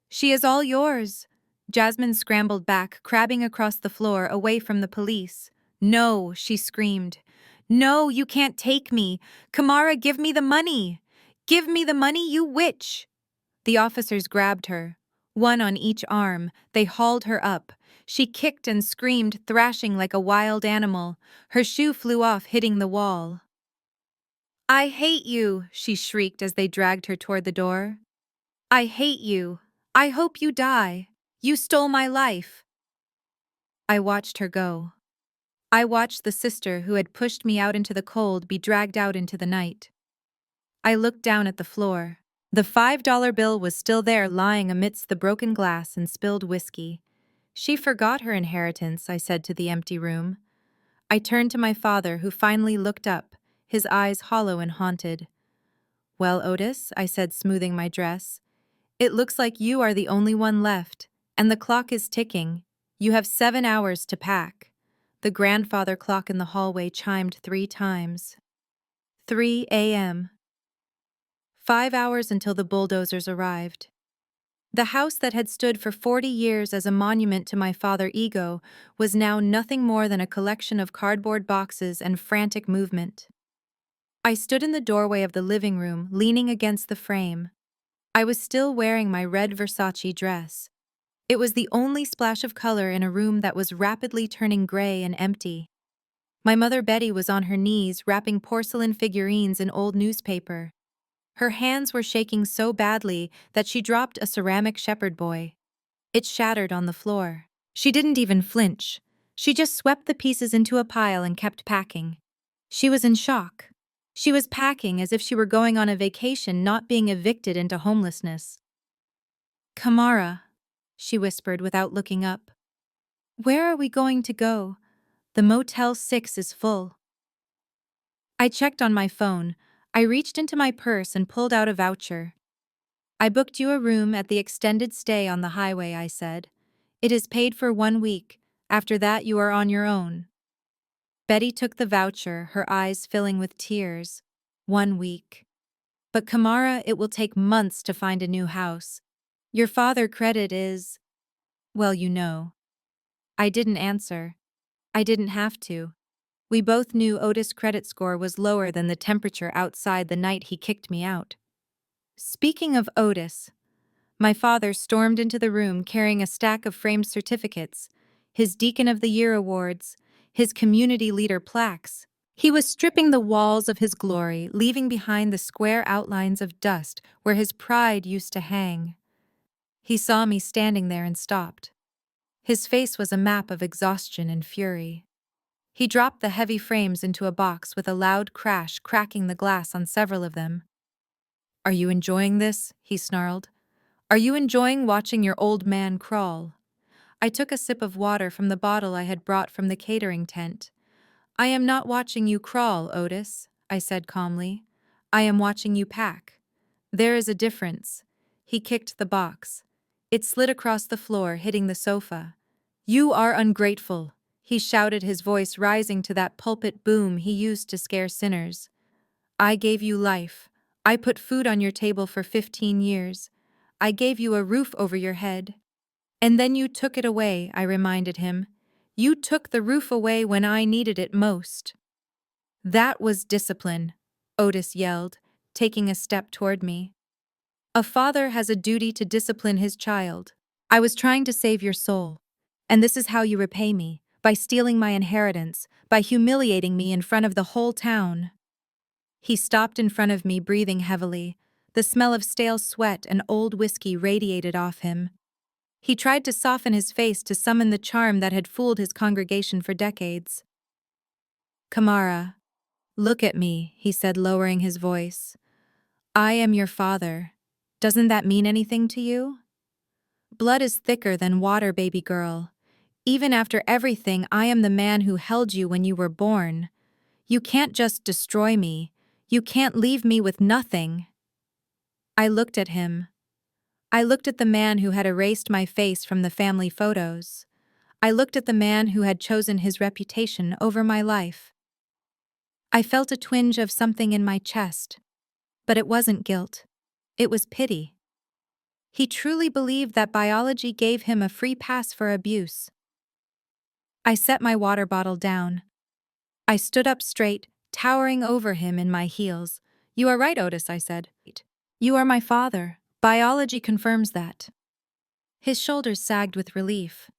Speaker 1: "She is all yours." Jasmine scrambled back, crabbing across the floor, away from the police. "No," she screamed. "No, you can't take me. Kamara, give me the money. Give me the money, you witch." The officers grabbed her. 1 on each arm, they hauled her up. She kicked and screamed, thrashing like a wild animal. Her shoe flew off, hitting the wall. "I hate you," she shrieked as they dragged her toward the door. "I hate you. I hope you die. You stole my life." I watched her go. I watched the sister who had pushed me out into the cold be dragged out into the night. I looked down at the floor. The $5 bill was still there, lying amidst the broken glass and spilled whiskey. She forgot her inheritance, I said to the empty room. I turned to my father, who finally looked up, his eyes hollow and haunted. Well, Otis, I said, smoothing my dress, it looks like you are the only one left, and the clock is ticking. You have 7 hours to pack. The grandfather clock in the hallway chimed 3 times. 3 a.m. 5 hours until the bulldozers arrived. The house that had stood for 40 years as a monument to my father's ego was now nothing more than a collection of cardboard boxes and frantic movement. I stood in the doorway of the living room, leaning against the frame. I was still wearing my red Versace dress. It was the only splash of color in a room that was rapidly turning gray and empty. My mother Betty was on her knees, wrapping porcelain figurines in old newspaper. Her hands were shaking so badly that she dropped a ceramic shepherd boy. It shattered on the floor. She didn't even flinch. She just swept the pieces into a pile and kept packing. She was in shock. She was packing as if she were going on a vacation, not being evicted into homelessness. "Kamara," she whispered without looking up. "Where are we going to go? The Motel 6 is full." I checked on my phone. I reached into my purse and pulled out a voucher. "I booked you a room at the extended stay on the highway," I said. "It is paid for 1 week. After that, you are on your own." Betty took the voucher, her eyes filling with tears. 1 week. "But Kamara, it will take months to find a new house. Your father's credit is, well, you know." I didn't answer. I didn't have to. We both knew Otis' credit score was lower than the temperature outside the night he kicked me out. Speaking of Otis, my father stormed into the room carrying a stack of framed certificates, his Deacon of the Year awards, his community leader plaques. He was stripping the walls of his glory, leaving behind the square outlines of dust where his pride used to hang. He saw me standing there and stopped. His face was a map of exhaustion and fury. He dropped the heavy frames into a box with a loud crash, cracking the glass on several of them. "Are you enjoying this?" he snarled. "Are you enjoying watching your old man crawl?" I took a sip of water from the bottle I had brought from the catering tent. "I am not watching you crawl, Otis," I said calmly. "I am watching you pack. There is a difference." He kicked the box. It slid across the floor, hitting the sofa. "You are ungrateful," he shouted, his voice rising to that pulpit boom he used to scare sinners. "I gave you life. I put food on your table for 15 years. I gave you a roof over your head. And then you took it away," I reminded him. "You took the roof away when I needed it most." "That was discipline," Otis yelled, taking a step toward me. "A father has a duty to discipline his child. I was trying to save your soul. And this is how you repay me, by stealing my inheritance, by humiliating me in front of the whole town." He stopped in front of me, breathing heavily. The smell of stale sweat and old whiskey radiated off him. He tried to soften his face to summon the charm that had fooled his congregation for decades. "Kamara, look at me," he said, lowering his voice. "I am your father. Doesn't that mean anything to you? Blood is thicker than water, baby girl. Even after everything, I am the man who held you when you were born. You can't just destroy me. You can't leave me with nothing." I looked at him. I looked at the man who had erased my face from the family photos. I looked at the man who had chosen his reputation over my life. I felt a twinge of something in my chest. But it wasn't guilt. It was pity. He truly believed that biology gave him a free pass for abuse. I set my water bottle down. I stood up straight, towering over him in my heels. "You are right, Otis," I said. "You are my father. Biology confirms that." His shoulders sagged with relief.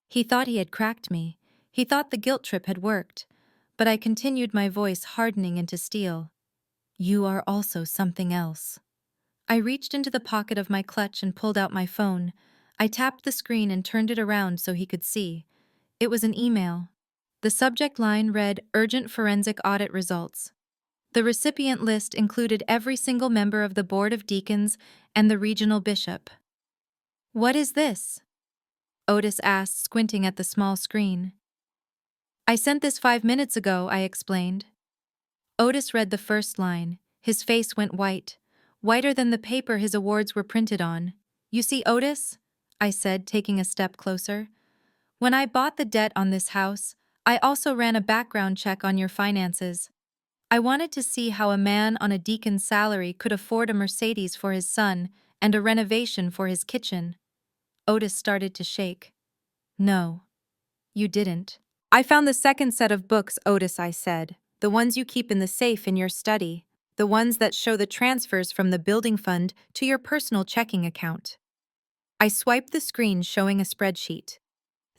Speaker 1: He thought he had cracked me. He thought the guilt trip had worked. But I continued, my voice hardening into steel. "You are also something else." I reached into the pocket of my clutch and pulled out my phone. I tapped the screen and turned it around so he could see. It was an email. The subject line read, "Urgent forensic audit results." The recipient list included every single member of the Board of Deacons and the regional bishop. "What is this?" Otis asked, squinting at the small screen. "I sent this 5 minutes ago," I explained. Otis read the first line. His face went white, whiter than the paper his awards were printed on. "You see, Otis," I said, taking a step closer, "when I bought the debt on this house, I also ran a background check on your finances. I wanted to see how a man on a deacon's salary could afford a Mercedes for his son and a renovation for his kitchen." Otis started to shake. "No, you didn't." "I found the second set of books, Otis," I said. "The ones you keep in the safe in your study. The ones that show the transfers from the building fund to your personal checking account." I swiped the screen showing a spreadsheet.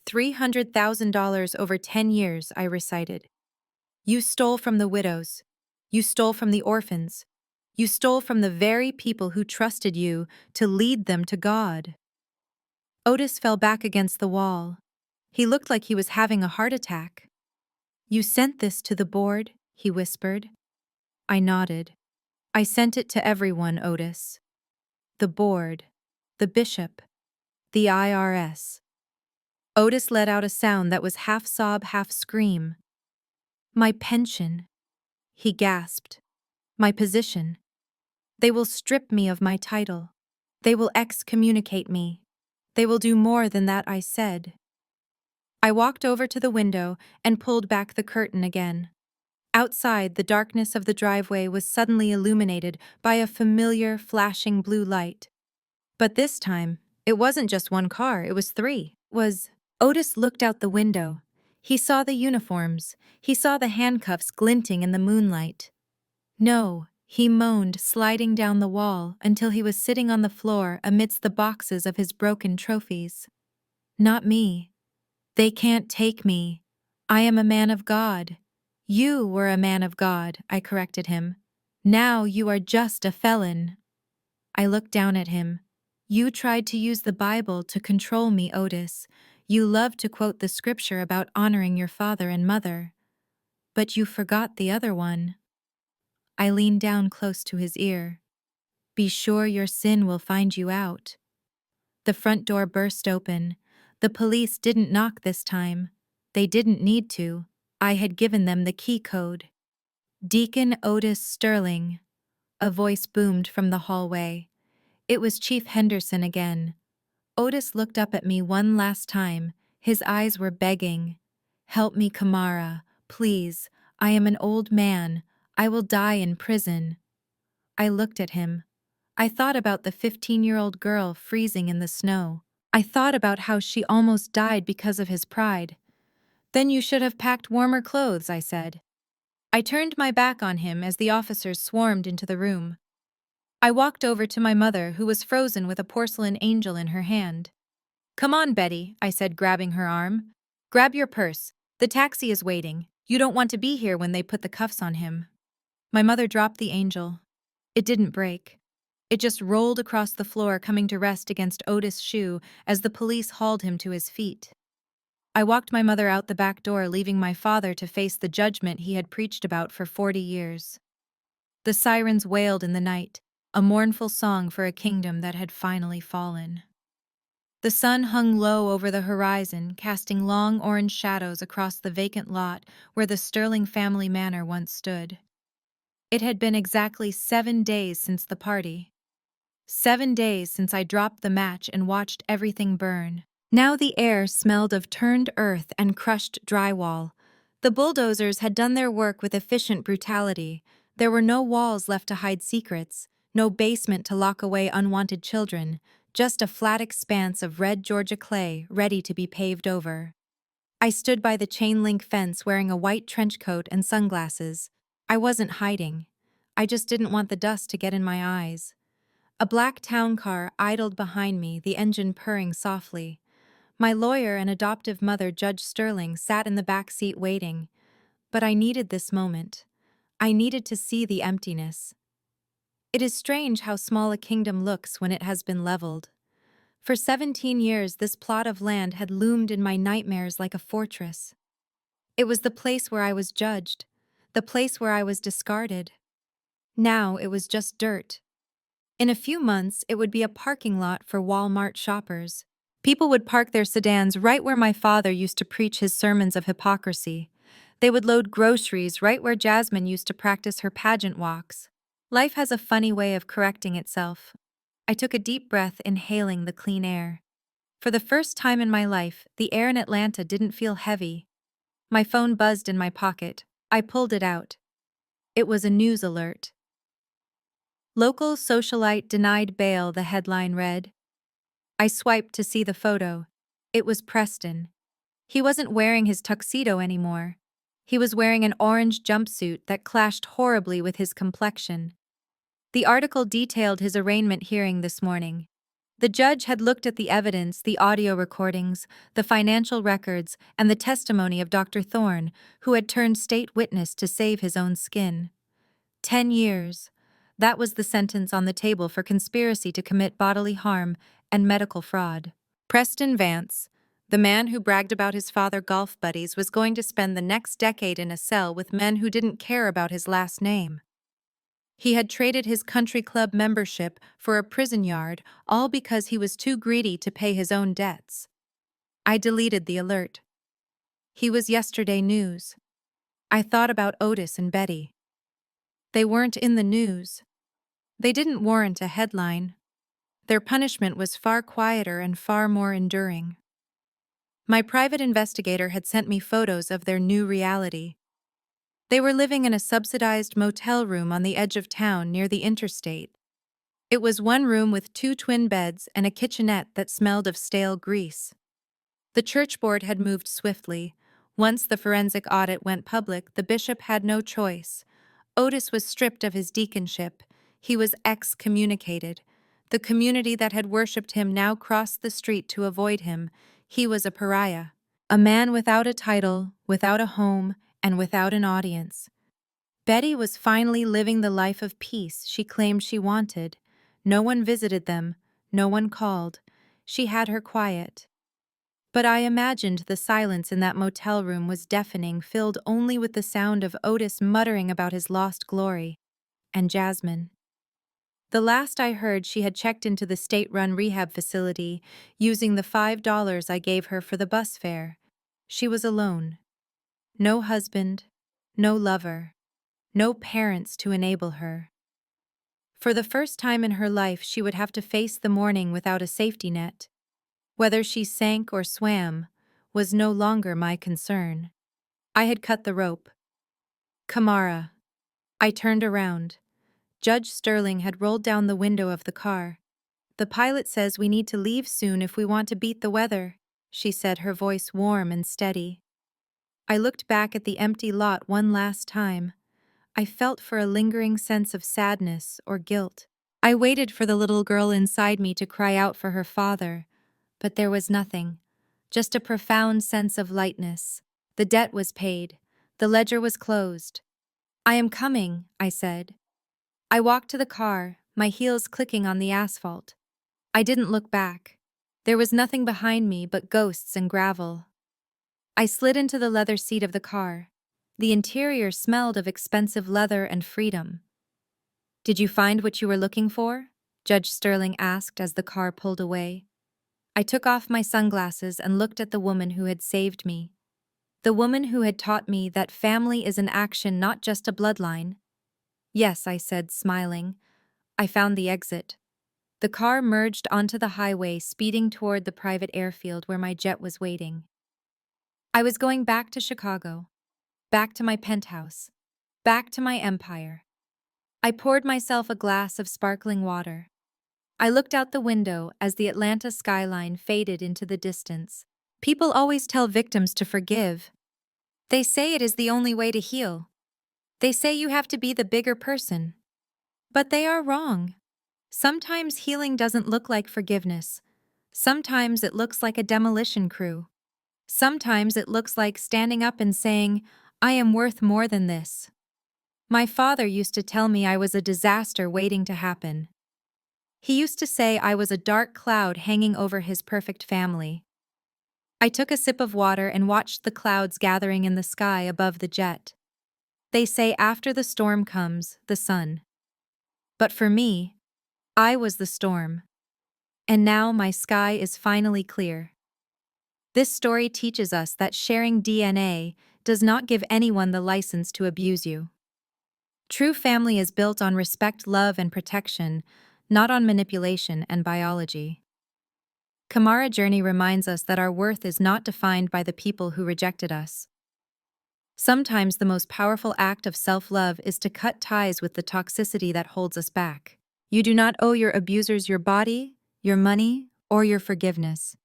Speaker 1: $300,000 over 10 years, I recited. "You stole from the widows. You stole from the orphans. You stole from the very people who trusted you to lead them to God." Otis fell back against the wall. He looked like he was having a heart attack. "You sent this to the board?" he whispered. I nodded. "I sent it to everyone, Otis. The board, the bishop, the IRS." Otis let out a sound that was half sob, half scream. "My pension," he gasped. "My position. They will strip me of my title. They will excommunicate me. They will do more than that," I said. I walked over to the window and pulled back the curtain again. Outside, the darkness of the driveway was suddenly illuminated by a familiar, flashing blue light. But this time, it wasn't just one car, it was three. Otis looked out the window. He saw the uniforms. He saw the handcuffs glinting in the moonlight. "No," he moaned, sliding down the wall until he was sitting on the floor amidst the boxes of his broken trophies. "Not me. They can't take me. I am a man of God." "You were a man of God," I corrected him. "Now you are just a felon." I looked down at him. "You tried to use the Bible to control me, Otis. You love to quote the scripture about honoring your father and mother. But you forgot the other one." I leaned down close to his ear. "Be sure your sin will find you out." The front door burst open. The police didn't knock this time. They didn't need to. I had given them the key code. "Deacon Otis Sterling," a voice boomed from the hallway. It was Chief Henderson again. Otis looked up at me one last time. His eyes were begging. "Help me, Kamara. Please. I am an old man. I will die in prison." I looked at him. I thought about the 15-year-old girl freezing in the snow. I thought about how she almost died because of his pride. "Then you should have packed warmer clothes," I said. I turned my back on him as the officers swarmed into the room. I walked over to my mother, who was frozen with a porcelain angel in her hand. "Come on, Betty," I said, grabbing her arm. "Grab your purse. The taxi is waiting. You don't want to be here when they put the cuffs on him." My mother dropped the angel. It didn't break. It just rolled across the floor, coming to rest against Otis' shoe as the police hauled him to his feet. I walked my mother out the back door, leaving my father to face the judgment he had preached about for 40 years. The sirens wailed in the night, a mournful song for a kingdom that had finally fallen. The sun hung low over the horizon, casting long orange shadows across the vacant lot where the Sterling family manor once stood. It had been exactly 7 days since the party. 7 days since I dropped the match and watched everything burn. Now the air smelled of turned earth and crushed drywall. The bulldozers had done their work with efficient brutality. There were no walls left to hide secrets, no basement to lock away unwanted children, just a flat expanse of red Georgia clay ready to be paved over. I stood by the chain-link fence wearing a white trench coat and sunglasses. I wasn't hiding. I just didn't want the dust to get in my eyes. A black town car idled behind me, the engine purring softly. My lawyer and adoptive mother, Judge Sterling, sat in the back seat waiting. But I needed this moment. I needed to see the emptiness. It is strange how small a kingdom looks when it has been leveled. For 17 years, this plot of land had loomed in my nightmares like a fortress. It was the place where I was judged, the place where I was discarded, Now it was just dirt. In a few months, it would be a parking lot for Walmart shoppers. People would park their sedans right where my father used to preach his sermons of hypocrisy. They would load groceries right where Jasmine used to practice her pageant walks. Life has a funny way of correcting itself. I took a deep breath, inhaling the clean air. For the first time in my life, the air in Atlanta didn't feel heavy. My phone buzzed in my pocket. I pulled it out. It was a news alert. Local socialite denied bail, the headline read. I swiped to see the photo. It was Preston. He wasn't wearing his tuxedo anymore. He was wearing an orange jumpsuit that clashed horribly with his complexion. The article detailed his arraignment hearing this morning. The judge had looked at the evidence, the audio recordings, the financial records, and the testimony of Dr. Thorne, who had turned state witness to save his own skin. 10 years. That was the sentence on the table for conspiracy to commit bodily harm and medical fraud. Preston Vance, the man who bragged about his father golf buddies, was going to spend the next decade in a cell with men who didn't care about his last name. He had traded his country club membership for a prison yard, all because he was too greedy to pay his own debts. I deleted the alert. He was yesterday news. I thought about Otis and Betty. They weren't in the news. They didn't warrant a headline. Their punishment was far quieter and far more enduring. My private investigator had sent me photos of their new reality. They were living in a subsidized motel room on the edge of town near the interstate. It was one room with 2 twin beds and a kitchenette that smelled of stale grease. The church board had moved swiftly. Once the forensic audit went public, the bishop had no choice. Otis was stripped of his deaconship. He was excommunicated. The community that had worshipped him now crossed the street to avoid him. He was a pariah. A man without a title, without a home, and without an audience. Betty was finally living the life of peace she claimed she wanted. No one visited them, no one called. She had her quiet. But I imagined the silence in that motel room was deafening, filled only with the sound of Otis muttering about his lost glory. And Jasmine. The last I heard, she had checked into the state-run rehab facility, using the $5 I gave her for the bus fare. She was alone. No husband, no lover, no parents to enable her. For the first time in her life, she would have to face the morning without a safety net. Whether she sank or swam was no longer my concern. I had cut the rope. Kamara. I turned around. Judge Sterling had rolled down the window of the car. The pilot says we need to leave soon if we want to beat the weather, she said, her voice warm and steady. I looked back at the empty lot one last time. I felt for a lingering sense of sadness or guilt. I waited for the little girl inside me to cry out for her father, but there was nothing, just a profound sense of lightness. The debt was paid. The ledger was closed. I am coming, I said. I walked to the car, my heels clicking on the asphalt. I didn't look back. There was nothing behind me but ghosts and gravel. I slid into the leather seat of the car. The interior smelled of expensive leather and freedom. Did you find what you were looking for? Judge Sterling asked as the car pulled away. I took off my sunglasses and looked at the woman who had saved me. The woman who had taught me that family is an action, not just a bloodline. Yes, I said, smiling. I found the exit. The car merged onto the highway, speeding toward the private airfield where my jet was waiting. I was going back to Chicago, back to my penthouse, back to my empire. I poured myself a glass of sparkling water. I looked out the window as the Atlanta skyline faded into the distance. People always tell victims to forgive. They say it is the only way to heal. They say you have to be the bigger person. But they are wrong. Sometimes healing doesn't look like forgiveness. Sometimes it looks like a demolition crew. Sometimes it looks like standing up and saying, I am worth more than this. My father used to tell me I was a disaster waiting to happen. He used to say I was a dark cloud hanging over his perfect family. I took a sip of water and watched the clouds gathering in the sky above the jet. They say after the storm comes the sun. But for me, I was the storm. And now my sky is finally clear. This story teaches us that sharing DNA does not give anyone the license to abuse you. True family is built on respect, love, and protection, not on manipulation and biology. Kamara Journey reminds us that our worth is not defined by the people who rejected us. Sometimes the most powerful act of self-love is to cut ties with the toxicity that holds us back. You do not owe your abusers your body, your money, or your forgiveness.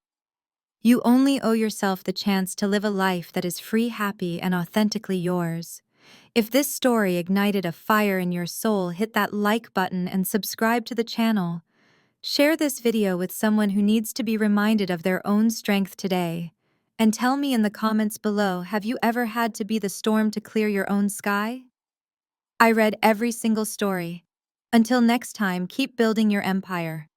Speaker 1: You only owe yourself the chance to live a life that is free, happy, and authentically yours. If this story ignited a fire in your soul, hit that like button and subscribe to the channel. Share this video with someone who needs to be reminded of their own strength today. And tell me in the comments below, have you ever had to be the storm to clear your own sky? I read every single story. Until next time, keep building your empire.